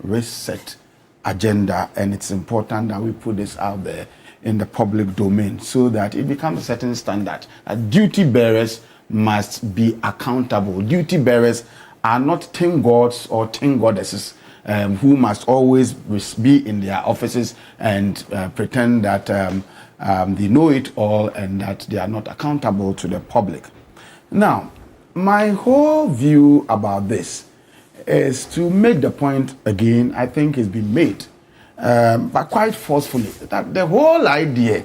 reset agenda, and it's important that we put this out there in the public domain so that it becomes a certain standard. Duty bearers must be accountable. Duty bearers are not 10 gods or 10 goddesses who must always be in their offices and pretend that they know it all and that they are not accountable to the public. Now, my whole view about this is to make the point again, I think it's been made, but quite forcefully, that the whole idea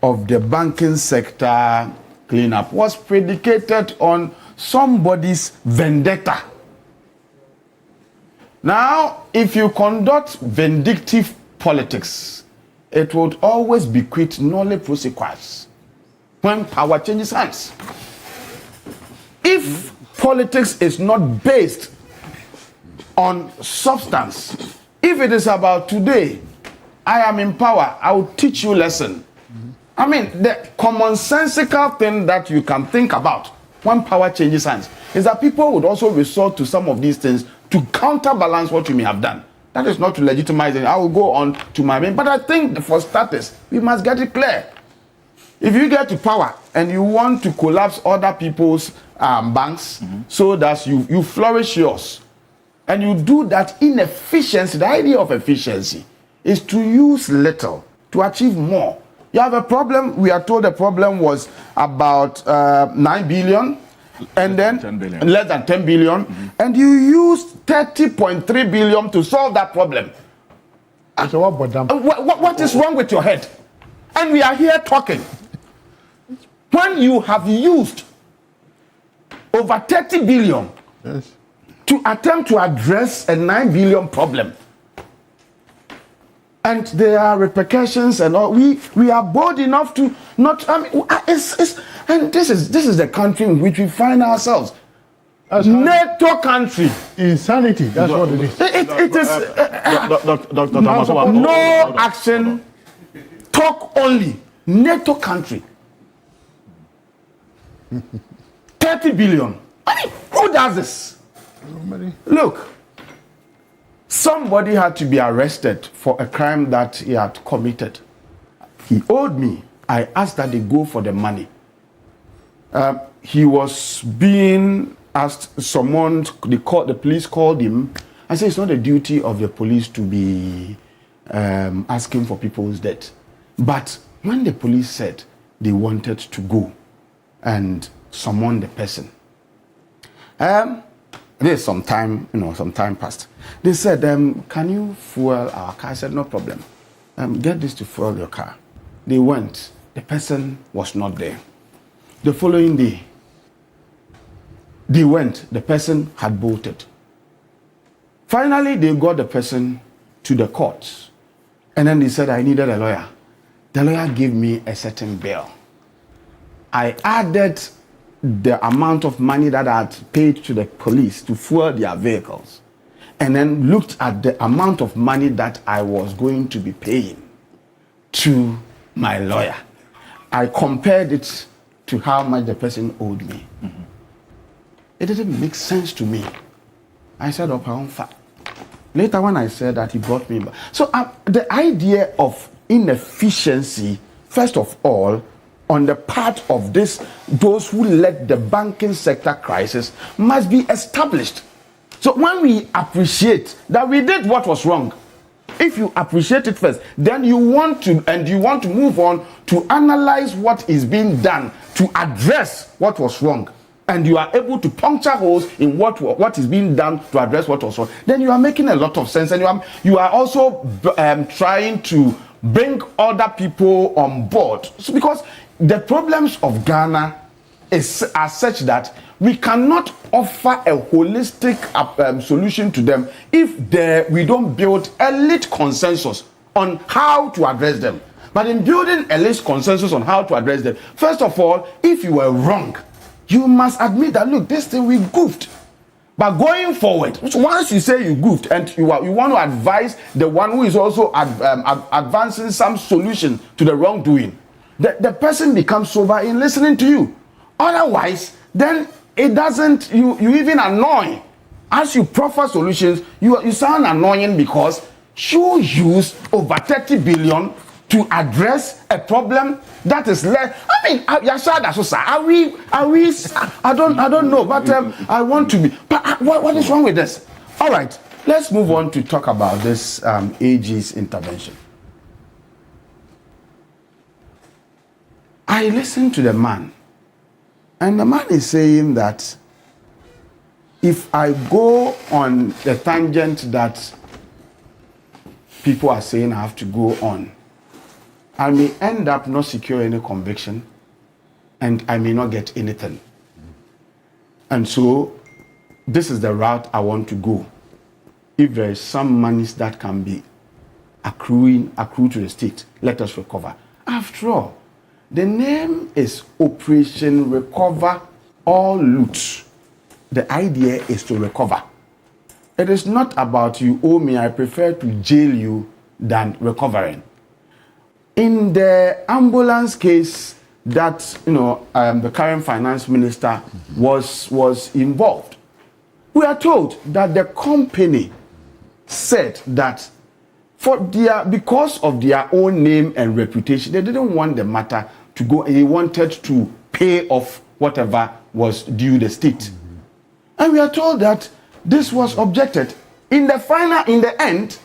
of the banking sector cleanup was predicated on somebody's vendetta. Now, if you conduct vindictive politics, it would always bequeath nolle prosequis when power changes hands. If politics is not based on substance, if it is about today, I am in power, I will teach you a lesson. I mean, the commonsensical thing that you can think about when power changes hands is that people would also resort to some of these things to counterbalance what you may have done. That is not to legitimize it. I will go on to my main. But I think for starters, we must get it clear. If you get to power and you want to collapse other people's banks so that you flourish yours, and you do that in efficiency, the idea of efficiency is to use little to achieve more. You have a problem, we are told the problem was about 9 billion, and then 10 billion. Less than 10 billion, and you used 30.3 billion to solve that problem. So What is wrong with your head? And we are here talking. When you have used over 30 billion to attempt to address a 9 billion problem, and there are repercussions and all, we are bold enough to not. I mean, and this is the country in which we find ourselves. NATO country. Insanity. That's what it is. It is no action, talk only. NATO country. 30 billion. I mean, who does this? Nobody. Look, somebody had to be arrested for a crime that he had committed. He owed me. I asked that they go for the money. He was being asked, someone, the police called him. I said, it's not the duty of the police to be asking for people's debt. But when the police said they wanted to go and summon the person, there's some time, some time passed. They said, can you fuel our car? I said, no problem. Get this to fuel your car. They went. The person was not there. The following day, they went. The person had bolted. Finally, they got the person to the court. And then they said, I needed a lawyer. The lawyer gave me a certain bill. I added the amount of money that I had paid to the police to fuel their vehicles, and then looked at the amount of money that I was going to be paying to my lawyer. I compared it to how much the person owed me. It didn't make sense to me. I said, later when I said that, he brought me back. So the idea of inefficiency, first of all, on the part of those who led the banking sector crisis, must be established. So when we appreciate that we did what was wrong, if you appreciate it first, then you want to move on to analyze what is being done to address what was wrong, and you are able to puncture holes in what is being done to address what was wrong, then you are making a lot of sense, and you are also trying to bring other people on board. So because the problems of Ghana are such that we cannot offer a holistic solution to them if we don't build a lit consensus on how to address them. But in building a lit consensus on how to address them, first of all, if you were wrong, you must admit that, look, this thing we goofed. But going forward, once you say you goofed and you want to advise the one who is also advancing some solution to the wrongdoing, the person becomes sober in listening to you. Otherwise, then it doesn't, you even annoy. As you proffer solutions, you sound annoying because you use over 30 billion to address a problem that is less. I mean, are we? I don't know, but I want to be. But what is wrong with this? All right, let's move on to talk about this AG's intervention. I listened to the man, and the man is saying that if I go on the tangent that people are saying I have to go on, I may end up not securing any conviction, and I may not get anything. And so, this is the route I want to go. If there is some monies that can be accrued to the state, let us recover. After all, the name is Operation Recover All Loot. The idea is to recover. It is not about you owe me, I prefer to jail you than recovering. In the ambulance case that the current finance minister was involved, we are told that the company said that because of their own name and reputation, they didn't want the matter to go. They wanted to pay off whatever was due the state. And we are told that this was objected. In the end,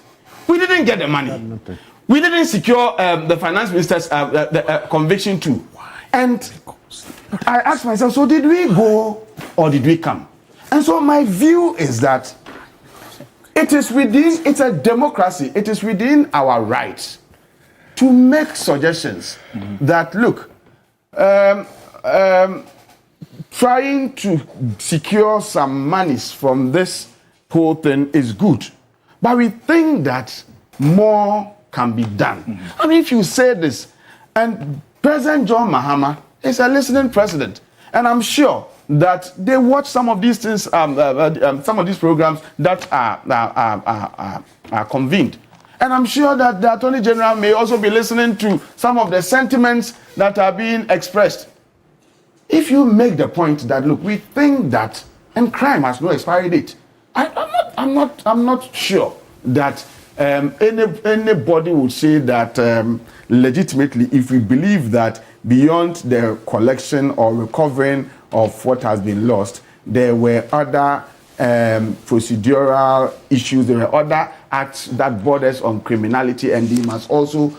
we didn't get the money. We didn't secure the finance minister's conviction too. And I asked myself, so did we go or did we come? And so my view is that it's a democracy. It is within our rights to make suggestions that, look, trying to secure some monies from this whole thing is good. But we think that more can be done. I mean, if you say this, and President John Mahama is a listening president, and I'm sure that they watch some of these things, some of these programs that are convened. And I'm sure that the Attorney General may also be listening to some of the sentiments that are being expressed. If you make the point that, look, we think that, and crime has no expiry date, I'm not sure that anybody would say that legitimately, if we believe that beyond the collection or recovering of what has been lost, there were other procedural issues, there were other acts that borders on criminality, and they must also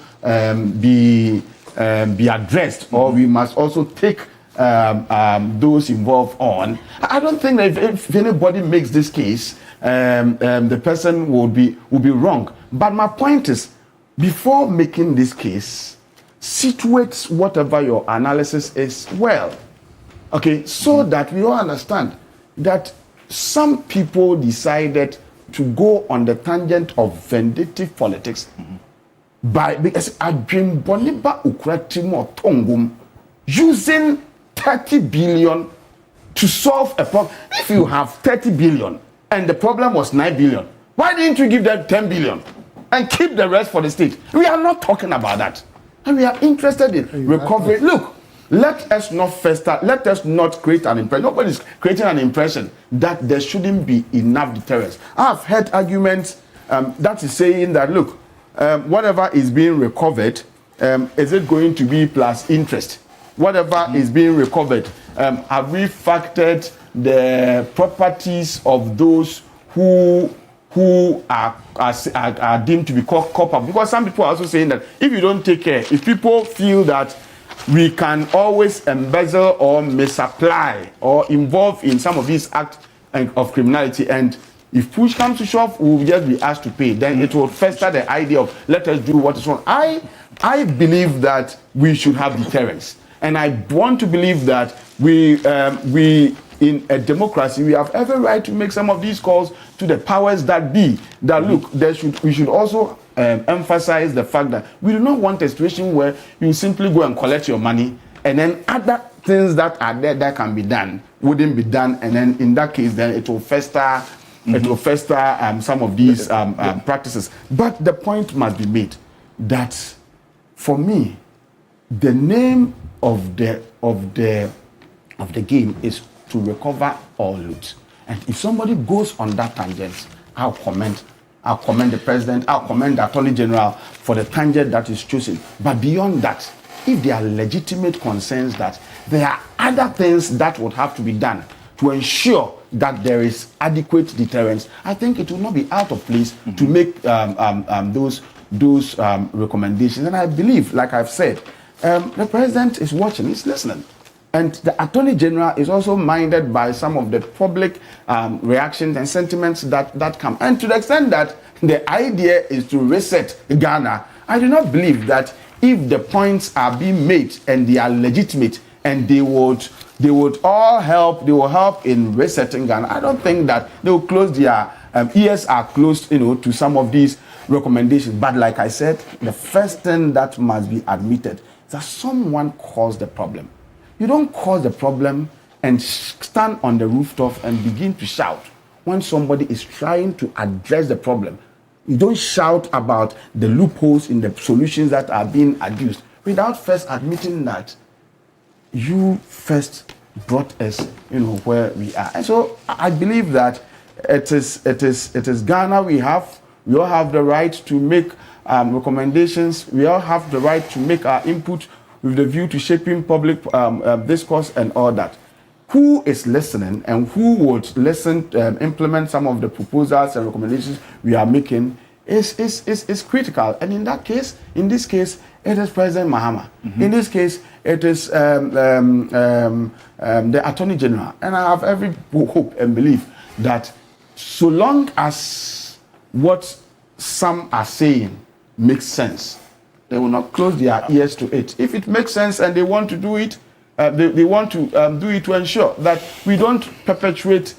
be addressed, or we must also take those involved on. I don't think that if anybody makes this case, the person will be wrong. But my point is, before making this case, situate whatever your analysis is well. Okay, so that we all understand that some people decided to go on the tangent of vindictive politics because Adrimboniba Ukratimo Tongum using 30 billion to solve a problem. If you have 30 billion and the problem was 9 billion, why didn't you give them 10 billion and keep the rest for the state? We are not talking about that. And we are interested in recovery. Look, let us not fester, let us not create an impression. Nobody's creating an impression that there shouldn't be enough deterrence. I've heard arguments that is saying that, look, whatever is being recovered, is it going to be plus interest? Whatever is being recovered, have we factored the properties of those who are deemed to be culpable? Because some people are also saying that if you don't take care, if people feel that we can always embezzle or misapply or involve in some of these acts of criminality, and if push comes to shove, we will just be asked to pay, then it will fester the idea of let us do what is wrong. I believe that we should have deterrence. And I want to believe that we in a democracy, we have every right to make some of these calls to the powers that be. That look, we should also emphasize the fact that we do not want a situation where you simply go and collect your money, and then other things that are there that can be done wouldn't be done, and then in that case, then it will fester. It will fester some of these practices. But the point must be made that, for me, the name of the game is to recover all loot. And if somebody goes on that tangent, I'll commend the president, I'll commend the Attorney General for the tangent that is chosen. But beyond that, if there are legitimate concerns that there are other things that would have to be done to ensure that there is adequate deterrence, I think it will not be out of place to make those recommendations. And I believe, like I've said, the president is watching, he's listening. And the Attorney General is also minded by some of the public reactions and sentiments that come. And to the extent that the idea is to reset Ghana, I do not believe that if the points are being made and they are legitimate and they would all help, they will help in resetting Ghana, I don't think that they will close their ears are closed, to some of these recommendations. But like I said, the first thing that must be admitted is that someone caused the problem. You don't cause the problem and stand on the rooftop and begin to shout when somebody is trying to address the problem. You don't shout about the loopholes in the solutions that are being adduced without first admitting that you first brought us, where we are. And so I believe that it is Ghana we all have the right to make recommendations. We all have the right to make our input with the view to shaping public discourse and all that. Who is listening and who would listen, implement some of the proposals and recommendations we are making is critical. And in this case, it is President Mahama. Mm-hmm. In this case, it is the Attorney General. And I have every hope and belief that so long as what some are saying makes sense, they will not close their ears to it. If it makes sense and they want to do it, they want to do it to ensure that we don't perpetuate,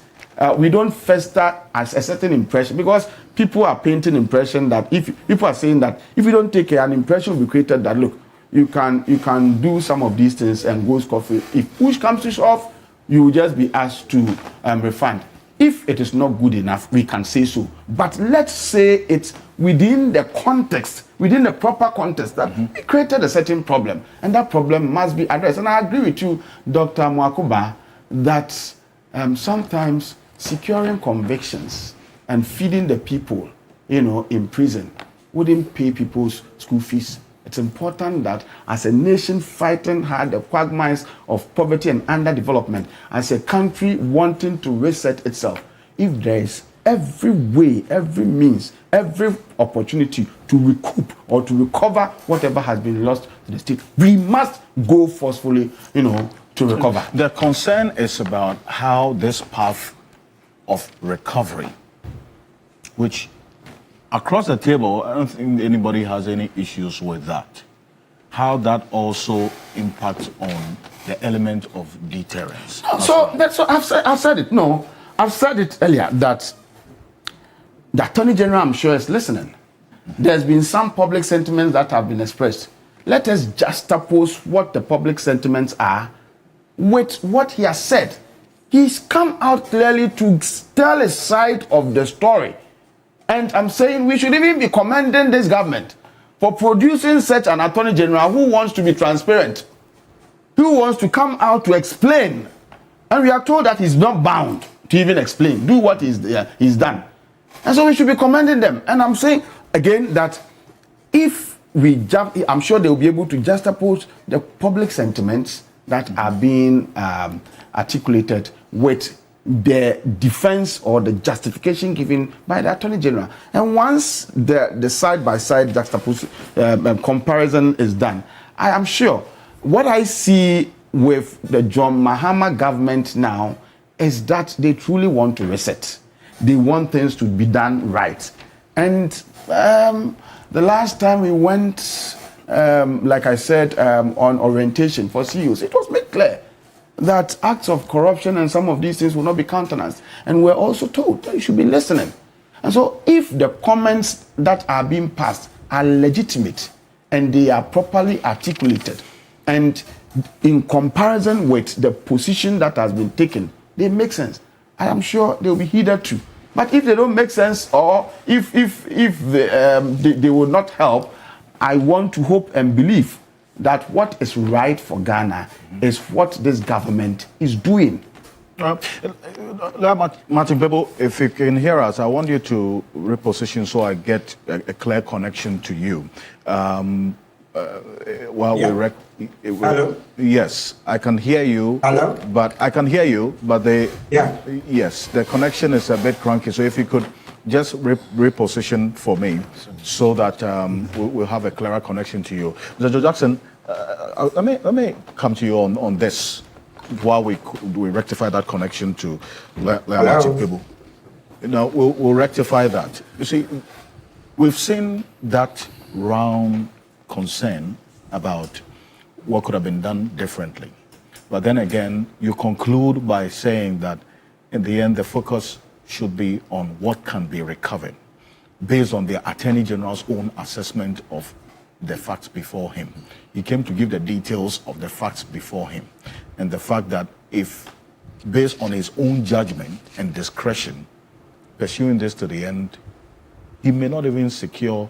we don't fester as a certain impression, because people are painting impression that if people are saying that if you don't take care, an impression will be created that look, you can do some of these things and go scot-free. If push comes to shove, you will just be asked to refund. If it is not good enough, we can say so. But let's say it's within the context, within the proper context, that it created a certain problem. And that problem must be addressed. And I agree with you, Dr. Mwakuba, that sometimes securing convictions and feeding the people, in prison wouldn't pay people's school fees. It's important that as a nation fighting hard the quagmires of poverty and underdevelopment, as a country wanting to reset itself, if there is every way, every means, every opportunity to recoup or to recover whatever has been lost to the state, we must go forcefully, to recover. The concern is about how this path of recovery, which across the table, I don't think anybody has any issues with that. How that also impacts on the element of deterrence. So I've said it. No, I've said it earlier that the Attorney General, I'm sure, is listening. There's been some public sentiments that have been expressed. Let us juxtapose what the public sentiments are with what he has said. He's come out clearly to tell a side of the story. And I'm saying we should even be commending this government for producing such an Attorney General who wants to be transparent, who wants to come out to explain. And we are told that he's not bound to even explain, do what he's done. And so we should be commending them. And I'm saying again that if I'm sure they will be able to juxtapose the public sentiments that are being articulated with the defense or the justification given by the Attorney General. And once the side-by-side comparison is done, I am sure what I see with the John Mahama government now is that they truly want to reset. They want things to be done right. And the last time we went, like I said, on orientation for CEOs, it was made clear that acts of corruption and some of these things will not be countenanced. And we're also told that you should be listening. And so if the comments that are being passed are legitimate and they are properly articulated and in comparison with the position that has been taken, they make sense. I am sure they will be heeded too. But if they don't make sense or if they will not help, I want to hope and believe that what is right for Ghana is what this government is doing. Martin Bebo, if you can hear us, I want you to reposition so I get a clear connection to you. Hello? Yes, I can hear you. Hello? But I can hear you, but yes, the connection is a bit cranky. So if you could just reposition for me so that we'll have a clearer connection to you. Mr. Joe Jackson, Let me come to you on this while we rectify that connection to people. Now we'll rectify that. You see, we've seen that round concern about what could have been done differently, but then again, you conclude by saying that in the end, the focus should be on what can be recovered, based on the Attorney General's own assessment of the facts before him. He came to give the details of the facts before him, and the fact that if, based on his own judgment and discretion, pursuing this to the end, he may not even secure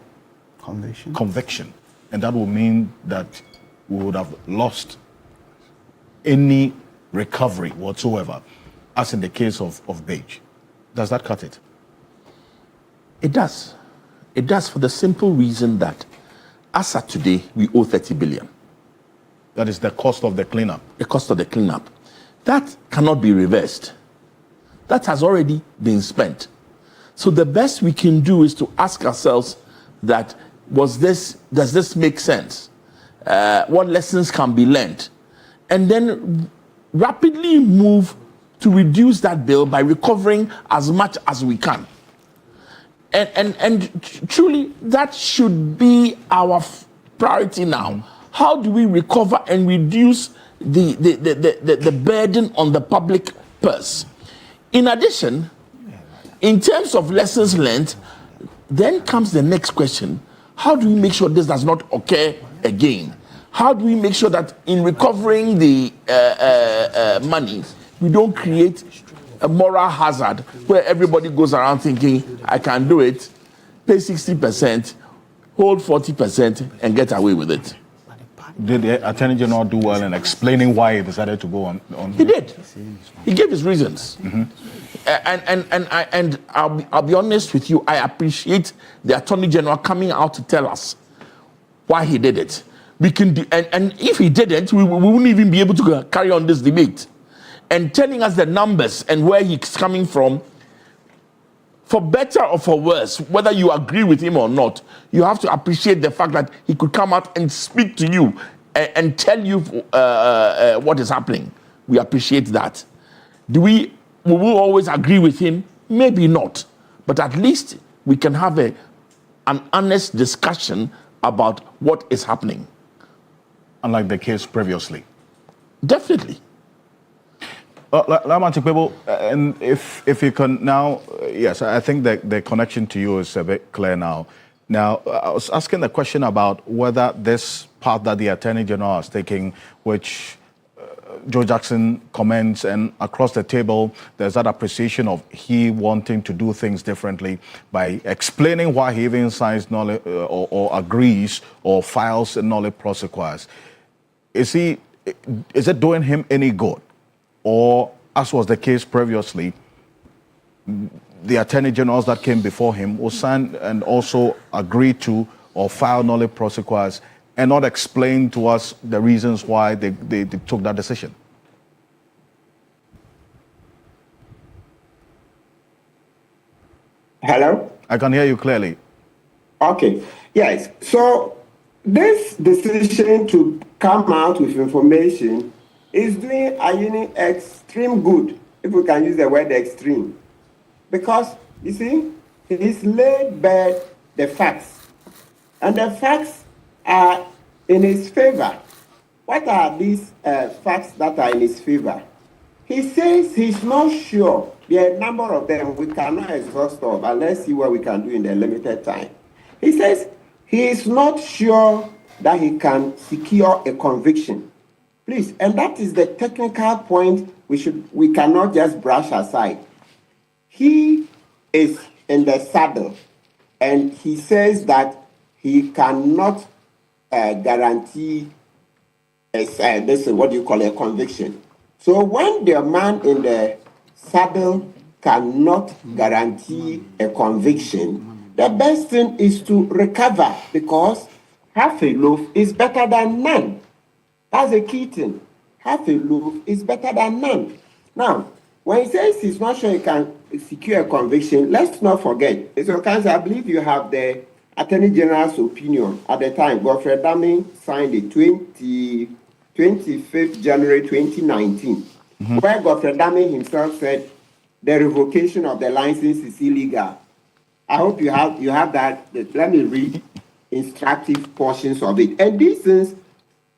conviction. And that will mean that we would have lost any recovery whatsoever, as in the case of Beige. Does that cut it? It does. It does, for the simple reason that as of today, we owe 30 billion. That is the cost of the cleanup. The cost of the cleanup. That cannot be reversed. That has already been spent. So the best we can do is to ask ourselves that, does this make sense? What lessons can be learned? And then rapidly move to reduce that bill by recovering as much as we can. And truly, that should be our priority now. How do we recover and reduce the burden on the public purse? In addition, in terms of lessons learned, then comes the next question. How do we make sure this does not occur again? How do we make sure that in recovering the money, we don't create a moral hazard where everybody goes around thinking, I can do it, pay 60%, hold 40%, and get away with it? Did the Attorney General do well in explaining why he decided to go on? He did. He gave his reasons. Mm-hmm. And I'll be honest with you, I appreciate the Attorney General coming out to tell us why he did it. We can and if he didn't, we wouldn't even be able to carry on this debate. And telling us the numbers and where he's coming from, for better or for worse, whether you agree with him or not, you have to appreciate the fact that he could come out and speak to you and tell you what is happening. We appreciate that. We will always agree with him? Maybe not. But at least we can have an honest discussion about what is happening. Unlike the case previously. Definitely. And if you can now, yes, I think that the connection to you is a bit clear now. Now, I was asking the question about whether this path that the Attorney General is taking, which Joe Jackson comments, and across the table, there's that appreciation of he wanting to do things differently by explaining why he even signs nolle or agrees or files nolle prosequis. Is it doing him any good? Or, as was the case previously, the Attorney Generals that came before him will sign and also agree to or file nolle prosequis and not explain to us the reasons why they took that decision? Hello? I can hear you clearly. Okay, yes. So this decision to come out with information is doing Ayini extreme good, if we can use the word extreme. Because, you see, he's laid bare the facts. And the facts are in his favor. What are these facts that are in his favor? He says he's not sure. There are a number of them. We cannot exhaust all, but let's see what we can do in the limited time. He says he is not sure that he can secure a conviction. Please, and that is the technical point we cannot just brush aside. He is in the saddle, and he says that he cannot guarantee this is what you call a conviction. So when the man in the saddle cannot guarantee a conviction, the best thing is to recover, because half a loaf is better than none. That's a key thing. Half a loaf is better than none. Now, when he says he's not sure he can secure a conviction, let's not forget, Mr. Ocansey, I believe you have the Attorney General's opinion at the time. Godfred Dame signed it 25th January 2019, where Godfred Dame himself said the revocation of the license is illegal. I hope you have that. Let me read instructive portions of it. And these things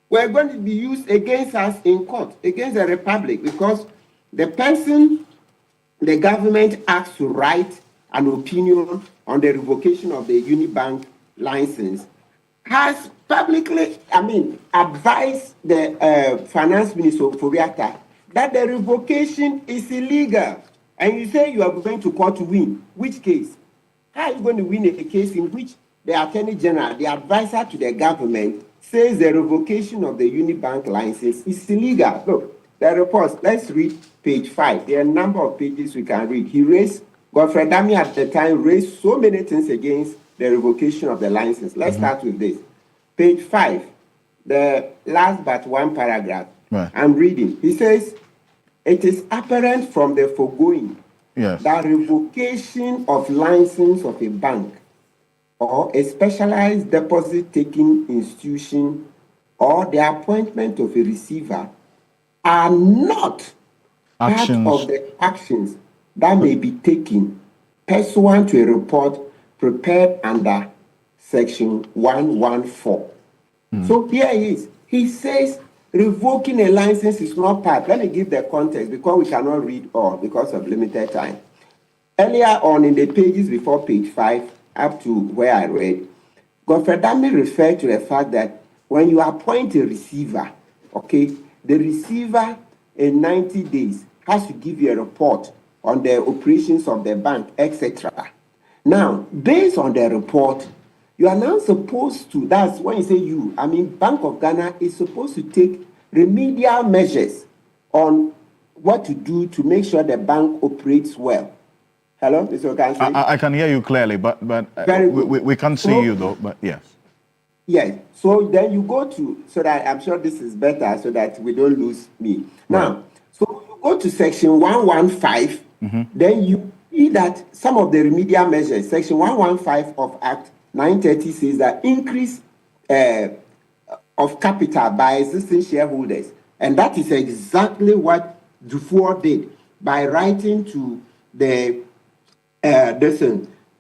were going to be used against us in court, against the Republic, because the person the government asked to write an opinion on the revocation of the Uni Bank license has publicly, advised the finance minister Foriata that the revocation is illegal. And you say you are going to court to win. Which case? How are you going to win a case in which the Attorney General, the advisor to the government, says the revocation of the Uni Bank license is illegal? Look, the report, let's read page 5. There are a number of pages we can read. Godfred Dame at the time raised so many things against the revocation of the license. Let's start with this. Page 5, the last but one paragraph. Right. I'm reading. He says, it is apparent from the foregoing that revocation of license of a bank or a specialized deposit-taking institution or the appointment of a receiver are not part of the actions that may be taken pursuant to a report prepared under Section 114. So here he is. He says revoking a license is not part. Let me give the context because we cannot read all because of limited time. Earlier on in the pages before page 5 up to where I read, Godfred Dame referred to the fact that when you appoint a receiver, okay, the receiver in 90 days has to give you a report on the operations of the bank, etc. Now, based on the report, you are now supposed to, that's when you say you, Bank of Ghana is supposed to take remedial measures on what to do to make sure the bank operates well. Hello, Mr. Ocansey? I can hear you clearly, but we can't see you though, but yes. Yes, so then you go to, so that I'm sure this is better so that we don't lose me. Now, so you go to section 115, then you see that some of the remedial measures, section 115 of Act 930 says that increase of capital by existing shareholders. And that is exactly what Dufour did by writing to the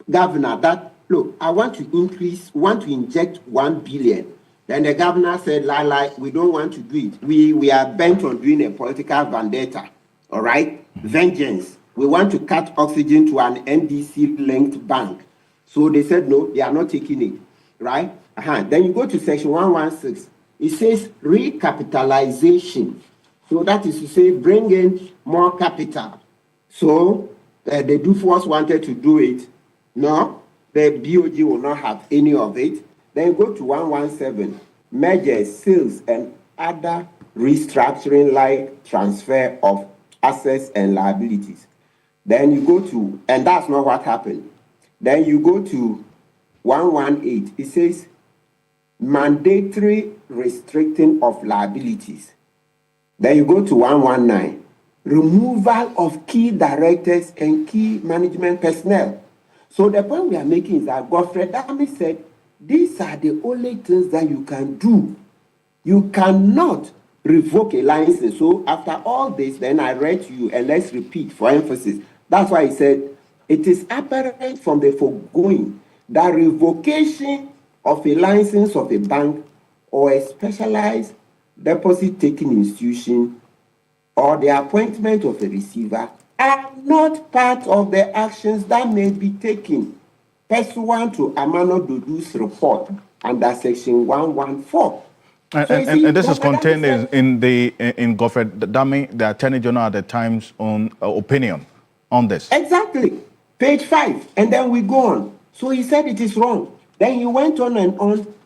governor that, look, I want to inject 1 billion. Then the governor said, we don't want to do it. We are bent on doing a political vendetta, all right? Vengeance. We want to cut oxygen to an NDC-linked bank. So they said, no, they are not taking it, right? Then you go to section 116. It says recapitalization. So that is to say, bring in more capital. So the Dufours wanted to do it. No, the BOG will not have any of it. Then you go to 117, mergers, sales, and other restructuring like transfer of assets and liabilities. Then you go to, and that's not what happened. Then you go to 118. It says mandatory restricting of liabilities. Then you go to 119. Removal of key directors and key management personnel. So the point we are making is that Godfred Dame said, these are the only things that you can do. You cannot revoke a license. So after all this, then I read to you, and let's repeat for emphasis. That's why he said, it is apparent from the foregoing that revocation of a license of a bank or a specialized deposit-taking institution or the appointment of a receiver are not part of the actions that may be taken pursuant to Amano Dodu's report under section 114. And this is contained in Godfred Dame, the Attorney General at the time's own opinion on this. Exactly. Page 5, and then we go on. So he said it is wrong. Then he went on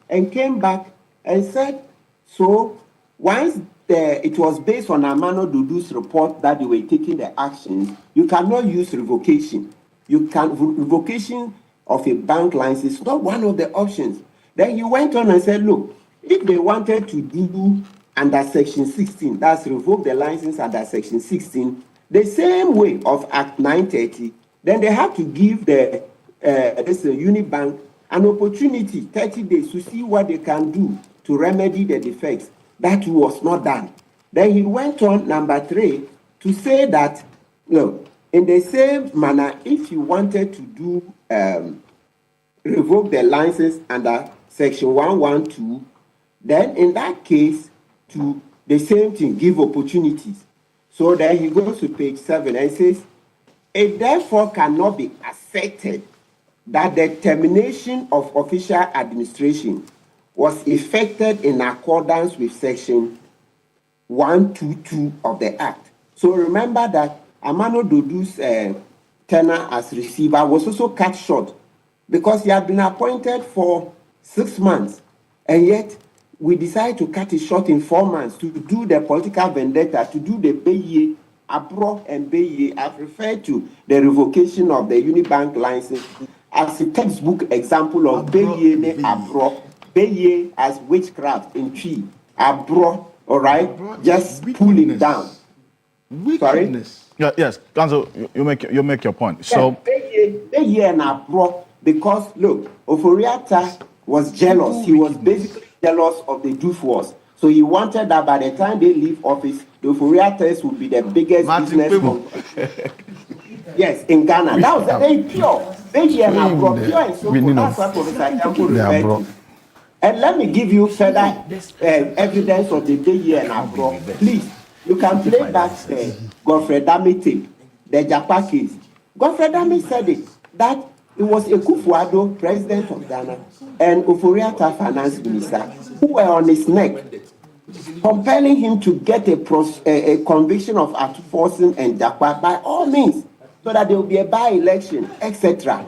and came back and said, so once it was based on Amano Dudu's report that they were taking the actions, you cannot use revocation. Revocation of a bank license is not one of the options. Then he went on and said, look, if they wanted to do under section 16, that's revoke the license under section 16, the same way of Act 930, then they have to give the Uni Bank an opportunity, 30 days, to see what they can do to remedy the defects. That was not done. Then he went on, number 3, to say that, in the same manner, if you wanted to do revoke the license under section 112, then in that case, to the same thing, give opportunities. So then he goes to page 7 and says, it therefore cannot be asserted that the termination of official administration was effected in accordance with section 122 of the Act. So remember that Amano Dodu's tenure as receiver was also cut short because he had been appointed for 6 months, and yet we decided to cut it short in 4 months to do the political vendetta, to do the Beye, Abro and Beye. I've referred to the revocation of the Uni Bank license as a textbook example of Beye ne Abro, Beye as witchcraft in tree, Abro, all right, just pulling down. Wickedness. Yeah, yes, Council, you make your point. So Beye and Abro, because look, Oforiatta was jealous. He was basically jealous of the Dufours. So he wanted that by the time they leave office, the Oforiattas would be the biggest business from yes, in Ghana. That was very pure. Beye and Abro, pure and simple. That's what Professor Yanko referred to. And let me give you further evidence of the Beye and Abro. Please, you can play back Godfrey Dame tape, the Japa case. Godfrey Dame said it, that it was Akufo-Addo, president of Ghana, and Oforiatta, finance minister, who were on his neck, compelling him to get a conviction of outforcing and Japa by all means, so that there will be a by-election, etc.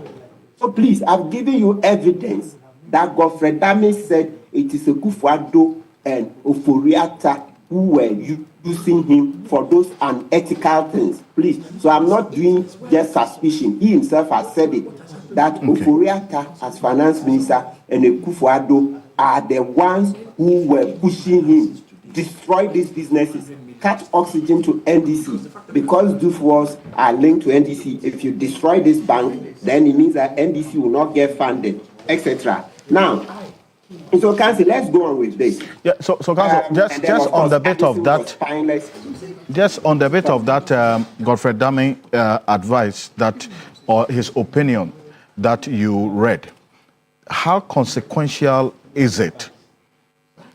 So please, I've given you evidence that Godfrey Dame said it is Akufo-Addo and Oforiatta who were using him for those unethical things. Please. So I'm not doing just suspicion. He himself has said it, that Oforiatta as finance minister and Akufo-Addo are the ones who were pushing him, destroy these businesses, cut oxygen to NDC, because Dufours are linked to NDC. If you destroy this bank, then it means that NDC will not get funded, etc. Now, so Ocansey, let's go on with this. Yeah, so Council, just on the bit of that, Godfrey Dame advice that, or his opinion that you read, how consequential is it,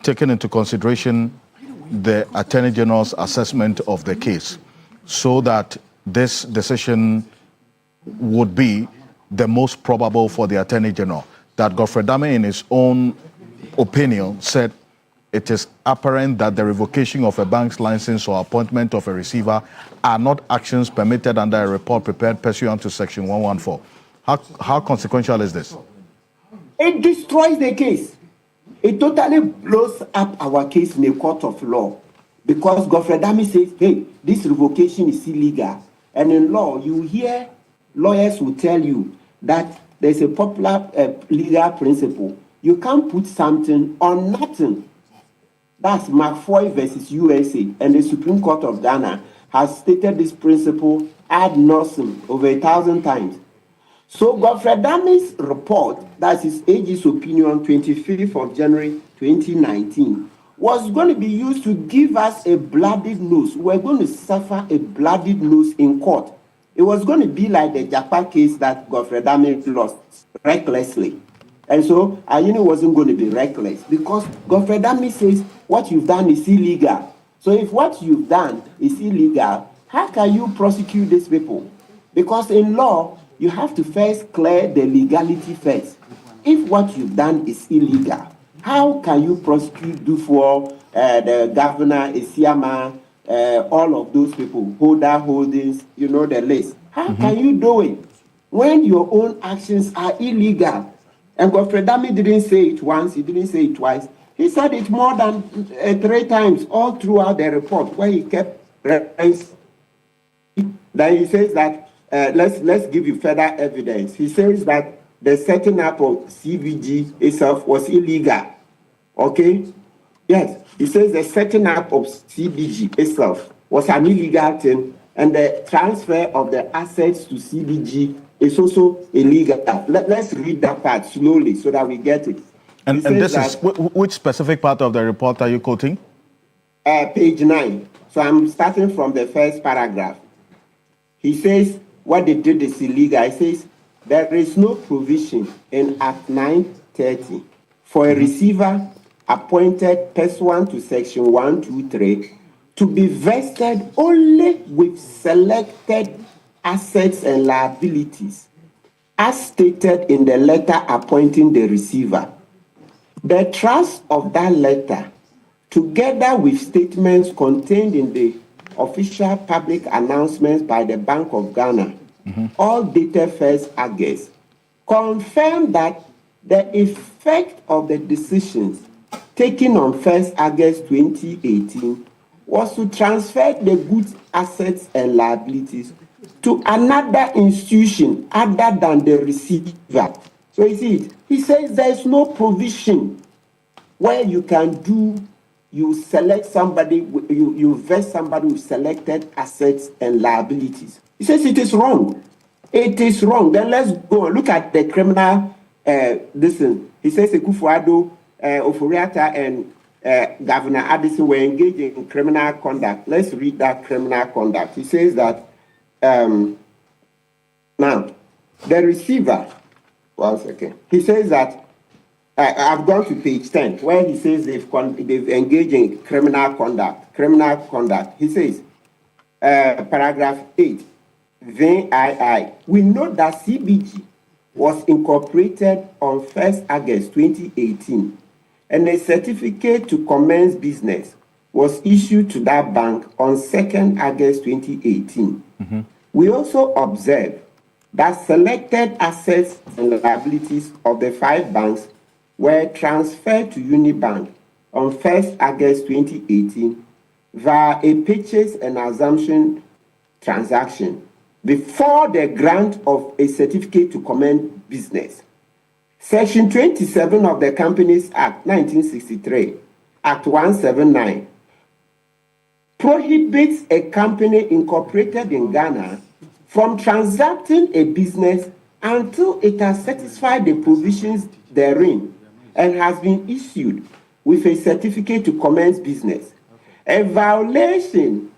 taking into consideration the Attorney General's assessment of the case, so that this decision would be the most probable for the Attorney General? That Godfrey Dame, in his own opinion, said it is apparent that the revocation of a bank's license or appointment of a receiver are not actions permitted under a report prepared pursuant to Section 114. How consequential is this? It destroys the case. It totally blows up our case in a court of law, because Godfrey Dame says, hey, this revocation is illegal. And in law, you hear lawyers will tell you that there's a popular legal principle. You can't put something on nothing. That's McFoy versus USA. And the Supreme Court of Ghana has stated this principle ad nauseam over 1,000 times. So Godfrey Dame's report, that's his AG's opinion, 25th of January 2019, was going to be used to give us a bloodied nose. We're going to suffer a bloodied nose in court. It was going to be like the Japa case that Godfrey Dame lost recklessly. And so Ayini wasn't going to be reckless, because Godfrey Dame says what you've done is illegal. So if what you've done is illegal, how can you prosecute these people? Because in law, you have to first clear the legality first. If what you've done is illegal, how can you prosecute Dufour, the governor, Isiama, all of those people, Holder Holdings, you know the list? How can you do it when your own actions are illegal? And Godfrey Dame didn't say it once, he didn't say it twice. He said it more than 3 times all throughout the report, where he kept reference. Then he says that, let's give you further evidence. He says that the setting up of CBG itself was illegal. Okay? Yes, he says the setting up of CBG itself was an illegal thing, and the transfer of the assets to CBG is also illegal. Let's read that part slowly so that we get it. And this is, which specific part of the report are you quoting? Page 9. So I'm starting from the first paragraph. He says, what they did is illegal. He says, there is no provision in Act 930 for a receiver appointed pursuant to Section 123 to be vested only with selected assets and liabilities, as stated in the letter appointing the receiver. The trust of that letter, together with statements contained in the official public announcements by the Bank of Ghana, all dated 1st August, confirm that the effect of the decisions taken on 1st August 2018 was to transfer the goods, assets, and liabilities to another institution other than the receiver. So you see it. He says there is no provision where you can do, you select somebody, you vest somebody with selected assets and liabilities. He says it is wrong. It is wrong. Then let's go and look at the criminal, listen. He says Ekufuado, Oforiatta, and Governor Addison were engaged in criminal conduct. Let's read that criminal conduct. He says that, now, the receiver, 1 second. He says that, I've gone to page 10, where he says they've engaged in criminal conduct. Criminal conduct. He says, paragraph 8, VII. We know that CBG was incorporated on 1st August 2018, and a certificate to commence business was issued to that bank on 2nd August 2018. We also observe that selected assets and liabilities of the 5 banks were transferred to Uni Bank on 1st August 2018 via a purchase and assumption transaction before the grant of a certificate to commence business. Section 27 of the Companies Act 1963, Act 179, prohibits a company incorporated in Ghana from transacting a business until it has satisfied the provisions therein and has been issued with a certificate to commence business. A violation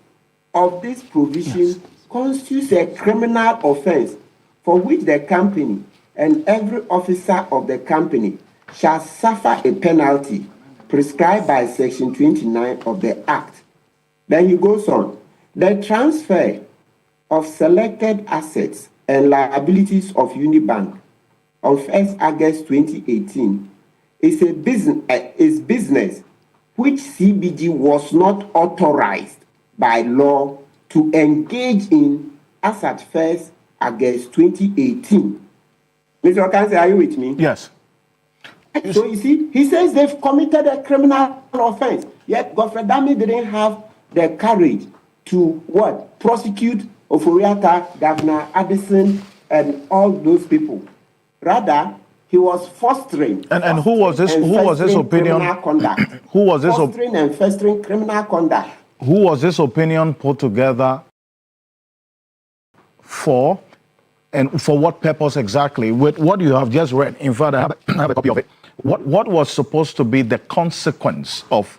of this provision constitutes a criminal offense for which the company and every officer of the company shall suffer a penalty prescribed by Section 29 of the Act. Then he goes on. The transfer of selected assets and liabilities of Uni Bank on 1st August 2018 is business which CBG was not authorized by law to engage in as at 1st August 2018. Mr. Ocansey, are you with me? Yes. So you see, he says they've committed a criminal offense. Yet Godfrey Dami didn't have the courage to what? Prosecute Oforiatta, Governor Addison, and all those people. Rather, he was fostering. And who was this? Who was this opinion? Who was this? Fostering and fostering criminal conduct. Who was this opinion put together for, and for what purpose exactly? With what you have just read, in fact, I have a copy of it. What was supposed to be the consequence of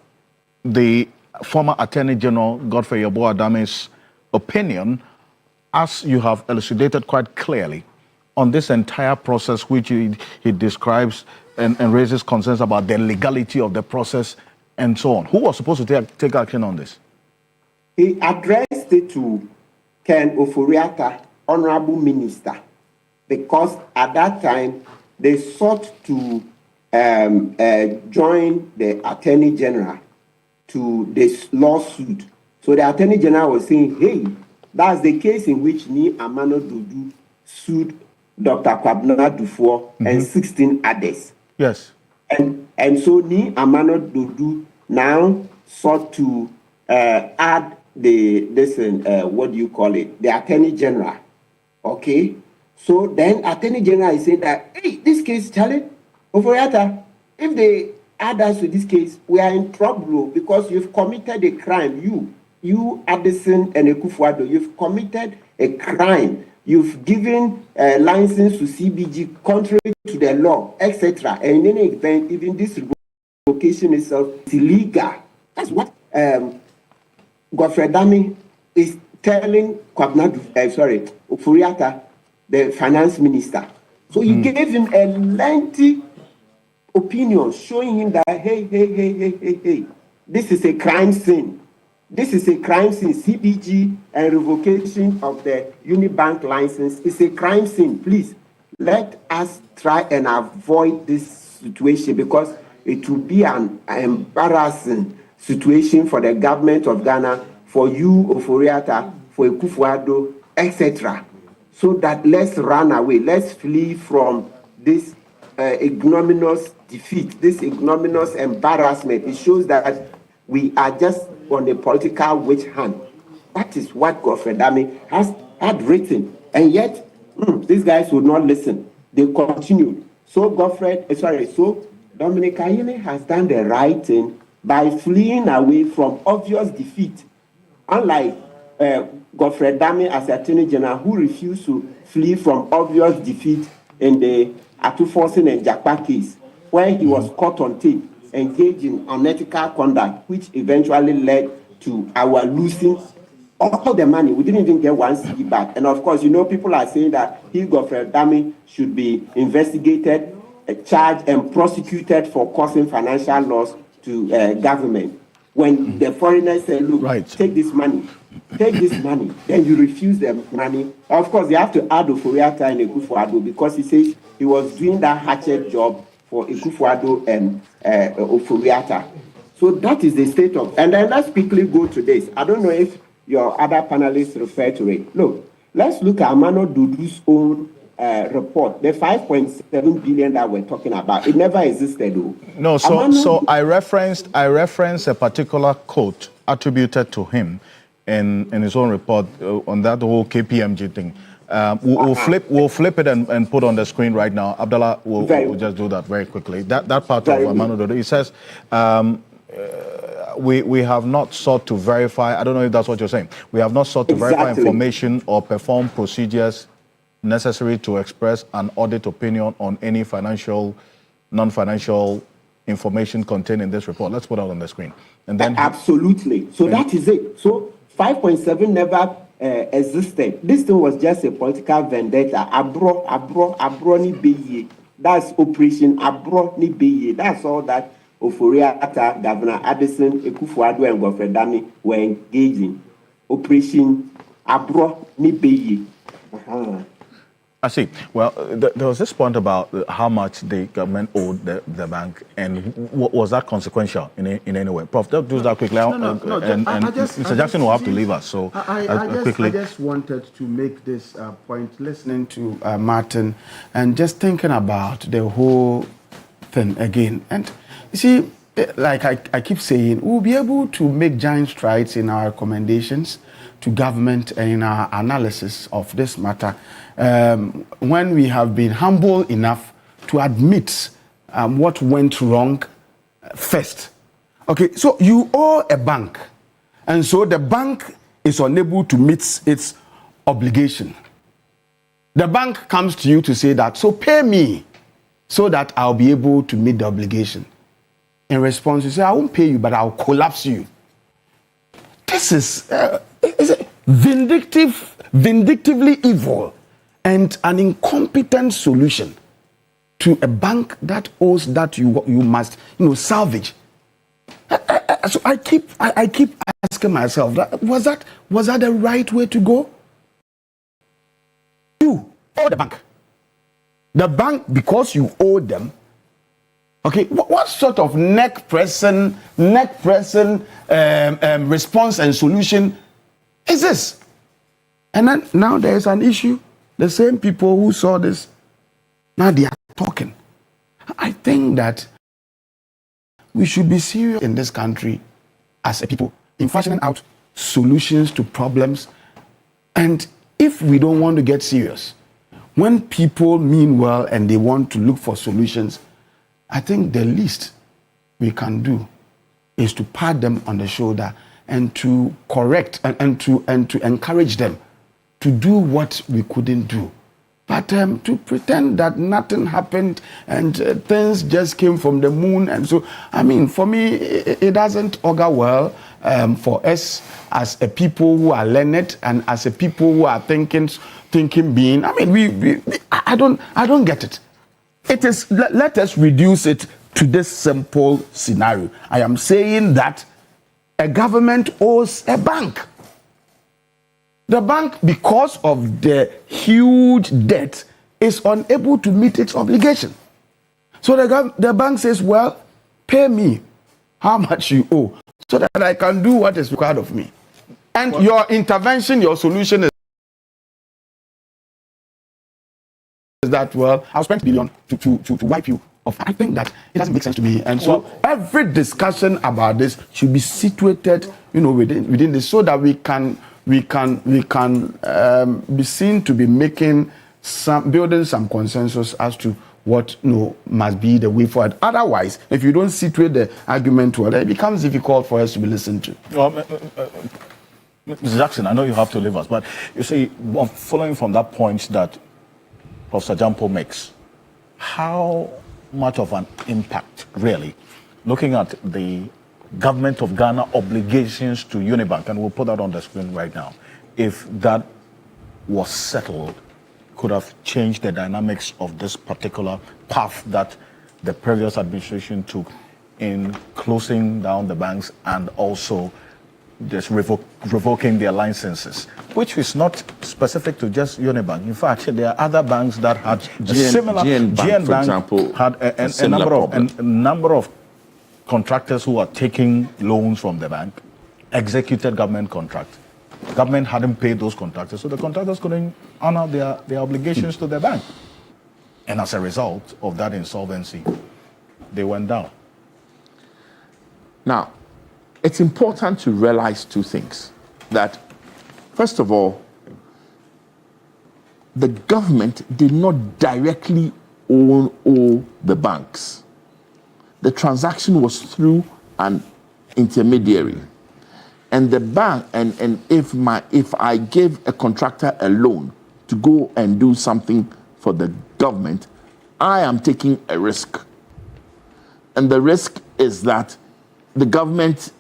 the former Attorney General Godfrey Yeboah-Dame's opinion, as you have elucidated quite clearly, on this entire process, which he describes and raises concerns about the legality of the process and so on? Who was supposed to take action on this? He addressed it to Ken Oforiatta, Honorable Minister, because at that time they sought to join the Attorney General to this lawsuit. So the Attorney General was saying, hey, that's the case in which Ni Amano Dodu sued Dr. Kwabena Dufour and 16 others. Yes. And so Ni Amano Dodu now sought to add the Attorney General. Okay? So then Attorney General is saying that, hey, this case, Charlie, Oforiatta, if they add us to this case, we are in trouble because you've committed a crime. You Addison and Ekufuado, you've committed a crime You've given license to CBG contrary to the law, etc. And in any event, even this revocation itself is illegal. That's what Godfrey Dami is telling Oforiatta, the finance minister. So you gave him a lengthy opinion showing him that, hey, this is a crime scene. This is a crime scene. CBG and revocation of the Uni Bank license is a crime scene. Please, let us try and avoid this situation because it will be an embarrassing situation for the government of Ghana, for you, Oforiatta, for Akufo-Addo, etc. So that let's run away. Let's flee from this ignominious defeat, this ignominious embarrassment. It shows that we are just on a political witch hunt. That is what Godfrey Dami had written. And yet, these guys would not listen. They continued. So Dominic Ayine has done the right thing by fleeing away from obvious defeat. Unlike Godfrey Dami as Attorney General, who refused to flee from obvious defeat in the Atuforsen and Jakpa case, where he was caught on tape, engaged in unethical conduct, which eventually led to our losing all the money. We didn't even get one CD back. And of course, people are saying that Godfrey Dami should be investigated, charged, and prosecuted for causing financial loss to government. When the foreigners say, look, take this money, then you refuse the money. Of course, you have to add Oforiatta and Akufo-Addo because he says he was doing that hatchet job for Akufo-Addo and Oforiatta. So that is the state of. And then let's quickly go to this. I don't know if your other panelists refer to it. Look, let's look at Amano Dudu's own report. The 5.7 billion that we're talking about, it never existed, though. No, so I referenced a particular quote attributed to him in his own report on that whole KPMG thing. We'll flip it and put on the screen right now. Abdallah will just do that very quickly. That part of Amano Dudu, he says, we have not sought to verify, I don't know if that's what you're saying, we have not sought to verify information or perform procedures necessary to express an audit opinion on any financial, non-financial information contained in this report. Let's put it on the screen. And then absolutely. So that is it. So 5.7 never existed. This thing was just a political vendetta. Abro ni beye. That's Operation Abro ni beye. That's all that Oforiatta, Governor Addison, Akufo-Addo, and Godfrey Dami were engaging. Operation Abro ni beye. I see. Well, there was this point about how much the government owed the bank, and was that consequential in any way? Prof, do that quickly. Mr. Jackson will have to leave us. So quickly. I just wanted to make this point, listening to Martin, and just thinking about the whole thing again. And you see, like I keep saying, we'll be able to make giant strides in our recommendations to government and in our analysis of this matter when we have been humble enough to admit what went wrong first. Okay, so you owe a bank, and so the bank is unable to meet its obligation. The bank comes to you to say that, so pay me so that I'll be able to meet the obligation. In response, you say, I won't pay you, but I'll collapse you. This is vindictively evil and an incompetent solution to a bank that owes that you must salvage. So I keep asking myself, was that the right way to go? You owe the bank. The bank, because you owe them. Okay, what sort of neck pressing response and solution is this? And then now there is an issue. The same people who saw this, now they are talking. I think that we should be serious in this country as a people in fashioning out solutions to problems. And if we don't want to get serious, when people mean well and they want to look for solutions, I think the least we can do is to pat them on the shoulder and to correct and to encourage them to do what we couldn't do. But to pretend that nothing happened and things just came from the moon, and so, I mean, for me, it doesn't augur well for us as a people who are learned and as a people who are thinking being. I mean, I don't get it. It is, let us reduce it to this simple scenario. I am saying that a government owes a bank. The bank, because of the huge debt, is unable to meet its obligation. So the bank says, well, pay me how much you owe so that I can do what is required of me. And your intervention, your solution is that, well, I'll spend $1 billion to wipe you off. I think that it doesn't make sense to me. And so every discussion about this should be situated, within this, so that we can be seen to be building some consensus as to what must be the way forward. Otherwise, if you don't situate the argument well, it becomes difficult for us to be listened to. Well, Mr. Jackson, I know you have to leave us, but you see, following from that point that Professor Jampo makes, how much of an impact, really, looking at the government of Ghana obligations to Uni Bank, and we'll put that on the screen right now, if that was settled, could have changed the dynamics of this particular path that the previous administration took in closing down the banks and also just revoking their licenses, which is not specific to just Uni Bank. In fact, there are other banks that had similar. GN Bank, for example, had a number of contractors who are taking loans from the bank, executed government contract. Government hadn't paid those contractors, so the contractors couldn't honor their obligations to the bank. And as a result of that insolvency, they went down. Now, it's important to realize two things. That, first of all, the government did not directly owe the banks. The transaction was through an intermediary. And the bank, and if I give a contractor a loan to go and do something for the government, I am taking a risk. And the risk is that the government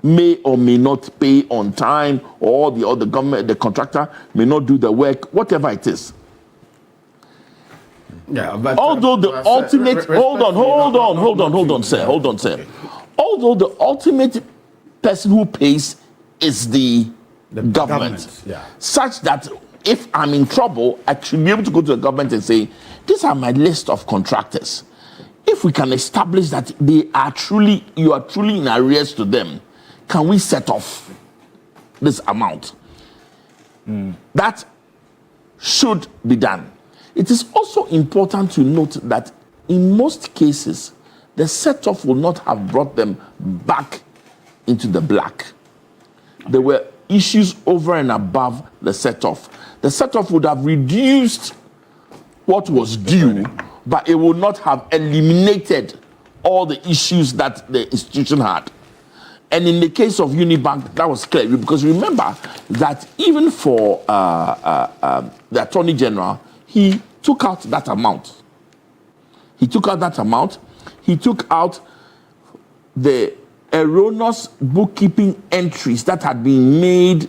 may or may not pay on time, or the contractor may not do the work, whatever it is. Yeah, but although the ultimate hold on, sir. Although the ultimate person who pays is the government. Yeah. Such that if I'm in trouble, I should be able to go to the government and say, these are my list of contractors. If we can establish that you are truly in arrears to them, can we set off this amount? That should be done. It is also important to note that in most cases, the set-off will not have brought them back into the black. There were issues over and above the set-off. The set-off would have reduced what was due, but it would not have eliminated all the issues that the institution had. And in the case of Uni Bank, that was clear, because remember that even for the Attorney General, he took out that amount. He took out the erroneous bookkeeping entries that had been made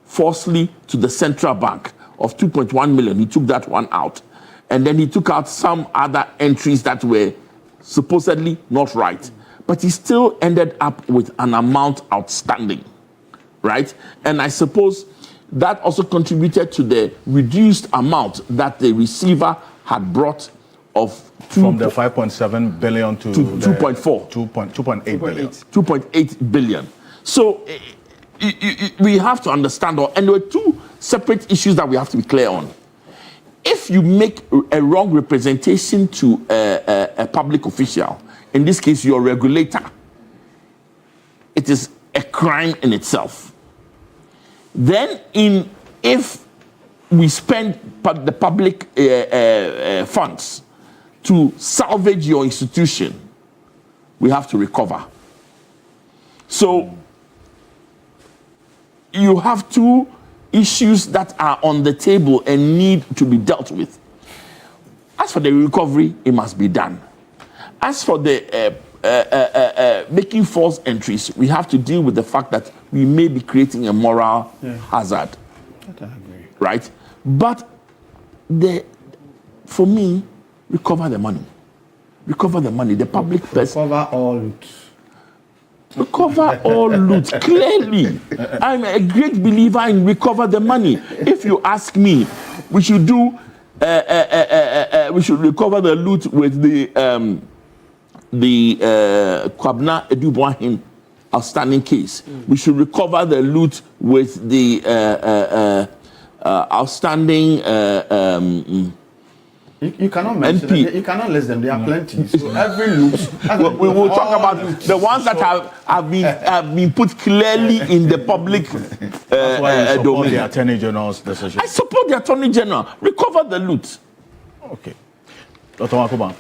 falsely to the central bank of 2.1 million. He took that one out. And then he took out some other entries that were supposedly not right. But he still ended up with an amount outstanding, right? And I suppose that also contributed to the reduced amount that the receiver had brought of from the 5.7 billion to 2.4. 2.8 billion. 2.8 billion. So we have to understand, and there were two separate issues that we have to be clear on. If you make a wrong representation to a public official, in this case your regulator, it is a crime in itself. Then if we spend the public funds to salvage your institution, we have to recover. So you have two issues that are on the table and need to be dealt with. As for the recovery, it must be done. As for the making false entries, we have to deal with the fact that we may be creating a moral hazard. I agree. Right? But for me, recover the money. Recover the money. The public recover all loot. Recover all loot. Clearly, I'm a great believer in recover the money. If you ask me, we should do. We should recover the loot with the Kwabna Eduboahin outstanding case. We should recover the loot with the outstanding. You cannot mention them. You cannot list them. There are plenty. So every loot. We will talk about the ones that have been put clearly in the public That's why you support domain. the Attorney General's decision. I support the Attorney General. Recover the loot. Okay. Dr. Makuba,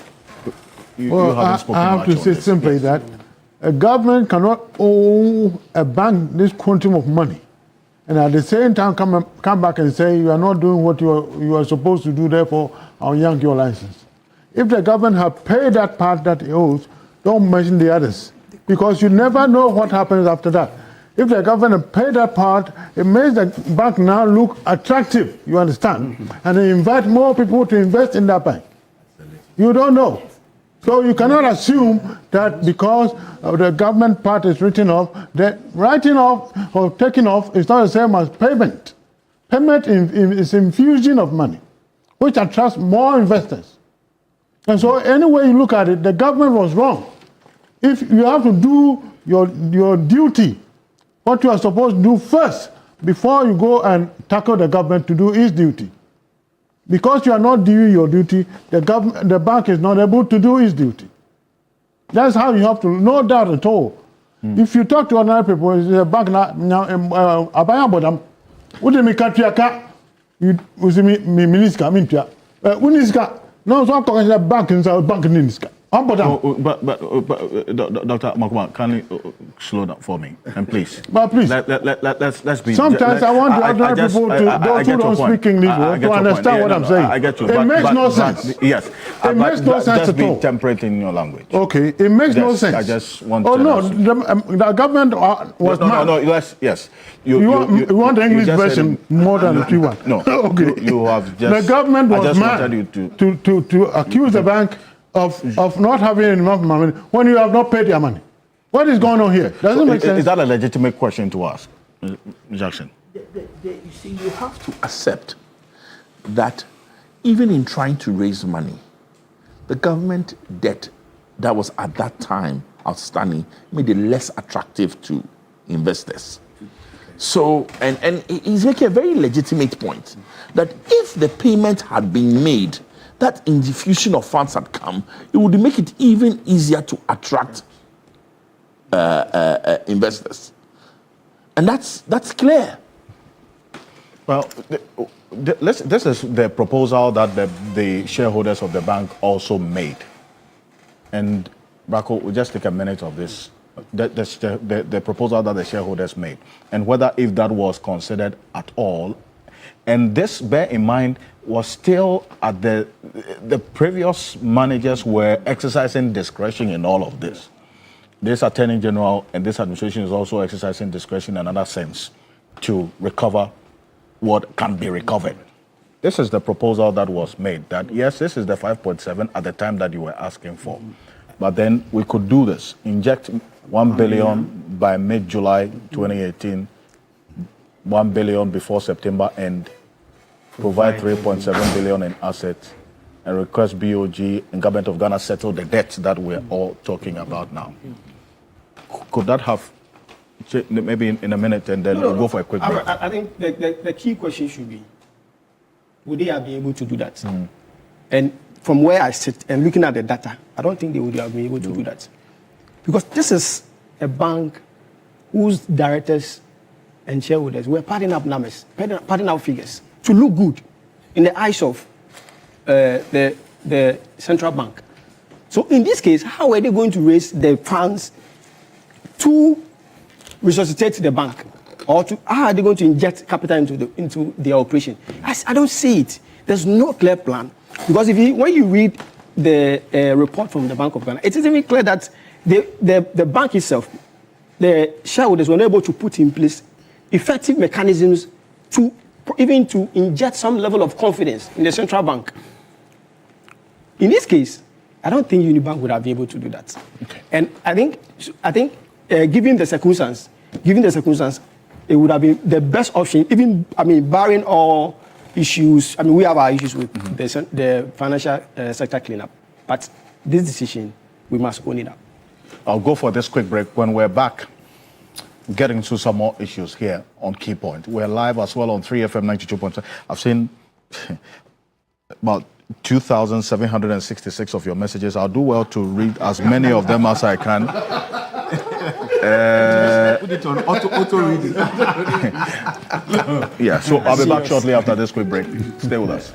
you Well, haven't spoken I have much to on say this. simply that a government cannot owe a bank this quantum of money and at the same time come back and say you are not doing what you are supposed to do, therefore I'll yank your license. If the government have paid that part that it owes, don't mention the others, because you never know what happens after that. If the government paid that part, it makes the bank now look attractive, you understand? And they invite more people to invest in that bank. You don't know. So you cannot assume that because the government part is written off, that writing off or taking off is not the same as payment. Payment is infusion of money, which attracts more investors. And so any way you look at it, the government was wrong. If you have to do your duty, what you are supposed to do first, before you go and tackle the government to do its duty. Because you are not doing your duty, the bank is not able to do its duty. That's how you have to, no doubt at all. If you talk to other people, the bank now, abaya bodam, what do you mean? You see me, minister, uniska. No, so I'm the bank inside bank minister. But Dr. Makuba, kindly slow down for me, and please. But please. Let's be. Sometimes I want the other people those who don't speak English to understand what I'm saying. I get you. It makes no sense. Yes. It makes no sense at at all. Be temperate in your language. Okay, it makes no sense. I just want. Oh no, the government was mad. No. Yes. You want the English version more than the one. No. Okay. You have just. The government was mad to accuse the bank of not having enough money when you have not paid your money. What is going on here? Doesn't make sense. Is that a legitimate question to ask, Jackson? You see, you have to accept that even in trying to raise money, the government debt that was at that time outstanding made it less attractive to investors. So, and he's making a very legitimate point that if the payment had been made, that infusion of funds had come, it would make it even easier to attract investors. And that's clear. Well, this is the proposal that the shareholders of the bank also made. And Bracco, we'll just take a minute of this. The proposal that the shareholders made, and whether if that was considered at all. And this, bear in mind, was still at the previous managers were exercising discretion in all of this. This Attorney General and this administration is also exercising discretion in another sense to recover what can be recovered. This is the proposal that was made, that yes, this is the 5.7 at the time that you were asking for. But then we could do this, inject 1 billion by mid-July 2018, 1 billion before September end, provide 3.7 billion in assets, and request BOG and Government of Ghana settle the debt that we're all talking about now. Could that have, maybe in a minute, and then we'll go for a quick break? I think the key question should be, would they have been able to do that? And from where I sit and looking at the data, I don't think they would have been able to do that. Because this is a bank whose directors and shareholders were padding up numbers, padding up figures to look good in the eyes of the central bank. So in this case, how are they going to raise the funds to resuscitate the bank? Or how are they going to inject capital into their operation? I don't see it. There's no clear plan. Because when you read the report from the Bank of Ghana, it is even clear that the bank itself, the shareholders were not able to put in place effective mechanisms to inject some level of confidence in the central bank. In this case, I don't think Uni Bank would have been able to do that. Okay. And I think given the circumstance, it would have been the best option, barring all issues. We have our issues with the financial sector cleanup. But this decision, we must own it up. I'll go for this quick break. When we're back, getting to some more issues here on Key Point. We're live as well on 3FM 92.7. I've seen about 2,766 of your messages. I'll do well to read as many of them as I can. Put it on auto reading. Yeah, so I'll be back shortly after this quick break. Stay with us.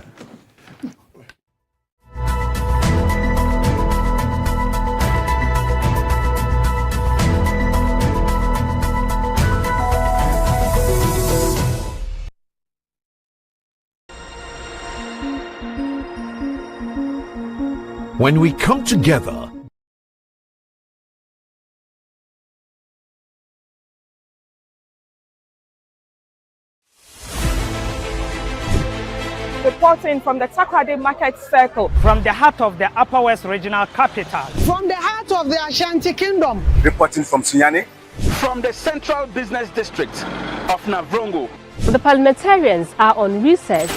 When we come together, reporting from the Takoradi Market Circle. From the heart of the Upper West Regional Capital. From the heart of the Ashanti Kingdom. Reporting from Sunyani. From the Central Business District of Navrongo. The parliamentarians are on recess.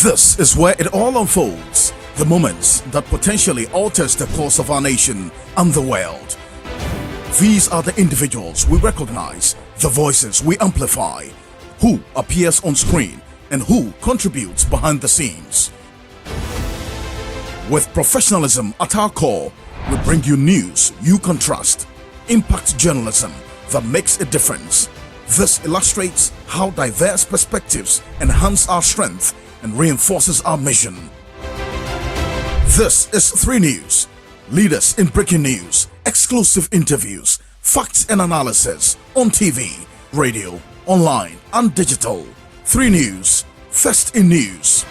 This is where it all unfolds. The moments that potentially alters the course of our nation and the world. These are the individuals we recognize, the voices we amplify, who appears on screen and who contributes behind the scenes. With professionalism at our core, we bring you news you can trust. Impact journalism that makes a difference. This illustrates how diverse perspectives enhance our strength and reinforces our mission. This is 3 News. Leaders in breaking news, exclusive interviews, facts and analysis on TV, radio, online and digital. 3 News, first in news.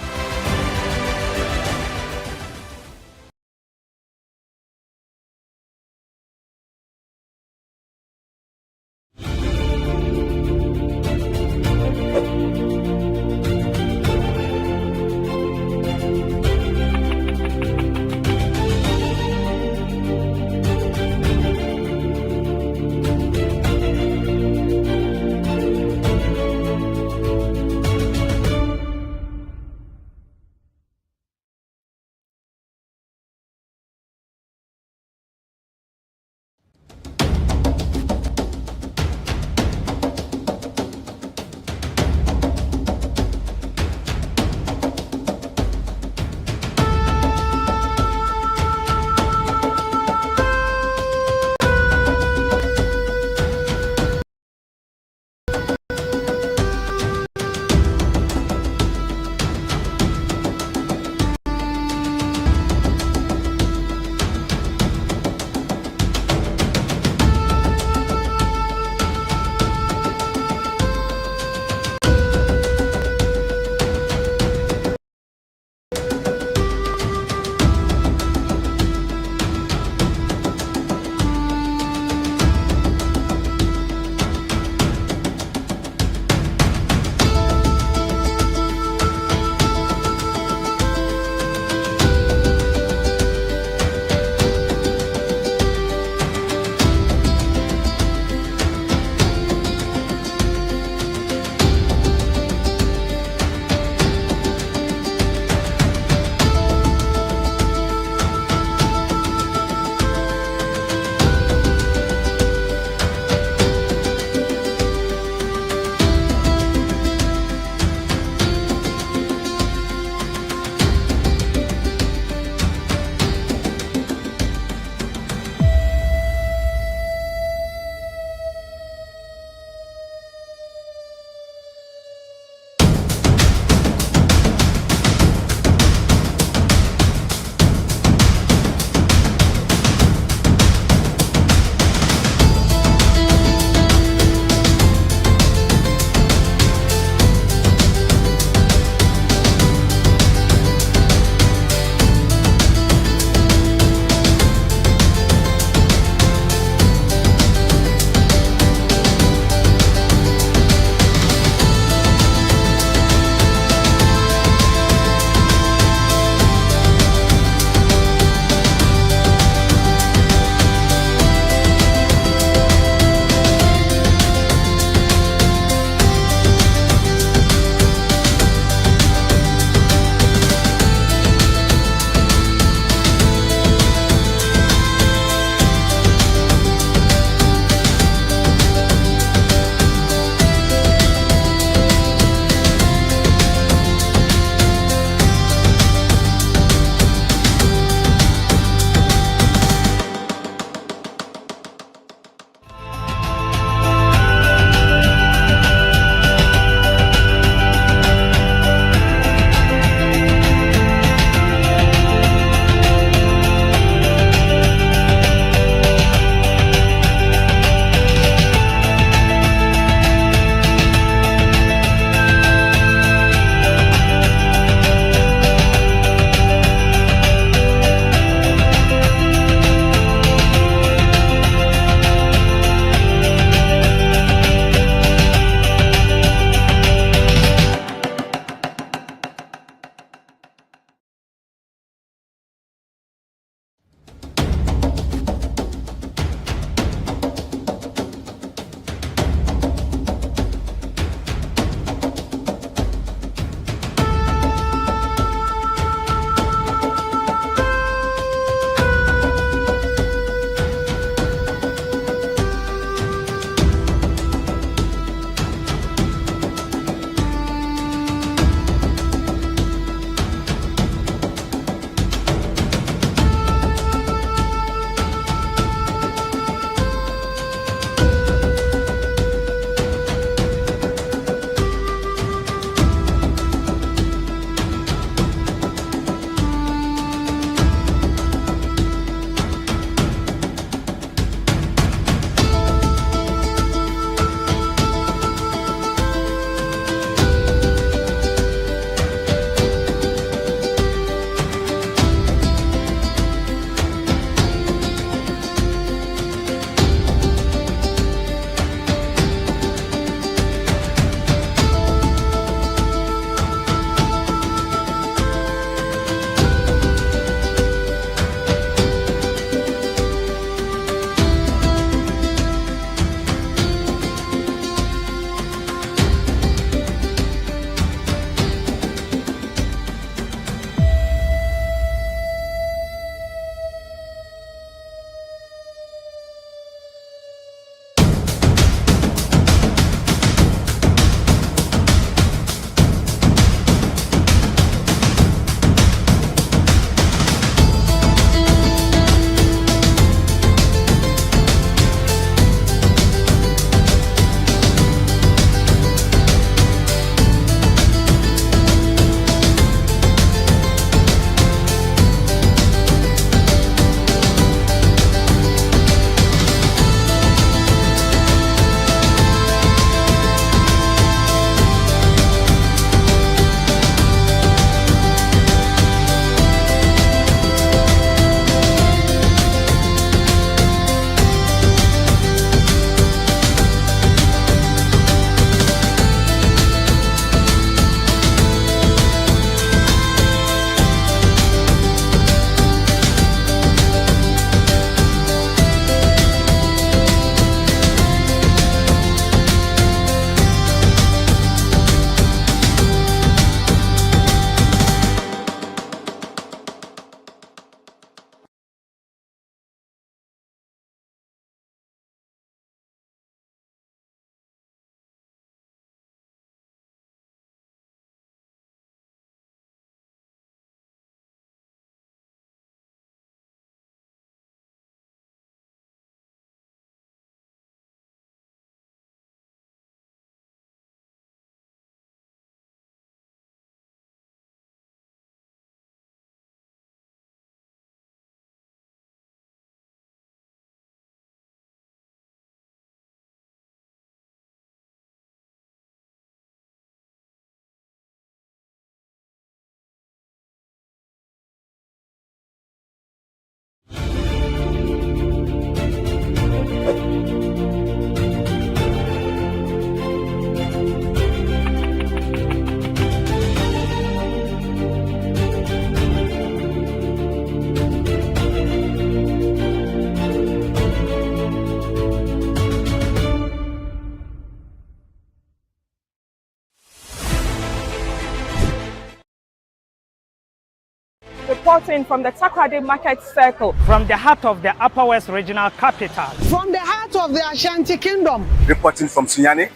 Reporting from the Takoradi Market Circle. From the heart of the Upper West Regional Capital. From the heart of the Ashanti Kingdom. Reporting from Sunyani.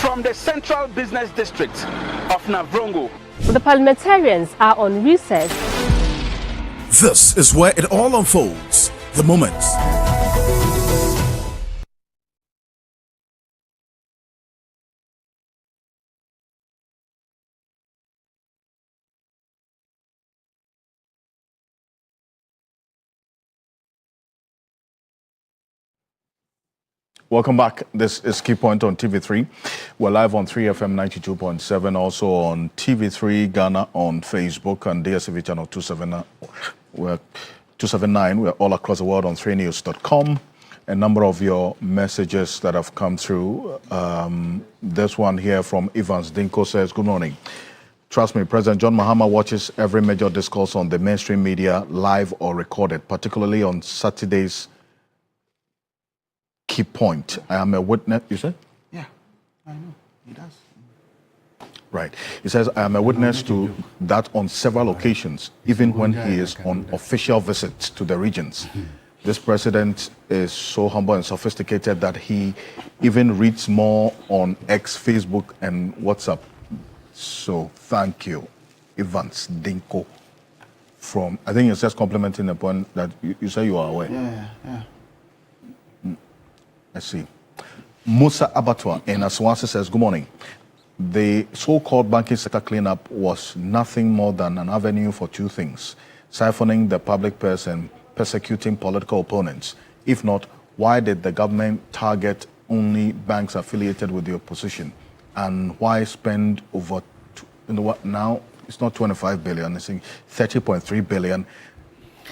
From the Central Business District of Navrongo. The parliamentarians are on recess. This is where it all unfolds. The moments. Welcome back. This is Key Point on TV3. We're live on 3FM 92.7, also on TV3 Ghana on Facebook and DSTV channel 279. We're all across the world on 3news.com. A number of your messages that have come through. This one here from Evans Dinko says, good morning. Trust me, President John Mahama watches every major discourse on the mainstream media, live or recorded, particularly on Saturday's Key Point. I am a witness. You said? Yeah, I know. He does. Right. He says, I am a witness to that on several occasions, even when he is on official visits to the regions. This president is so humble and sophisticated that he even reads more on X, Facebook, and WhatsApp. So thank you, Evans Dinko. From, I think it's just complimenting the point that you say you are aware. Yeah. I see. Musa Abatwa in Aswasi says, good morning. The so-called banking sector cleanup was nothing more than an avenue for two things: siphoning the public purse and persecuting political opponents. If not, why did the government target only banks affiliated with the opposition? And why spend over, now it's not 25 billion, it's 30.3 billion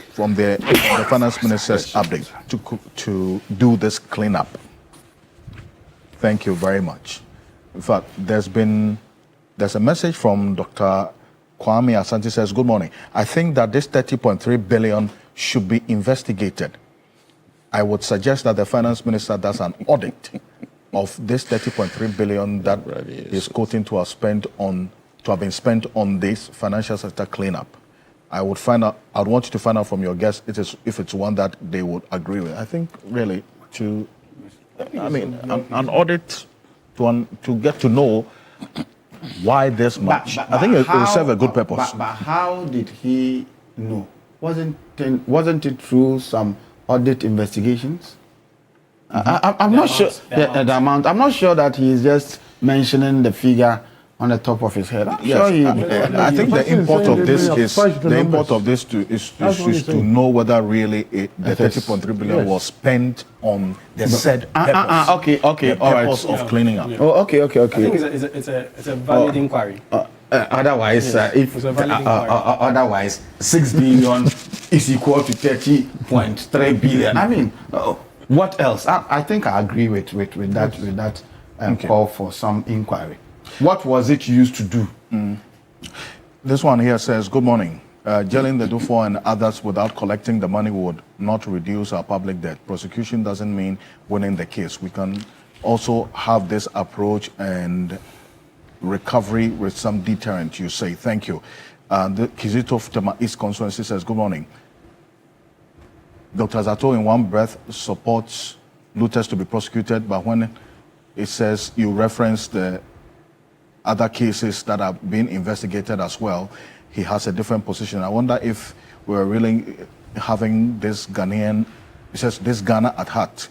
from the finance minister's update to do this cleanup? Thank you very much. In fact, there's a message from Dr. Kwame Asante says, good morning. I think that this 30.3 billion should be investigated. I would suggest that the finance minister does an audit of this 30.3 billion that is quoting to have been spent on this financial sector cleanup. I'd want you to find out from your guests if it's one that they would agree with. I think really an audit to get to know why this much. I think it will serve a good purpose. But how did he know? Wasn't it through some audit investigations? I'm not sure the amount. I'm not sure that he's just mentioning the figure on the top of his head. I think the import of this is to know whether really the 30.3 billion was spent on the said purpose. Okay, all right. Of cleaning up. Oh, okay. I think it's a valid inquiry. Otherwise, otherwise, 6 billion is equal to 30.3 billion. I mean, what else? I think I agree with that call for some inquiry. What was it used to do? This one here says, good morning. Jailing the Dufo and others without collecting the money would not reduce our public debt. Prosecution doesn't mean winning the case. We can also have this approach and recovery with some deterrent, you say. Thank you. The Kizito of Tema East Constituency says, good morning. Dr. Zato in one breath supports looters to be prosecuted, but when it says you reference the other cases that are being investigated as well, he has a different position. I wonder if we're really having this Ghanaian, it says this Ghana at heart.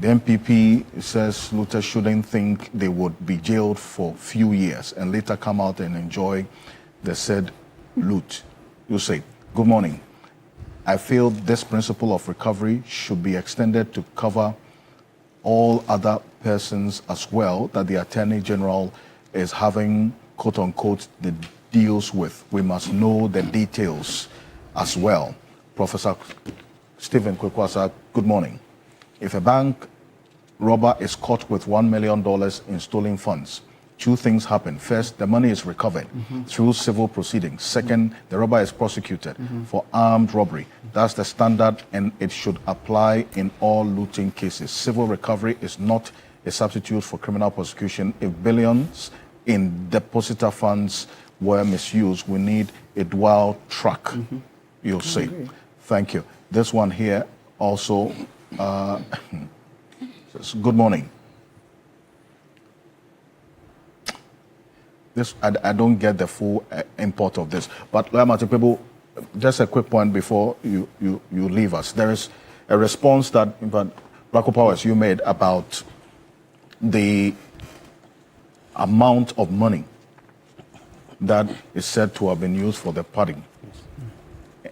The MPP says looters shouldn't think they would be jailed for few years and later come out and enjoy the said loot. You say, good morning. I feel this principle of recovery should be extended to cover all other persons as well that the Attorney General is having, quote unquote, the deals with. We must know the details as well. Professor Stephen Kwekwasa, good morning. If a bank robber is caught with $1 million in stolen funds, two things happen. First, the money is recovered through civil proceedings. Second, the robber is prosecuted for armed robbery. That's the standard, and it should apply in all looting cases. Civil recovery is not a substitute for criminal prosecution. If billions in depositor funds were misused, we need a dual track you'll see. Thank you. This one here also says, good morning. This I don't get the full import of this, but people, just a quick point before you leave us. There is a response that, in fact, Black Powers, you made about the amount of money that is said to have been used for the pudding,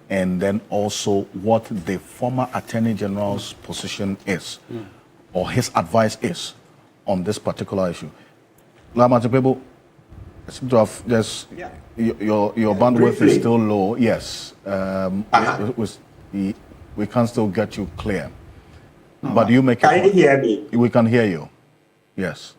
and then also what the former Attorney General's position is, or his advice is, on this particular issue. People, I seem to have just your bandwidth is still low. Yes, we can still get you clear, but you make. Can you hear me? We can hear you. Yes.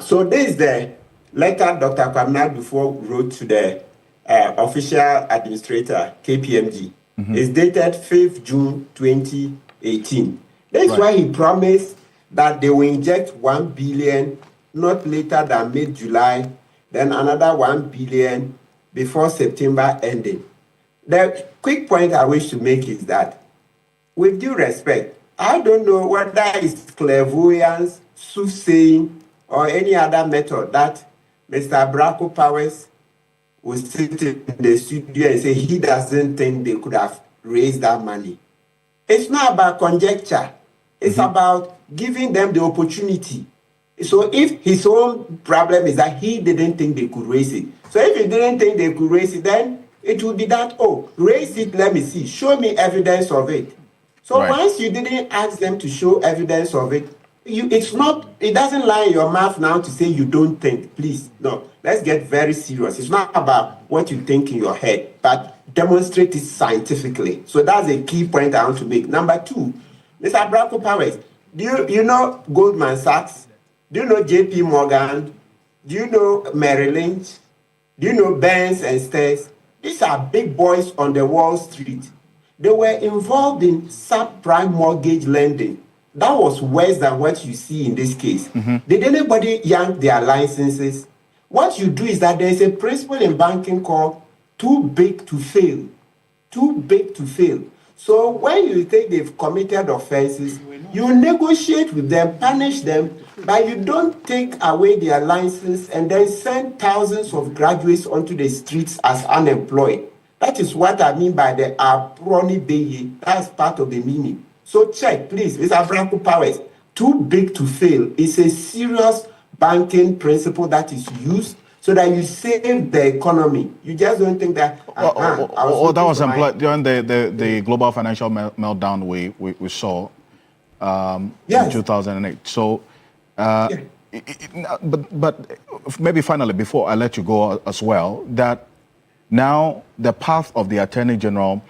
So this is the letter Dr. Kwabena before wrote to the official administrator, KPMG. It's dated 5th June 2018. That's why he promised that they will inject 1 billion not later than mid-July, then another 1 billion before September ending. The quick point I wish to make is that, with due respect, I don't know whether it's clairvoyance, soothsaying, or any other method that Mr. Bracco Powers will sit in the studio and say he doesn't think they could have raised that money. It's not about conjecture. It's about giving them the opportunity. So if his own problem is that he didn't think they could raise it. So if he didn't think they could raise it, then it would be that, oh, raise it, let me see. Show me evidence of it. So once you didn't ask them to show evidence of it, it doesn't lie in your mouth now to say you don't think. Please, no. Let's get very serious. It's not about what you think in your head, but demonstrate it scientifically. So that's a key point I want to make. Number two, Mr. Bracco Powers, do you know Goldman Sachs? Do you know JP Morgan? Do you know Merrill Lynch? Do you know Benz and Stairs? These are big boys on the Wall Street. They were involved in subprime mortgage lending. That was worse than what you see in this case. Did anybody yank their licenses? What you do is that there's a principle in banking called too big to fail. Too big to fail. So when you think they've committed offenses, you negotiate with them, punish them, but you don't take away their license and then send thousands of graduates onto the streets as unemployed. That is what I mean by the aproni beye. That's part of the meaning. So check, please, Mr. Bracco Powers. Too big to fail is a serious banking principle that is used so that you save the economy. You just don't think that. That was employed during the global financial meltdown we saw in 2008. So, but maybe finally, before I let you go as well, that now the path of the Attorney General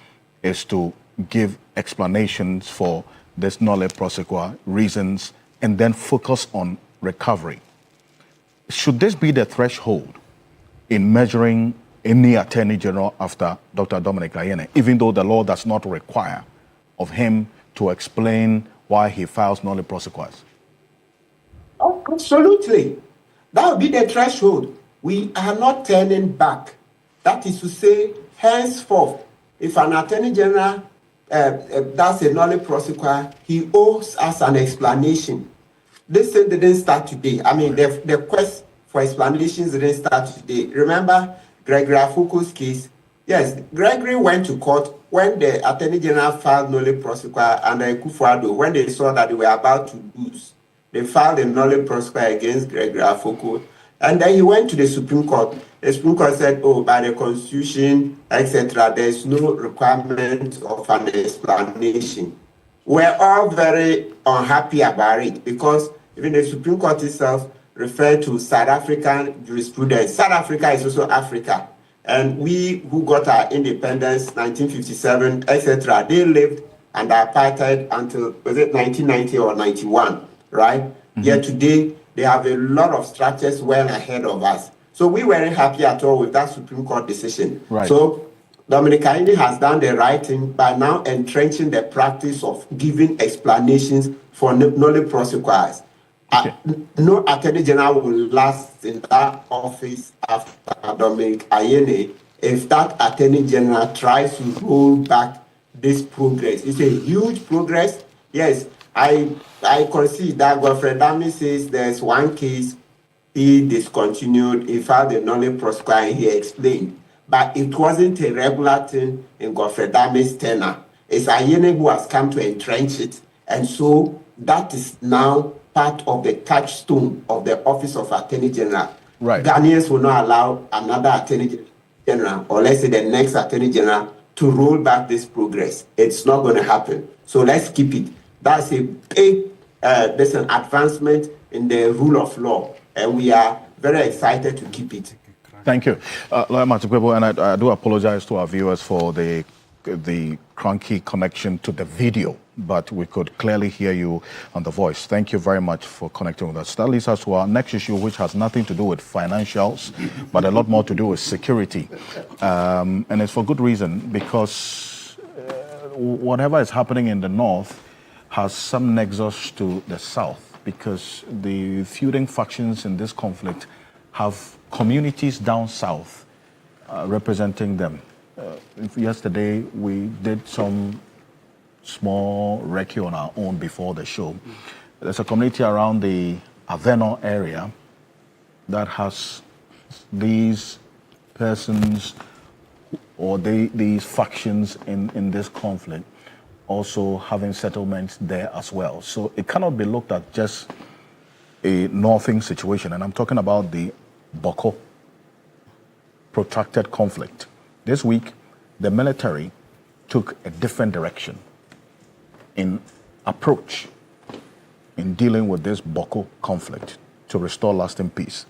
is to give explanations for this nolle prosequi reasons and then focus on recovery. Should this be the threshold in measuring any Attorney General after Dr. Dominic Ayine, even though the law does not require of him to explain why he files nolle prosequis? Oh, absolutely. That would be the threshold. We are not turning back. That is to say, henceforth, if an Attorney General does a nolle prosequi, he owes us an explanation. This thing didn't start today. I mean, the quest for explanations didn't start today. Remember Gregory Afuku's case? Yes, Gregory went to court when the Attorney General filed nolle prosequi under Akufo-Addo, when they saw that they were about to lose. They filed a nolle prosequi against Gregory Afuku. And then he went to the Supreme Court. The Supreme Court said, oh, by the Constitution, etc., there's no requirement of an explanation. We're all very unhappy about it because even the Supreme Court itself referred to South African jurisprudence. South Africa is also Africa. And we who got our independence, 1957, etc., they lived under apartheid until, was it 1990 or 91, right? Yet today, they have a lot of structures well ahead of us. So we weren't happy at all with that Supreme Court decision. Right. So Dominic Ayine has done the right thing by now entrenching the practice of giving explanations for nolle prosequis. No Attorney General will last in that office after Dominic Ayine if that Attorney General tries to roll back this progress. It's a huge progress. Yes, I concede that Godfrey Dami says there's one case he discontinued, he filed a nolle prosequi, and he explained. But it wasn't a regular thing in Godfrey Dami's tenure. It's Ayene who has come to entrench it. And so that is now part of the touchstone of the Office of Attorney General. Right. Ghanaians will not allow another Attorney General, or let's say the next Attorney General, to roll back this progress. It's not going to happen. So let's keep it. That's a big, there's an advancement in the rule of law, and we are very excited to keep it. Thank you. Lawyer Matukwebo, and I do apologize to our viewers for the cranky connection to the video, but we could clearly hear you on the voice. Thank you very much for connecting with us. That leads us to our next issue, which has nothing to do with financials, but a lot more to do with security. And it's for good reason, because whatever is happening in the north has some nexus to the south, because the feuding factions in this conflict have communities down south representing them. Yesterday, we did some small recce on our own before the show. There's a community around the Aveno area that has these persons or these factions in this conflict also having settlements there as well. So it cannot be looked at just a northing situation, and I'm talking about the Boku protracted conflict. This week, the military took a different direction in approach in dealing with this Boku conflict to restore lasting peace.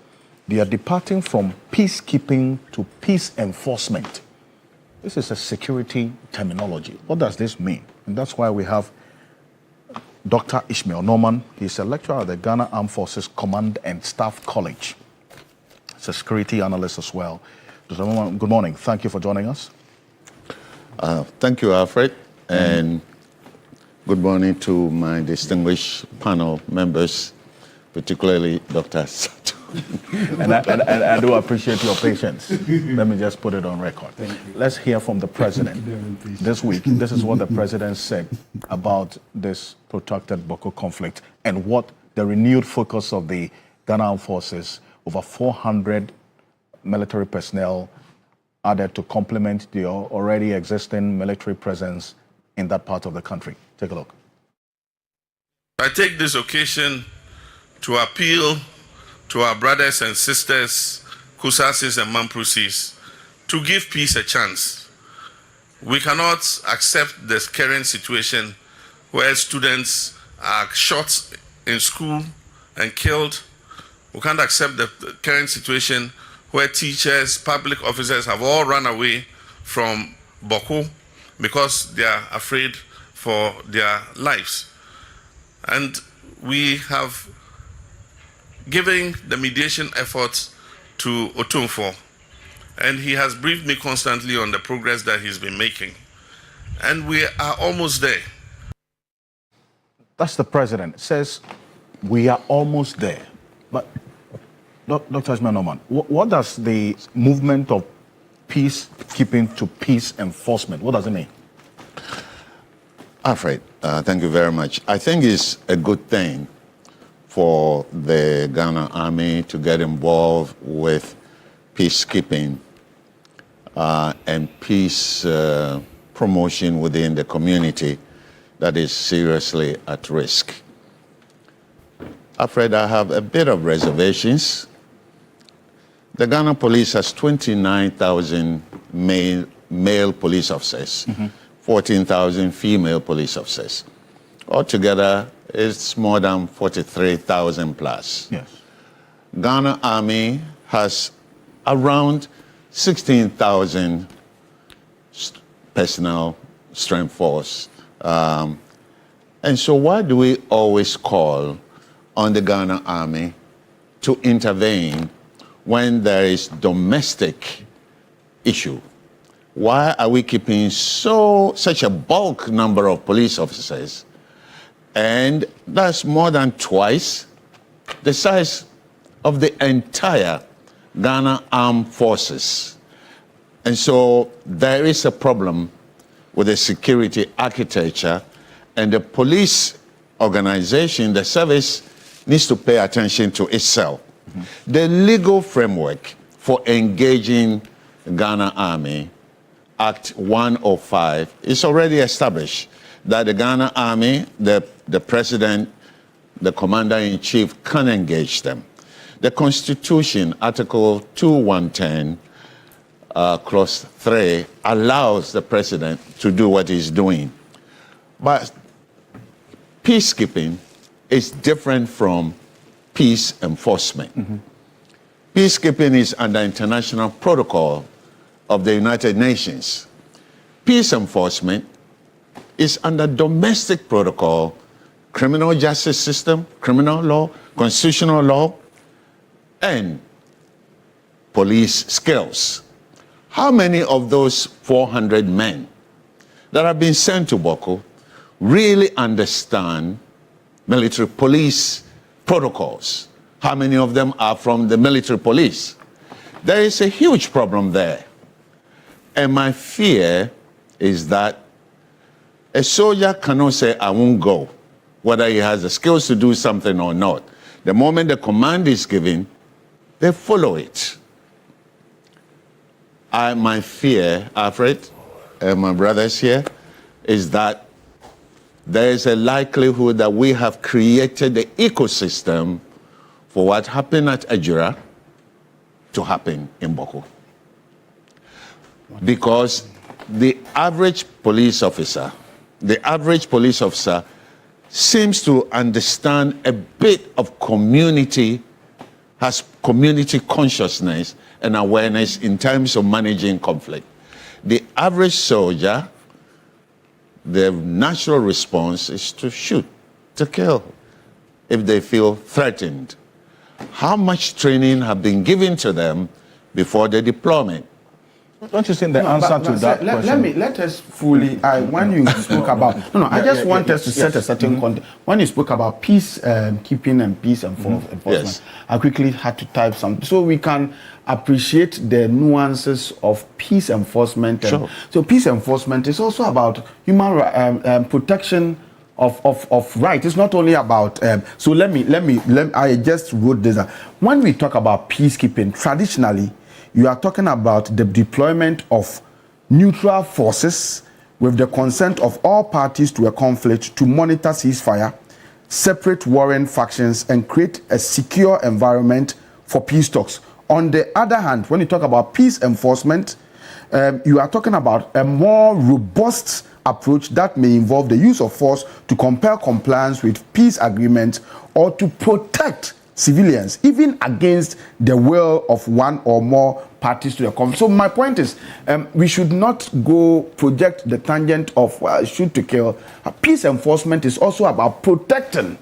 They are departing from peacekeeping to peace enforcement. This is a security terminology. What does this mean? And that's why we have Dr. Ishmael Norman. He's a lecturer at the Ghana Armed Forces Command and Staff College. He's a security analyst as well. Dr. Norman, good morning. Thank you for joining us. Thank you, Alfred, and good morning to my distinguished panel members, particularly Dr. Sato. and I do appreciate your patience. Let me just put it on record. Let's hear from the president this week. This is what the president said about this protracted Boku conflict and what the renewed focus of the Ghana Armed Forces, over 400 military personnel added to complement the already existing military presence in that part of the country. Take a look. I take this occasion to appeal to our brothers and sisters, Kusasis and Mamprusis, to give peace a chance. We cannot accept this current situation where students are shot in school and killed. We can't accept the current situation where teachers, public officers have all run away from Boku because they are afraid for their lives. And we have given the mediation efforts to Otunfo, and he has briefed me constantly on the progress that he's been making. And we are almost there. That's the president. Says we are almost there. But Dr. Ishmael Norman, what does the movement of peacekeeping to peace enforcement, what does it mean? Alfred, thank you very much. I think it's a good thing for the Ghana Army to get involved with peacekeeping and peace promotion within the community that is seriously at risk. Alfred, I have a bit of reservations. The Ghana police has 29,000 male police officers, 14,000 female police officers. Altogether, it's more than 43,000 plus. Yes. Ghana Army has around 16,000 personnel strength force. And so why do we always call on the Ghana Army to intervene when there is domestic issue? Why are we keeping such a bulk number of police officers? And that's more than twice the size of the entire Ghana Armed Forces. And so there is a problem with the security architecture, and the police organization, the service, needs to pay attention to itself. The legal framework for engaging Ghana Army, Act 105, is already established that the Ghana Army, the president, the commander-in-chief can engage them. The Constitution, Article 2110, Clause 3, allows the president to do what he's doing. But peacekeeping is different from peace enforcement. Peacekeeping is under international protocol of the United Nations. Peace enforcement is under domestic protocol, criminal justice system, criminal law, constitutional law, and police skills. How many of those 400 men that have been sent to Boku really understand military police protocols? How many of them are from the military police? There is a huge problem there. And my fear is that a soldier cannot say, I won't go, whether he has the skills to do something or not. The moment the command is given, they follow it. My fear, Alfred, and my brothers here, is that there is a likelihood that we have created the ecosystem for what happened at Ajura to happen in Boku. Because the average police officer seems to understand a bit of community, has community consciousness and awareness in terms of managing conflict. The average soldier, their natural response is to shoot, to kill, if they feel threatened. How much training have been given to them before the deployment? Don't you think the answer to that question? Let us fully, when you spoke about, I just want us to set a certain context. When you spoke about peace keeping and peace enforcement, I quickly had to type something so we can appreciate the nuances of peace enforcement. And so peace enforcement is also about human protection of right. It's not only about, so let me, I just wrote this. When we talk about peacekeeping, traditionally, you are talking about the deployment of neutral forces with the consent of all parties to a conflict to monitor ceasefire, separate warring factions, and create a secure environment for peace talks. On the other hand, when you talk about peace enforcement, you are talking about a more robust approach that may involve the use of force to compel compliance with peace agreements or to protect civilians, even against the will of one or more parties to the conflict. So my point is, we should not go project the tangent of shoot to kill. Peace enforcement is also about protecting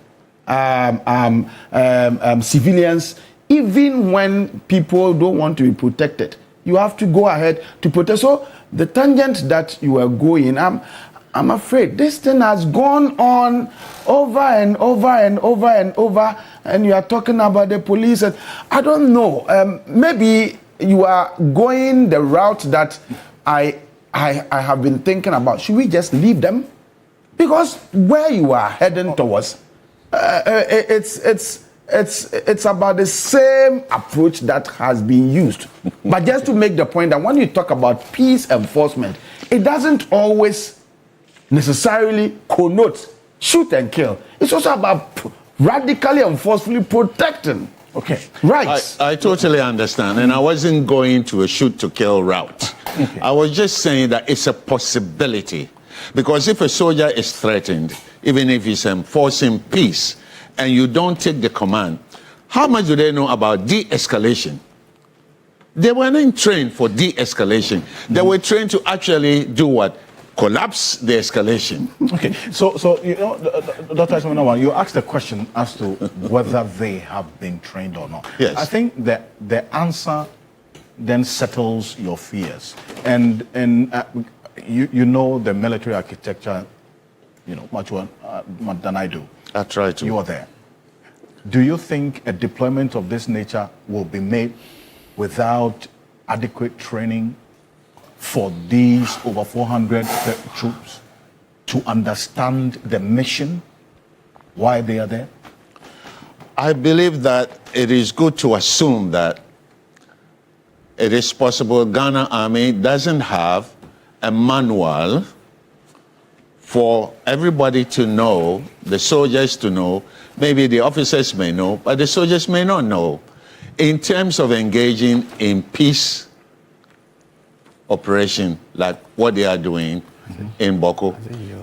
civilians, even when people don't want to be protected. You have to go ahead to protect. So the tangent that you are going, I'm afraid this thing has gone on over and over and over and over, and you are talking about the police. And I don't know. Maybe you are going the route that I have been thinking about. Should we just leave them? Because where you are heading towards, it's about the same approach that has been used. But just to make the point that when you talk about peace enforcement, it doesn't always necessarily connote shoot and kill. It's also about radically and forcefully protecting rights. I totally understand, and I wasn't going to a shoot to kill route. I was just saying that it's a possibility, because if a soldier is threatened, even if he's enforcing peace, and you don't take the command, how much do they know about de-escalation? They weren't trained for de-escalation. They were trained to actually do what? Collapse the escalation. Okay, so you know, Dr. Ismail, you asked the question as to whether they have been trained or not. Yes. I think that the answer then settles your fears, and you know the military architecture, you know much more than I do. I try to. You are there. Do you think a deployment of this nature will be made without adequate training for these over 400 troops to understand the mission, why they are there? I believe that it is good to assume that it is possible Ghana Army doesn't have a manual for everybody to know, the soldiers to know, maybe the officers may know, but the soldiers may not know, in terms of engaging in peace operation like what they are doing in Boku.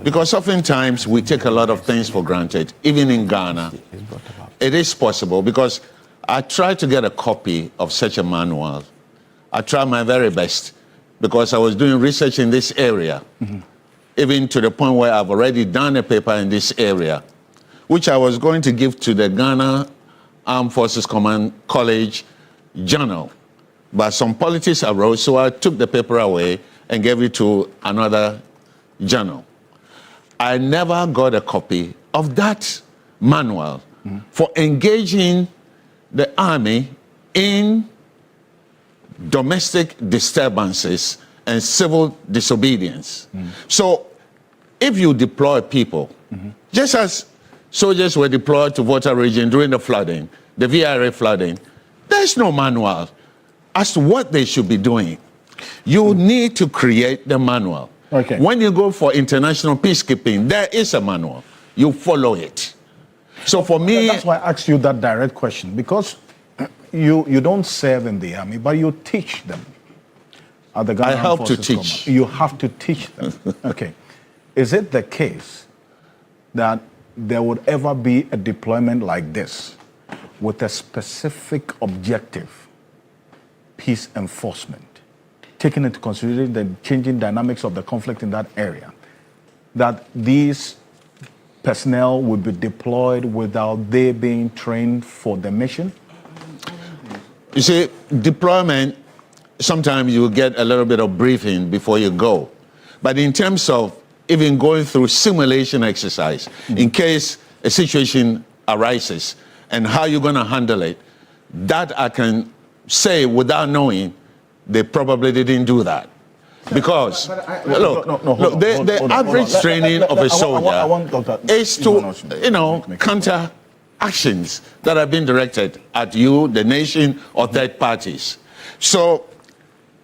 Because oftentimes we take a lot of things for granted, even in Ghana. It is possible, because I tried to get a copy of such a manual. I tried my very best, because I was doing research in this area, even to the point where I've already done a paper in this area, which I was going to give to the Ghana Armed Forces Command College Journal. But some politics arose, so I took the paper away and gave it to another journal. I never got a copy of that manual for engaging the army in domestic disturbances and civil disobedience. So if you deploy people, just as soldiers were deployed to Volta region during the flooding, the VRA flooding, there's no manual as to what they should be doing. You need to create the manual. Okay. When you go for international peacekeeping, there is a manual. You follow it. So for me... That's why I asked you that direct question, because you don't serve in the army, but you teach them. At the Ghana I help to Forces teach. Command. You have to teach them. Okay. Is it the case that there would ever be a deployment like this with a specific objective, peace enforcement, taking into consideration the changing dynamics of the conflict in that area, that these personnel would be deployed without they being trained for the mission? You see, deployment, sometimes you get a little bit of briefing before you go. But in terms of even going through simulation exercise, in case a situation arises and how you're going to handle it, that I can say without knowing, they probably didn't do that. Because, look, the average training of a soldier is to, counter actions that have been directed at you, the nation, or third parties. So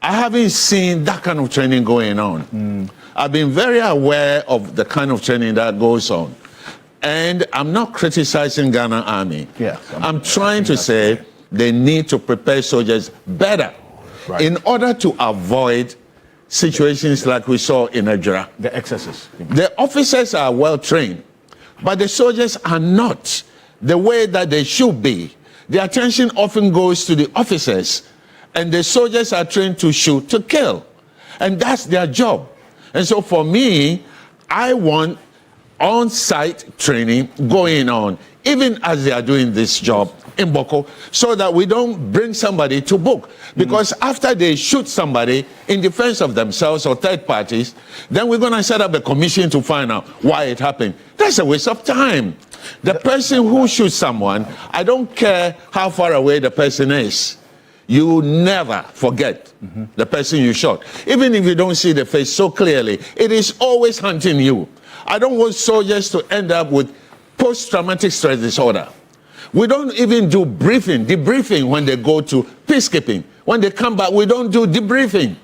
I haven't seen that kind of training going on. I've been very aware of the kind of training that goes on. And I'm not criticizing Ghana Army. Yeah, I'm trying to say they need to prepare soldiers better in order to avoid situations like we saw in Nigeria. The excesses. The officers are well trained, but the soldiers are not the way that they should be. The attention often goes to the officers, and the soldiers are trained to shoot to kill. And that's their job. And so for me, I want on-site training going on, even as they are doing this job in Boku, so that we don't bring somebody to book. Because after they shoot somebody in defense of themselves or third parties, then we're going to set up a commission to find out why it happened. That's a waste of time. The person who shoots someone, I don't care how far away the person is, you never forget the person you shot. Even if you don't see the face so clearly, it is always hunting you. I don't want soldiers to end up with post-traumatic stress disorder. We don't even do debriefing when they go to peacekeeping. When they come back, we don't do debriefing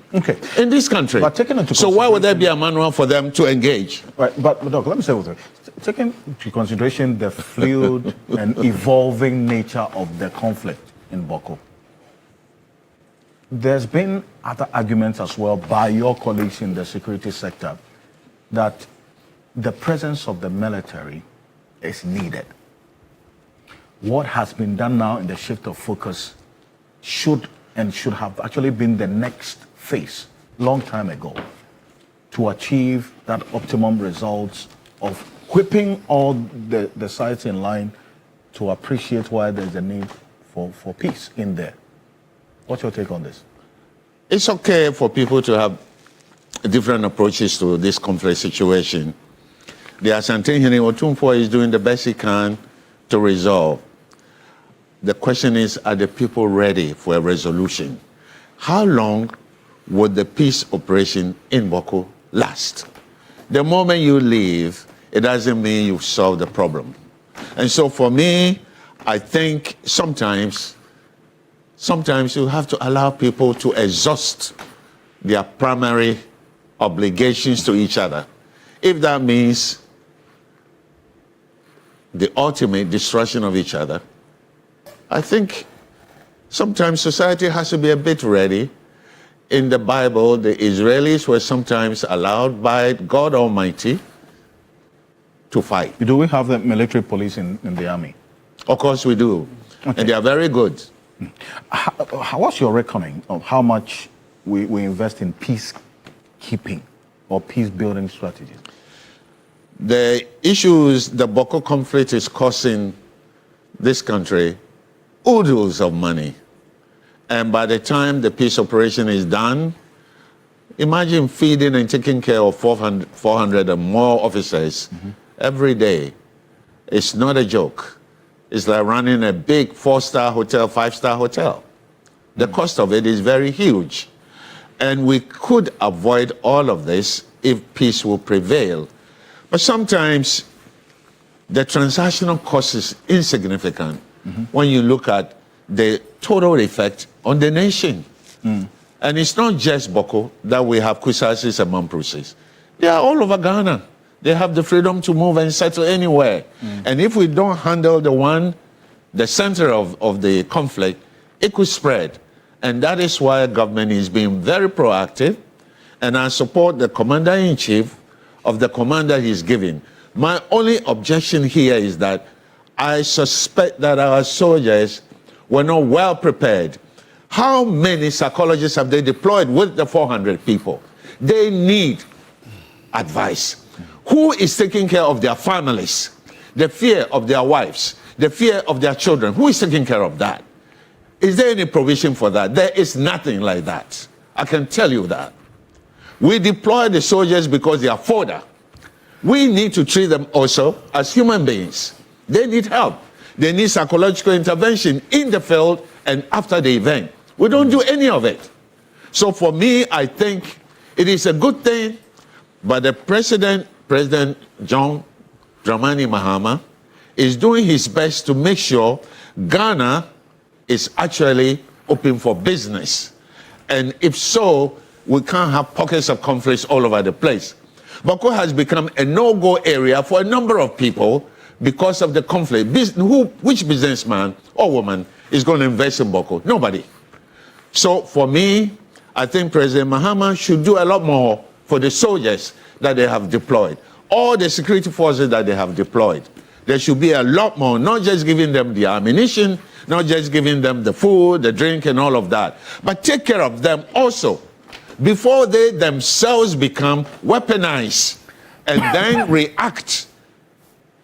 in this country. But taking into so why would there be a manual for them to engage? Right, but Doc, let me say with you. Taking into consideration the fluid and evolving nature of the conflict in Boku, there's been other arguments as well by your colleagues in the security sector that the presence of the military is needed. What has been done now in the shift of focus should have actually been the next phase, long time ago, to achieve that optimum results of whipping all the sides in line to appreciate why there's a need for peace in there. What's your take on this? It's okay for people to have different approaches to this conflict situation. The Asante Hene Otumfuo is doing the best he can to resolve. The question is, are the people ready for a resolution? How long would the peace operation in Boku last? The moment you leave, it doesn't mean you've solved the problem. And so for me, I think sometimes you have to allow people to exhaust their primary obligations to each other. If that means the ultimate destruction of each other, I think sometimes society has to be a bit ready. In the Bible, the Israelis were sometimes allowed by God Almighty to fight. Do we have the military police in the army? Of course we do. Okay. And they are very good. What's your reckoning of how much we invest in peacekeeping or peace-building strategies? The issues the Boku conflict is costing this country oodles of money. And by the time the peace operation is done, imagine feeding and taking care of 400 and more officers every day. It's not a joke. It's like running a big 4-star hotel, 5-star hotel. The cost of it is very huge. And we could avoid all of this if peace will prevail. But sometimes the transactional cost is insignificant when you look at the total effect on the nation. And it's not just Boku that we have Kusasis and Mamprusis. They are all over Ghana. They have the freedom to move and settle anywhere. And if we don't handle the center of the conflict, it could spread. And that is why government is being very proactive. And I support the commander-in-chief of the commander he's giving. My only objection here is that I suspect that our soldiers were not well prepared. How many psychologists have they deployed with the 400 people? They need advice. Who is taking care of their families? The fear of their wives, the fear of their children. Who is taking care of that? Is there any provision for that? There is nothing like that. I can tell you that. We deploy the soldiers because they are fodder. We need to treat them also as human beings. They need help. They need psychological intervention in the field and after the event. We don't do any of it. So for me, I think it is a good thing, but the President John Dramani Mahama, is doing his best to make sure Ghana is actually open for business. And if so, we can't have pockets of conflicts all over the place. Boku has become a no-go area for a number of people because of the conflict. Which businessman or woman is going to invest in Boku? Nobody. So for me, I think President Mahama should do a lot more for the soldiers that they have deployed. All the security forces that they have deployed. There should be a lot more, not just giving them the ammunition, not just giving them the food, the drink, and all of that, but take care of them also before they themselves become weaponized and then react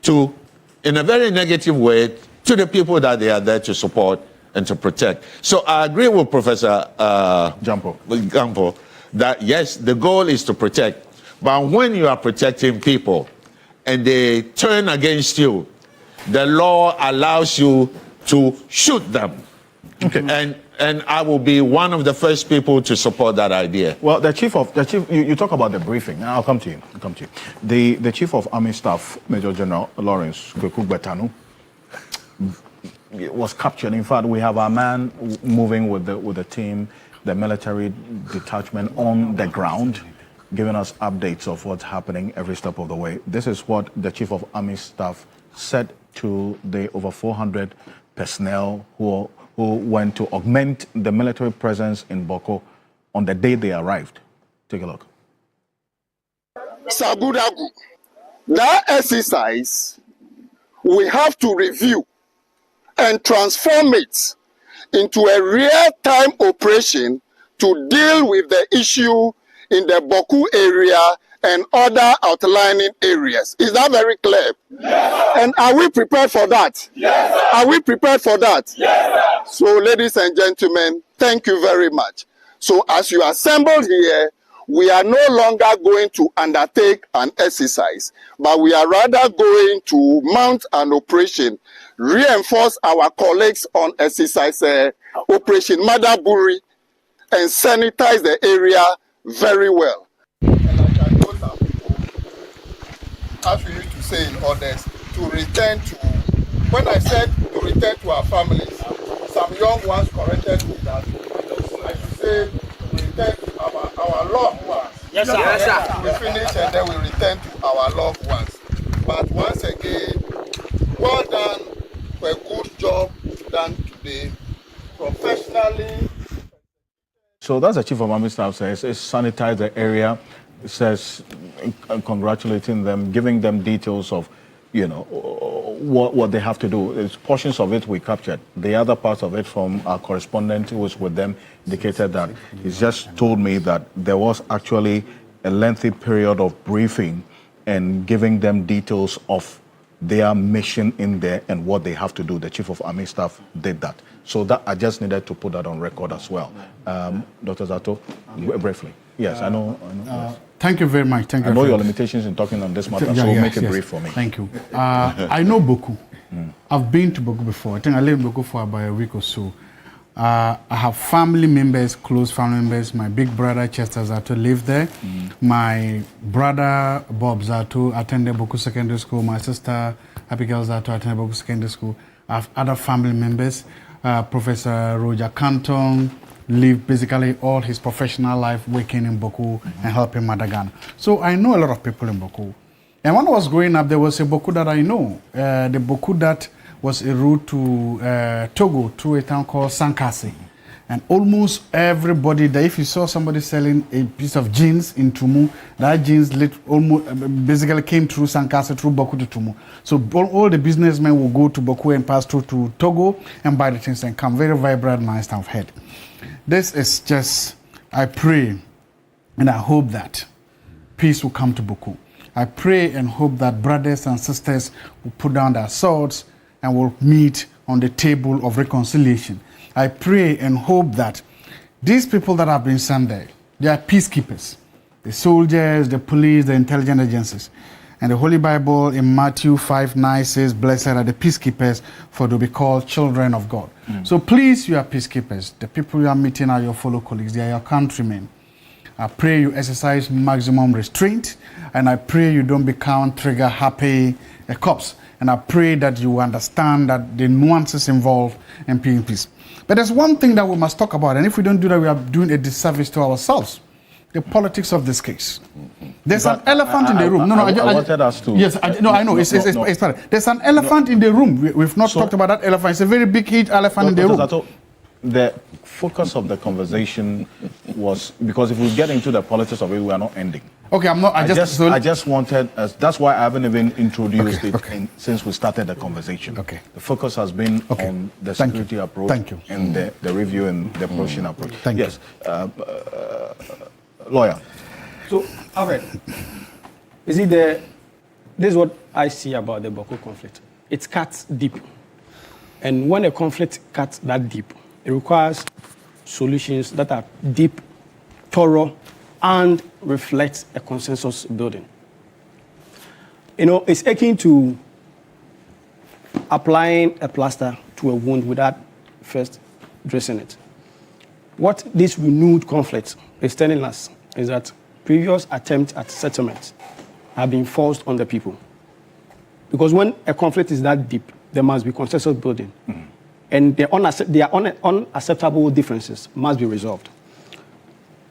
to, in a very negative way, to the people that they are there to support and to protect. So I agree with Professor Gampo that yes, the goal is to protect, but when you are protecting people and they turn against you, the law allows you to shoot them. Okay. And I will be one of the first people to support that idea. Well, you talk about the briefing. I'll come to you. The Chief of Army Staff, Major General Lawrence Kweku Betanu, was captured. In fact, we have our man moving with the team, the military detachment on the ground, giving us updates of what's happening every step of the way. This is what the Chief of Army Staff said to the over 400 personnel who went to augment the military presence in Boku on the day they arrived. Take a look. Sagudagu, that exercise, we have to review and transform it into a real-time operation to deal with the issue in the Boku area and other outlining areas. Is that very clear? Yes, and are we prepared for that? Yes, are we prepared for that? Yes, so, ladies and gentlemen, thank you very much. So, as you assembled here, we are no longer going to undertake an exercise, but we are rather going to mount an operation, reinforce our colleagues on exercise Operation Madaburi, and sanitize the area very well. As we used to say in others, to return to, when I said to return to our families, some young ones corrected me that I should say return to our loved ones. Yes, sir. Yes, sir. We finish and then we return to our loved ones. But once again, well done for a good job done today, professionally. So that's the Chief of Army Staff says, is sanitize the area. It says, congratulating them, giving them details of, you know, what they have to do. It's portions of it we captured. The other parts of it from our correspondent who was with them indicated that he's just told me that there was actually a lengthy period of briefing and giving them details of their mission in there and what they have to do. The Chief of Army Staff did that. So that I just needed to put that on record as well. Dr. Zato, briefly. Yes, I know. Yes. Thank you very much. Thank you. I know your limitations in talking on this matter, so make it brief for me. Thank you. I know Boku. I've been to Boku before. I think I lived in Boku for about a week or so. I have family members, close family members. My big brother Chester Zato lived there. My brother Bob Zato attended Boku Secondary School. My sister Abigail Zato attended Boku Secondary School. I have other family members. Professor Roger Canton lived basically all his professional life working in Boku and helping Madagascar. So I know a lot of people in Boku. And when I was growing up, there was a Boku that I know. The Boku that was a route to Togo through a town called Sankasi. And almost everybody there, if you saw somebody selling a piece of jeans in Tumu, that jeans almost basically came through Sankasi, through Boku to Tumu. So all the businessmen will go to Boku and pass through to Togo and buy the things and come. Very vibrant, nice town of head. This is just, I pray and I hope that peace will come to Boku. I pray and hope that brothers and sisters will put down their swords and will meet on the table of reconciliation. I pray and hope that these people that have been sent there, they are peacekeepers. The soldiers, the police, the intelligence agencies. And the Holy Bible in Matthew 5:9 says, blessed are the peacekeepers, for they'll be called children of God. So please, you are peacekeepers. The people you are meeting are your fellow colleagues. They are your countrymen. I pray you exercise maximum restraint, and I pray you don't become trigger-happy cops. And I pray that you understand that the nuances involved in peace. But there's one thing that we must talk about, and if we don't do that, we are doing a disservice to ourselves. The politics of this case. There's an elephant in the room. I wanted us to. Yes, I know. It's part. There's an elephant in the room. We've not talked about that elephant. It's a very big, huge elephant in the room. The focus of the conversation was, because if we get into the politics of it, we are not ending. Okay, I'm not. I just wanted. That's why I haven't even introduced it since we started the conversation. Okay. The focus has been on the security approach. Thank you. And the review and the approaching approach. Thank you. Lawyer. So, Alfred, you see, this is what I see about the Boku conflict. It cuts deep. And when a conflict cuts that deep, it requires solutions that are deep, thorough, and reflect a consensus building. You know, it's akin to applying a plaster to a wound without first dressing it. What this renewed conflict is telling us is that previous attempts at settlement have been forced on the people. Because when a conflict is that deep, there must be consensus building. And their unacceptable differences must be resolved.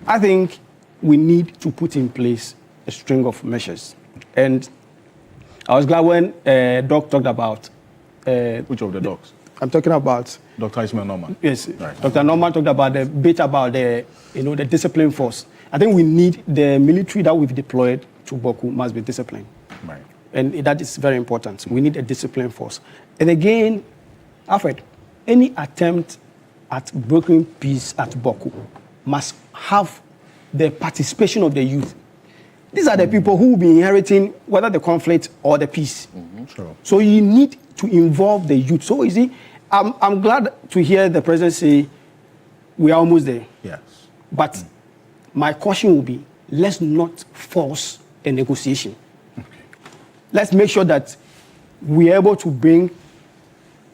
I think we need to put in place a string of measures. And I was glad when Doc talked about... Which of the docs? I'm talking about... Dr. Ismail Norman. Yes, right. Dr. Norman talked about the bit about the discipline force. I think we need the military that we've deployed to Boku must be disciplined. Right. And that is very important. We need a discipline force. And again, Alfred, any attempt at breaking peace at Boku must have the participation of the youth. These are the people who will be inheriting whether the conflict or the peace. Sure. So you need to involve the youth. So you see, I'm glad to hear the president say we are almost there. Yes. But my caution will be, let's not force a negotiation. Okay. Let's make sure that we are able to bring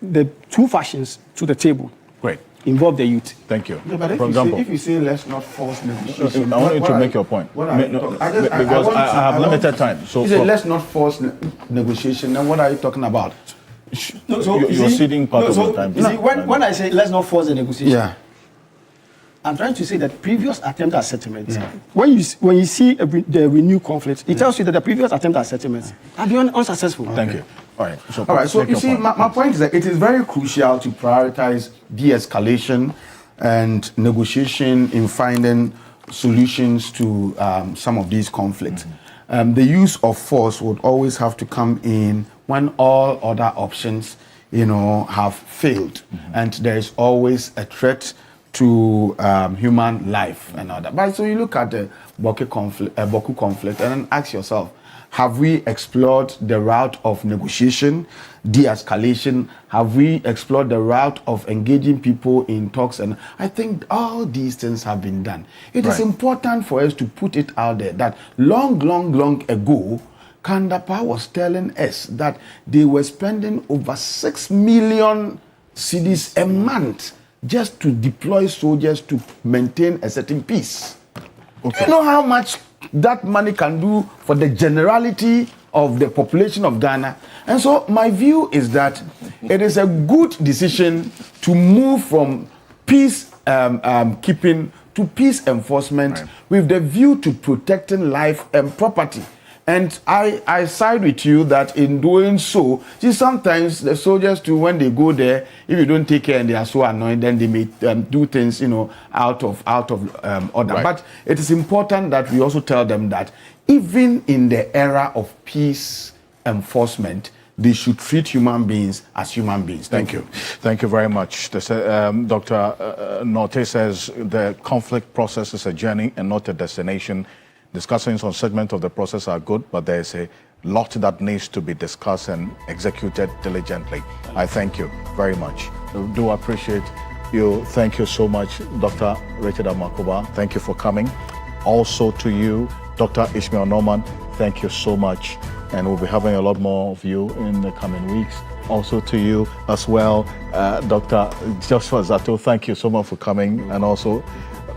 the two factions to the table. Great. involve the youth. Thank you. Yeah, but For example, if you say let's not force negotiation, I want you to make your point. Because I have limited time. So you say let's not force negotiation. Then what are you talking about? No, so you're ceding part of your time. You see, when I say let's not force the negotiation, yeah, I'm trying to say that previous attempt at settlements, when you see the renewed conflict, it tells you that the previous attempt at settlements have been unsuccessful. Thank you. All right. So you see, my point is that it is very crucial to prioritize de-escalation and negotiation in finding solutions to some of these conflicts. The use of force would always have to come in when all other options, have failed, and there is always a threat to human life and all that. But so you look at the Boku conflict and then ask yourself, have we explored the route of negotiation, de-escalation? Have we explored the route of engaging people in talks? And I think all these things have been done. It is important for us to put it out there that long ago, Kandapa was telling us that they were spending over 6 million cedis a month just to deploy soldiers to maintain a certain peace. Okay. You know how much that money can do for the generality of the population of Ghana? And so my view is that it is a good decision to move from peace keeping to peace enforcement with the view to protecting life and property. And I side with you that in doing so, see, sometimes the soldiers too, when they go there, if you don't take care and they are so annoyed, then they may do things, out of order. But it is important that we also tell them that even in the era of peace enforcement, they should treat human beings as human beings. Thank you. Thank you very much. Dr. Norte says the conflict process is a journey and not a destination. Discussions on segment of the process are good, but there is a lot that needs to be discussed and executed diligently. I thank you very much. I do appreciate you. Thank you so much, Dr. Richard Amakuba. Thank you for coming. Also to you, Dr. Ishmael Norman, thank you so much. And we'll be having a lot more of you in the coming weeks. Also to you as well, Dr. Joshua Zato, thank you so much for coming. And also,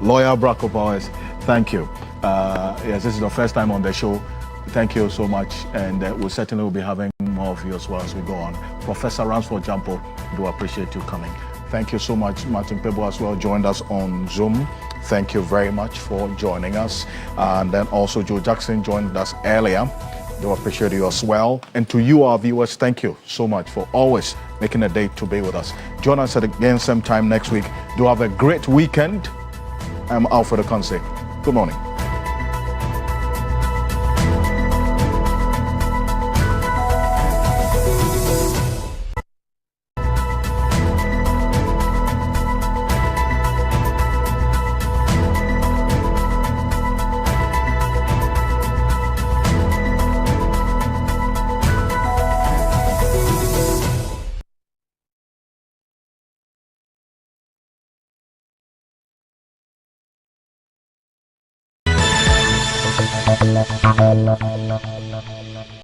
Lawyer Bracco Powers, thank you. Yes, this is the first time on the show. Thank you so much, and we certainly will be having more of you as well as we go on. Professor Ransford Jampo, do appreciate you coming. Thank you so much. Martin Pebo as well joined us on Zoom. Thank you very much for joining us. And then also Joe Jackson joined us earlier. Do appreciate you as well. And to you, our viewers, thank you so much for always making a day to be with us. Join us again same time next week. Do have a great weekend. I'm Alfred Ocansey. Good morning. La